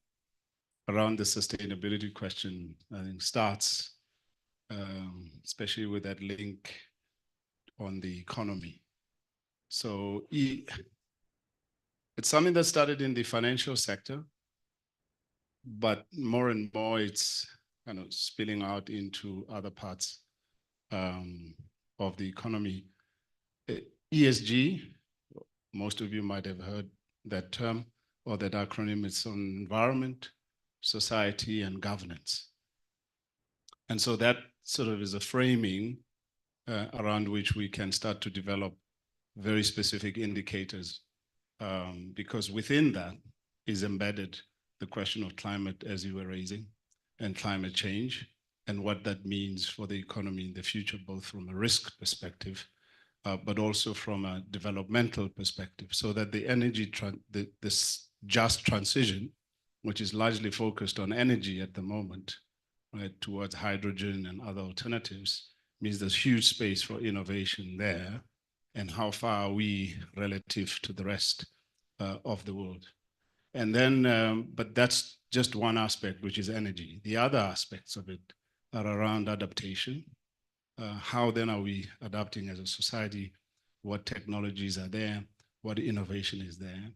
around the sustainability question, I think, starts, especially with that link on the economy. So it's something that started in the financial sector, but more and more it's kind of spilling out into other parts of the economy. ESG, most of you might have heard that term or that acronym. It's on environment, society, and governance. And so that sort of is a framing around which we can start to develop very specific indicators, because within that is embedded the question of climate, as you were raising, and climate change, and what that means for the economy in the future, both from a risk perspective, but also from a developmental perspective, so that the energy, this just transition, which is largely focused on energy at the moment, right, towards hydrogen and other alternatives, means there's huge space for innovation there, and how far are we relative to the rest of the world. And then, but that's just one aspect, which is energy. The other aspects of it are around adaptation. How then are we adapting as a society? What technologies are there? What innovation is there?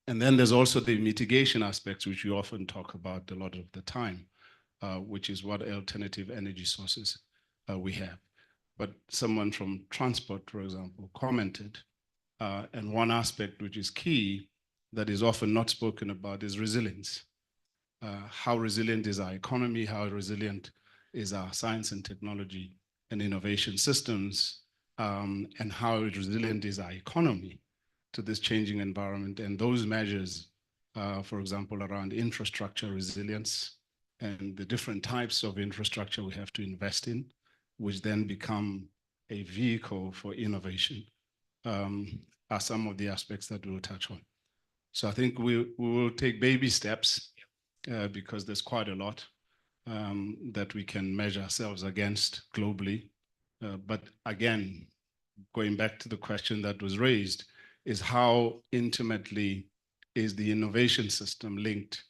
And then there's also the mitigation aspects, which we often talk about a lot of the time, which is what alternative energy sources we have. But someone from transport, for example, commented, and one aspect which is key that is often not spoken about is resilience. How resilient is our economy? How resilient is our science and technology and innovation systems? And how resilient is our economy to this changing environment? And those measures, for example, around infrastructure resilience and the different types of infrastructure we have to invest in, which then become a vehicle for innovation, are some of the aspects that we'll touch on. So I think we will take baby steps because there's quite a lot that we can measure ourselves against globally. But again, going back to the question that was raised, is how intimately is the innovation system linked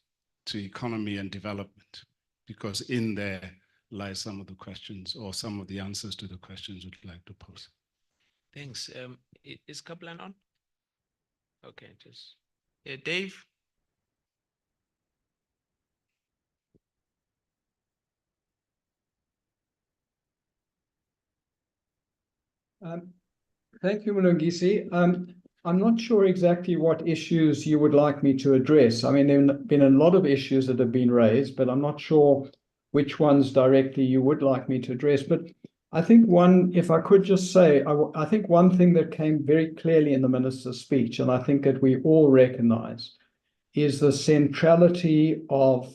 to economy and development? Because in there lies some of the questions or some of the answers to the questions we'd like to pose. Thanks. Is Kaplan on? Okay, just Dave. Thank you, Mlungisi. I'm not sure exactly what issues you would like me to address. I mean, there have been a lot of issues that have been raised, but I'm not sure which ones directly you would like me to address. But I think one, if I could just say, I think one thing that came very clearly in the minister's speech, and I think that we all recognize, is the centrality of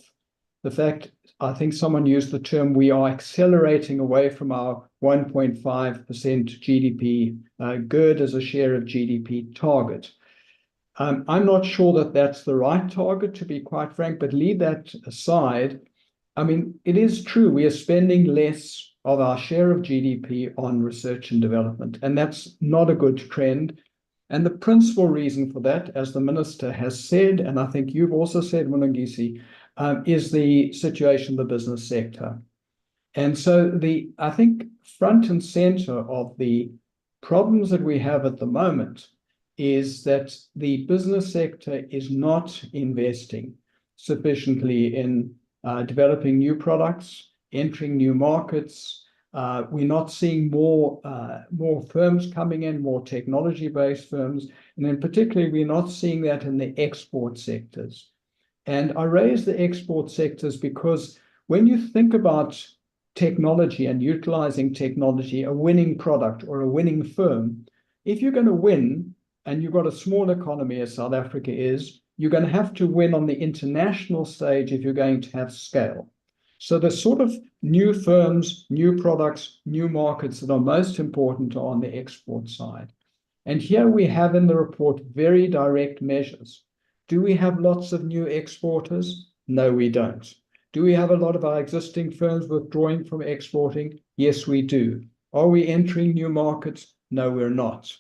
the fact, I think someone used the term, we are accelerating away from our 1.5% GDP, GERD as a share of GDP target. I'm not sure that that's the right target, to be quite frank, but leave that aside. I mean, it is true, we are spending less of our share of GDP on research and development, and that's not a good trend. And the principal reason for that, as the minister has said, and I think you've also said, Mlungisi, is the situation of the business sector. And so I think front and center of the problems that we have at the moment is that the business sector is not investing sufficiently in developing new products, entering new markets. We're not seeing more firms coming in, more technology-based firms. And then particularly, we're not seeing that in the export sectors. And I raise the export sectors because when you think about technology and utilizing technology, a winning product or a winning firm, if you're going to win and you've got a small economy as South Africa is, you're going to have to win on the international stage if you're going to have scale. So the sort of new firms, new products, new markets that are most important are on the export side. And here we have in the report very direct measures. Do we have lots of new exporters? No, we don't. Do we have a lot of our existing firms withdrawing from exporting? Yes, we do. Are we entering new markets? No, we're not.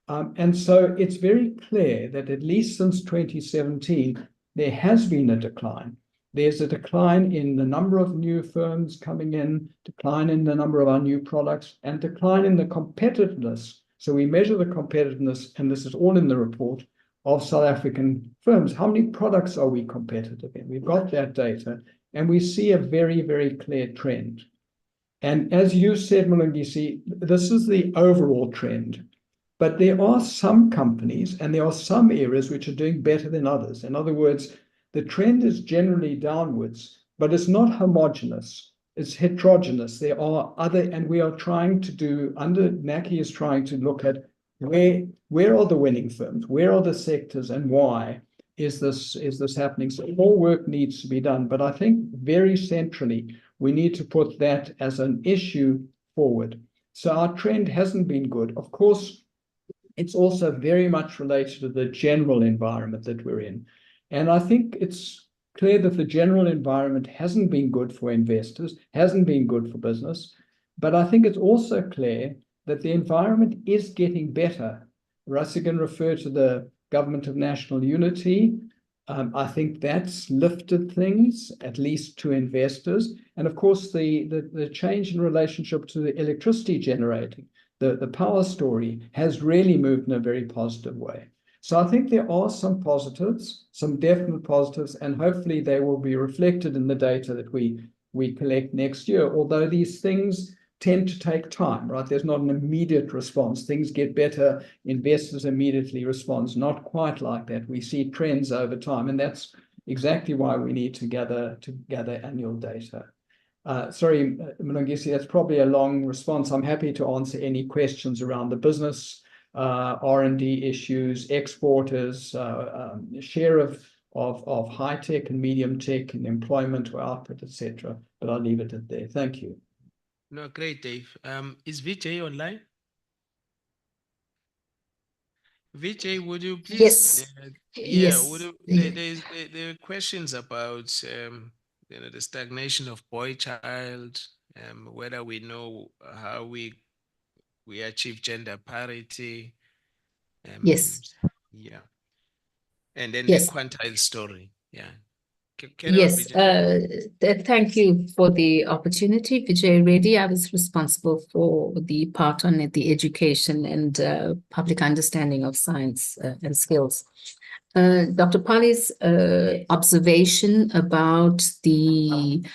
And so it's very clear that at least since 2017, there has been a decline. There's a decline in the number of new firms coming in, decline in the number of our new products, and decline in the competitiveness. So we measure the competitiveness, and this is all in the report, of South African firms. How many products are we competitive in? We've got that data, and we see a very, very clear trend. And as you said, Mlungisi, this is the overall trend. But there are some companies and there are some areas which are doing better than others. In other words, the trend is generally downwards, but it's not homogeneous. It's heterogeneous. There are other, and we are trying to do, NACI is trying to look at where are the winning firms? Where are the sectors and why is this happening? So more work needs to be done. But I think very centrally, we need to put that as an issue forward. So our trend hasn't been good. Of course, it's also very much related to the general environment that we're in. And I think it's clear that the general environment hasn't been good for investors, hasn't been good for business. But I think it's also clear that the environment is getting better. Rasigan referred to the Government of National Unity. I think that's lifted things, at least to investors. And of course, the change in relationship to the electricity generating, the power story has really moved in a very positive way. So I think there are some positives, some definite positives, and hopefully they will be reflected in the data that we collect next year, although these things tend to take time, right? There's not an immediate response. Things get better, investors immediately respond. Not quite like that. We see trends over time, and that's exactly why we need to gather annual data. Sorry, Mlungisi, that's probably a long response. I'm happy to answer any questions around the business, R&D issues, exporters, share of high tech and medium tech and employment or output, etc. But I'll leave it at there. Thank you. No, great, Dave. Is Vijay online? Vijay, would you please? Yes. Yeah, would Yes. you, there are questions about the stagnation of boy child, whether we know how we achieve gender parity. Yes. Yeah. And then Yes. the quantile story. Yeah. Yes, thank you for the opportunity, Vijay Reddy. I was responsible for the part on the education and public understanding of science and skills. Dr. Pali's observation about the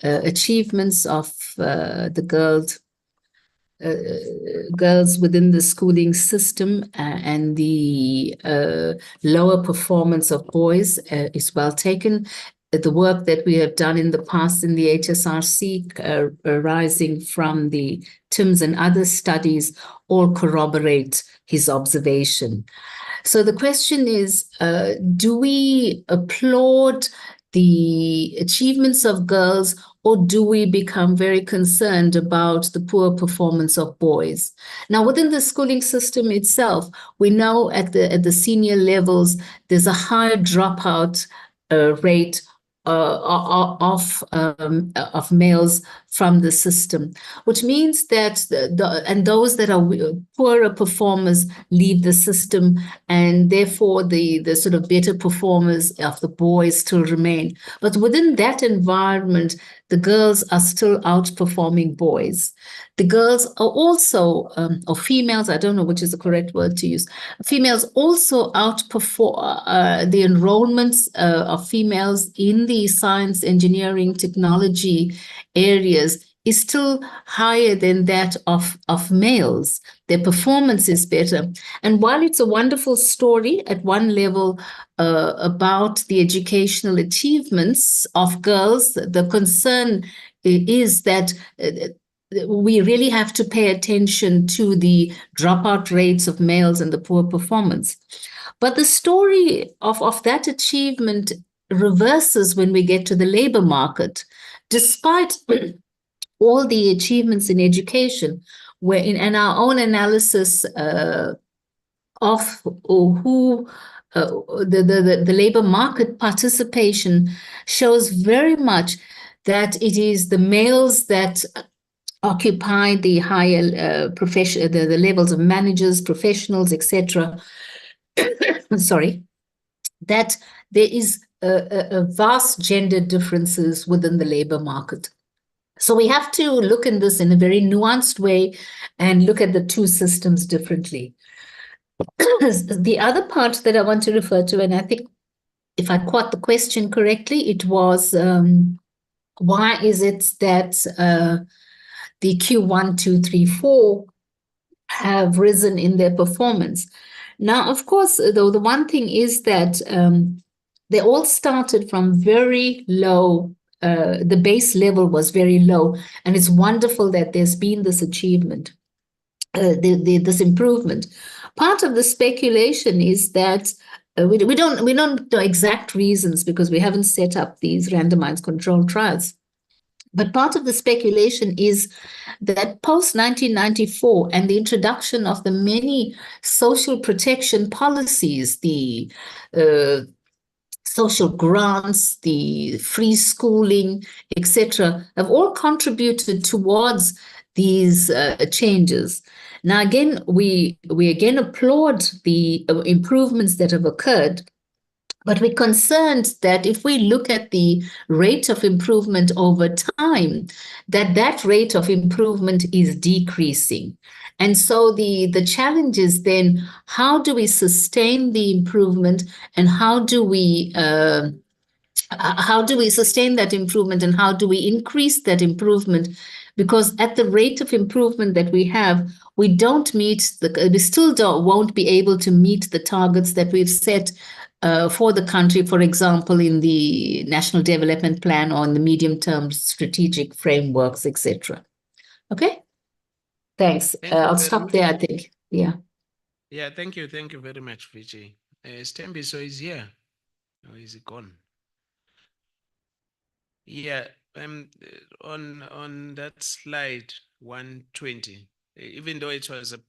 achievements of the girls within the schooling system and the lower performance of boys is well taken. The work that we have done in the past in the HSRC arising from the TIMS and other studies all corroborate his observation. So the question is, do we applaud the achievements of girls, or do we become very concerned about the poor performance of boys? Now, within the schooling system itself, we know at the senior levels, there's a higher dropout rate of males from the system, which means that those that are poorer performers leave the system, and therefore the sort of better performers of the boys still remain. But within that environment, the girls are still outperforming boys. The girls are also, or females, I don't know which is the correct word to use, females also outperform the enrollments of females in the science, engineering, technology areas is still higher than that of males. Their performance is better. And while it's a wonderful story at one level about the educational achievements of girls, the concern is that we really have to pay attention to the dropout rates of males and the poor performance. But the story of that achievement reverses when we get to the labor market. Despite all the achievements in education, and our own analysis of who the labor market participation shows very much that it is the males that occupy the higher profession, the levels of managers, professionals, etc. Sorry, that there is a vast gender differences within the labor market. So we have to look in this in a very nuanced way and look at the two systems differently. The other part that I want to refer to, and I think if I caught the question correctly, it was why is it that the Q1, 2, 3, 4 have risen in their performance? Now, of course, though, the one thing is that they all started from very low. The base level was very low, and it's wonderful that there's been this achievement, this improvement. Part of the speculation is that we don't know exact reasons because we haven't set up these randomized controlled trials. But part of the speculation is that post-1994 and the introduction of the many social protection policies, the social grants, the free schooling, etc., have all contributed towards these changes. Now, again, we again applaud the improvements that have occurred, But we're concerned that if we look at the rate of improvement over time, that rate of improvement is decreasing. And so the challenge is then, how do we sustain the improvement, and how do we sustain that improvement, and how do we increase that improvement? Because at the rate of improvement that we have, we won't be able to meet the targets that we've set for the country, for example, in the National Development Plan or in the medium-term strategic frameworks, etc. Okay? Thanks. Thank you I'll very stop there, I think. Yeah. Yeah, thank you. Thank you very much, Vijay. Stembiso is here. Or is he gone? Yeah, on that slide 120, even though it was a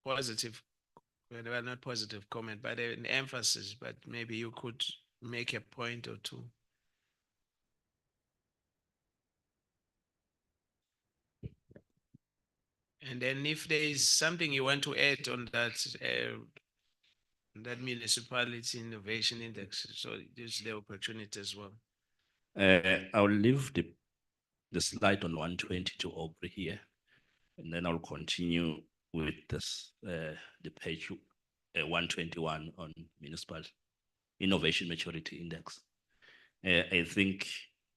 positive, well, not positive comment, but an emphasis, but maybe you could make a point or two. And then if there is something you want to add on that municipality innovation index, so there's the opportunity as well. I'll leave the slide on 120 to Aubrey here, and then I'll continue with this the page 121 on municipal innovation maturity index. I think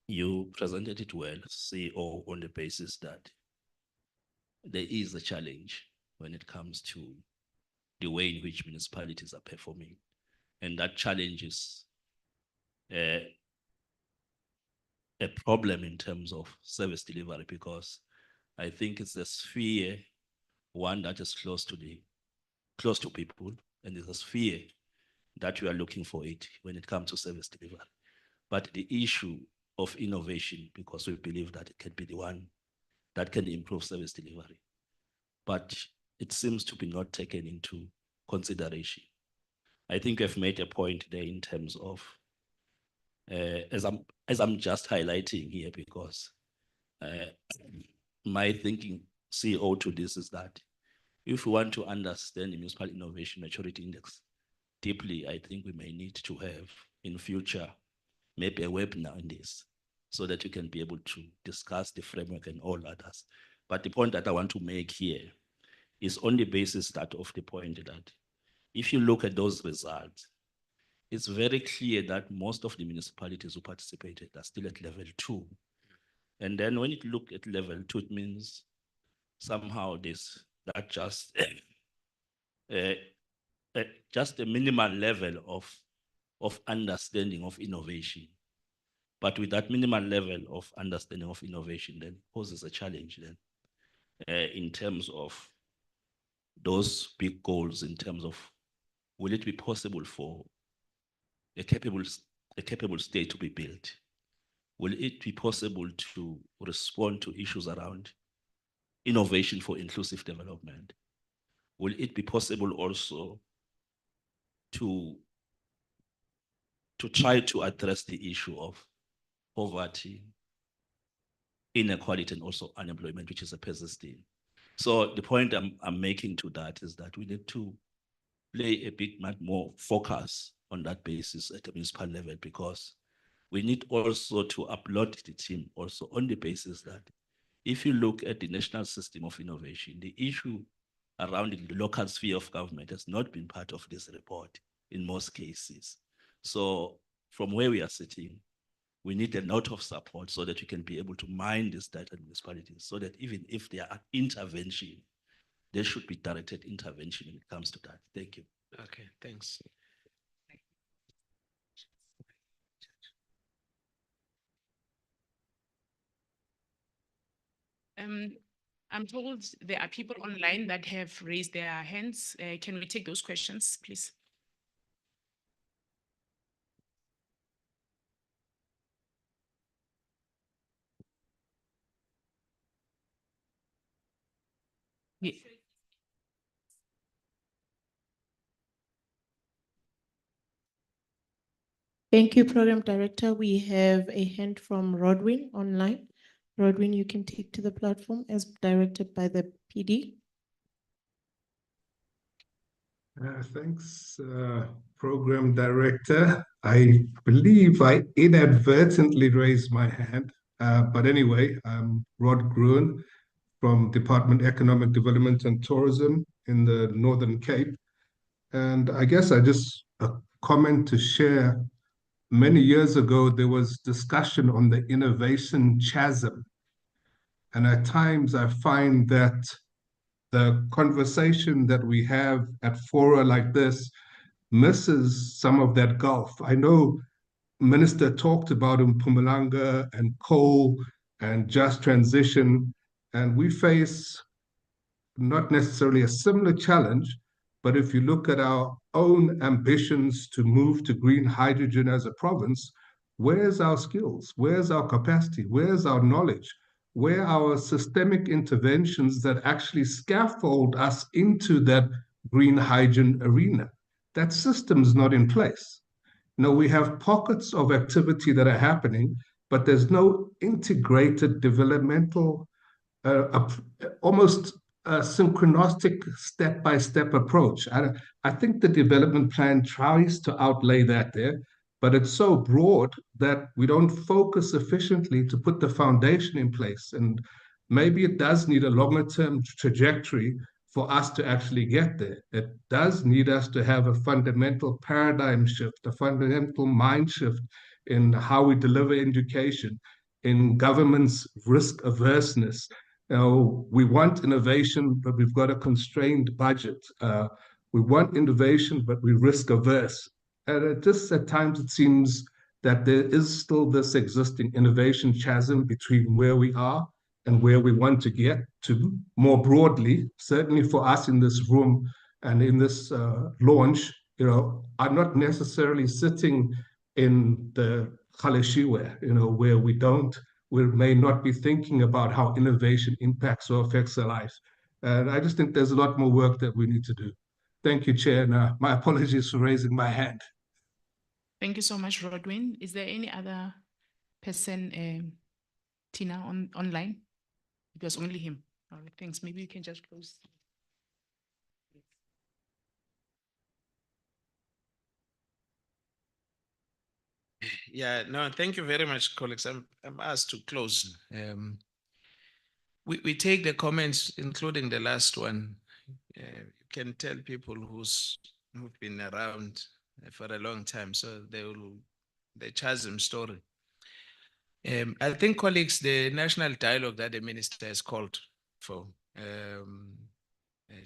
you presented it well, CEO, on the basis that there is a challenge when it comes to the way in which municipalities are performing, and that challenge is a problem in terms of service delivery, because I think it's a sphere, one that is close to people, and it's a sphere that we are looking for it when it comes to service delivery. But the issue of innovation, because we believe that it can be the one that can improve service delivery, but it seems to be not taken into consideration. I think I've made a point there in terms of as I'm just highlighting here, because my thinking, CEO, to this is that if we want to understand the municipal innovation maturity index deeply, I think we may need to have in future maybe a webinar on this, so that you can be able to discuss the framework and all others. But the point that I want to make here is on the basis that of the point that if you look at those results, it's very clear that most of the municipalities who participated are still at level 2. And then when you look at level 2, it means somehow this, that just a minimal level of understanding of innovation. But with that minimal level of understanding of innovation, then poses a challenge then in terms of those big goals, in terms of, will it be possible for a capable state to be built? Will it be possible to respond to issues around innovation for inclusive development? Will it be possible also to try to address the issue of poverty, inequality, and also unemployment, which is a persisting? So the point I'm making to that is that we need to play a bit more focus on that basis at the municipal level, because we need also to upload the team also on the basis that if you look at the national system of innovation, the issue around the local sphere of government has not been part of this report in most cases. So from where we are sitting, we need a lot of support so that you can be able to mine this data in municipalities, so that even if there are intervention, there should be directed intervention when it comes to that. Thank you. Okay, thanks. I'm told there are people online that have raised their hands. Can we take those questions, please? Yeah. Thank you, Program Director. We have a hand from Rodwin online. Rodwin, you can take to the platform as directed by the PD. Thanks, Program Director. I believe I inadvertently raised my hand. But anyway, I'm Rod Gruen from Department Economic Development and Tourism in the Northern Cape. And I guess I just a comment to share. Many years ago, there was discussion on the innovation chasm. And at times I find that the conversation that we have at fora like this misses some of that gulf. I know Minister talked about Mpumalanga and coal and just transition, and we face not necessarily a similar challenge, but if you look at our own ambitions to move to green hydrogen as a province, where's our skills? Where's our capacity? Where's our knowledge? Where are our systemic interventions that actually scaffold us into that green hydrogen arena? That system's not in place. No, we have pockets of activity that are happening, but there's no integrated developmental, almost a synchronistic step-by-step approach. I think the development plan tries to outlay that there, but it's so broad that we don't focus sufficiently to put the foundation in place. And maybe it does need a longer-term trajectory for us to actually get there. It does need us to have a fundamental paradigm shift, a fundamental mind shift in how we deliver education, in government's risk averseness. We want innovation, but we've got a constrained budget. We want innovation, but we risk averse. And it just at times it seems that there is still this existing innovation chasm between where we are and where we want to get to more broadly. Certainly for us in this room and in this launch, I'm not necessarily sitting in the Khaleshiwe, where we may not be thinking about how innovation impacts or affects their life. And I just think there's a lot more work that we need to do. Thank you, Chair. And my apologies for raising my hand. Thank you so much, Rodwin. Is there any other person, Tina, online? It was only him. All right, thanks. Maybe you can just close. Yeah, no, thank you very much, colleagues. I'm asked to close. We take the comments, including the last one. You can tell people who've been around for a long time, so the chasm story. I think, colleagues, the national dialogue that the minister has called for,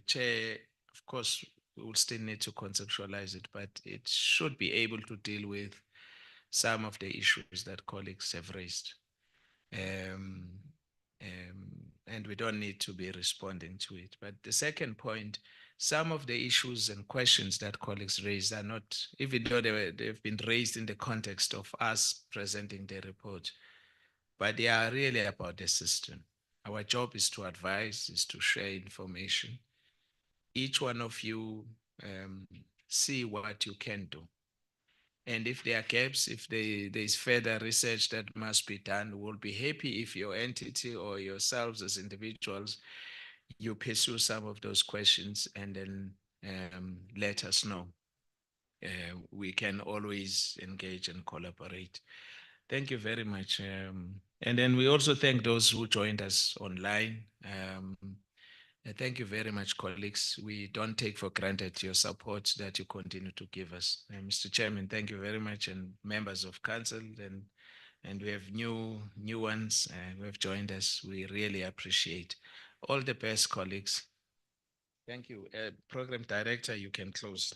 Chair, of course, we will still need to conceptualize it, but it should be able to deal with some of the issues that colleagues have raised. And we don't need to be responding to it. But the second point, some of the issues and questions that colleagues raised are not, even though they've been raised in the context of us presenting the report, but they are really about the system. Our job is to advise, is to share information. Each one of you see what you can do. And if there are gaps, if there is further research that must be done, we'll be happy if your entity or yourselves as individuals, you pursue some of those questions and then let us know. We can always engage and collaborate. Thank you very much. And then we also thank those who joined us online. Thank you very much, colleagues. We don't take for granted your support that you continue to give us. Mr. Chairman, thank you very much, and members of council, and we have new ones who have joined us. We really appreciate. All the best, colleagues. Thank you. Program Director, you can close.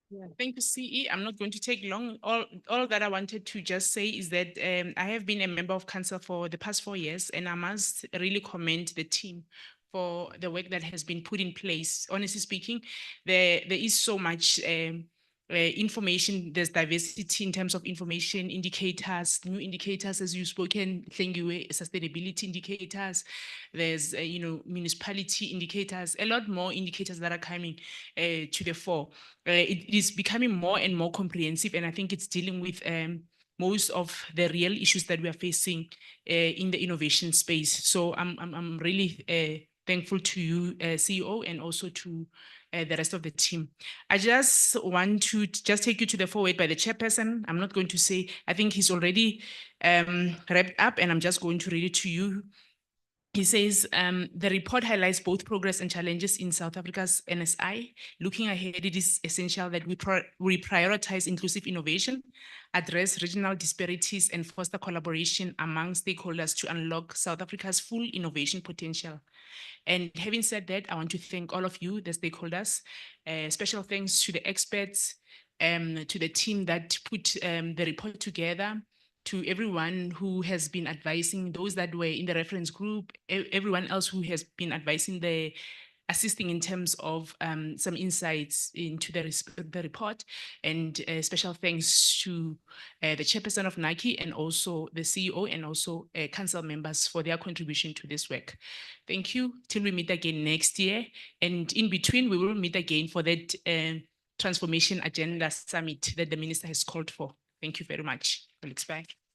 Yeah, thank you, CE. I'm not going to take long. All that I wanted to just say is that I have been a member of council for the past 4 years, and I must really commend the team for the work that has been put in place. Honestly speaking, there is so much information. There's diversity in terms of information, indicators, new indicators, as you've spoken, sustainability indicators. There's, municipality indicators, a lot more indicators that are coming to the fore. It is becoming more and more comprehensive, and I think it's dealing with most of the real issues that we are facing in the innovation space. So I'm really thankful to you, CEO, and also to the rest of the team. I just want to just take you to the forward by the chairperson. I'm not going to say, I think he's already wrapped up, and I'm just going to read it to you. He says, the report highlights both progress and challenges in South Africa's NSI. Looking ahead, it is essential that we prioritize inclusive innovation, address regional disparities, and foster collaboration among stakeholders to unlock South Africa's full innovation potential. And having said that, I want to thank all of you, the stakeholders. Special thanks to the experts, to the team that put the report together, to everyone who has been advising, those that were in the reference group, everyone else who has been advising assisting in terms of some insights into the report. And special thanks to the chairperson of NACI and also the CEO and also council members for their contribution to this work. Thank you till we meet again next year. And in between, we will meet again for that Transformation Agenda Summit that the minister has called for. Thank you very much. Colleagues, bye.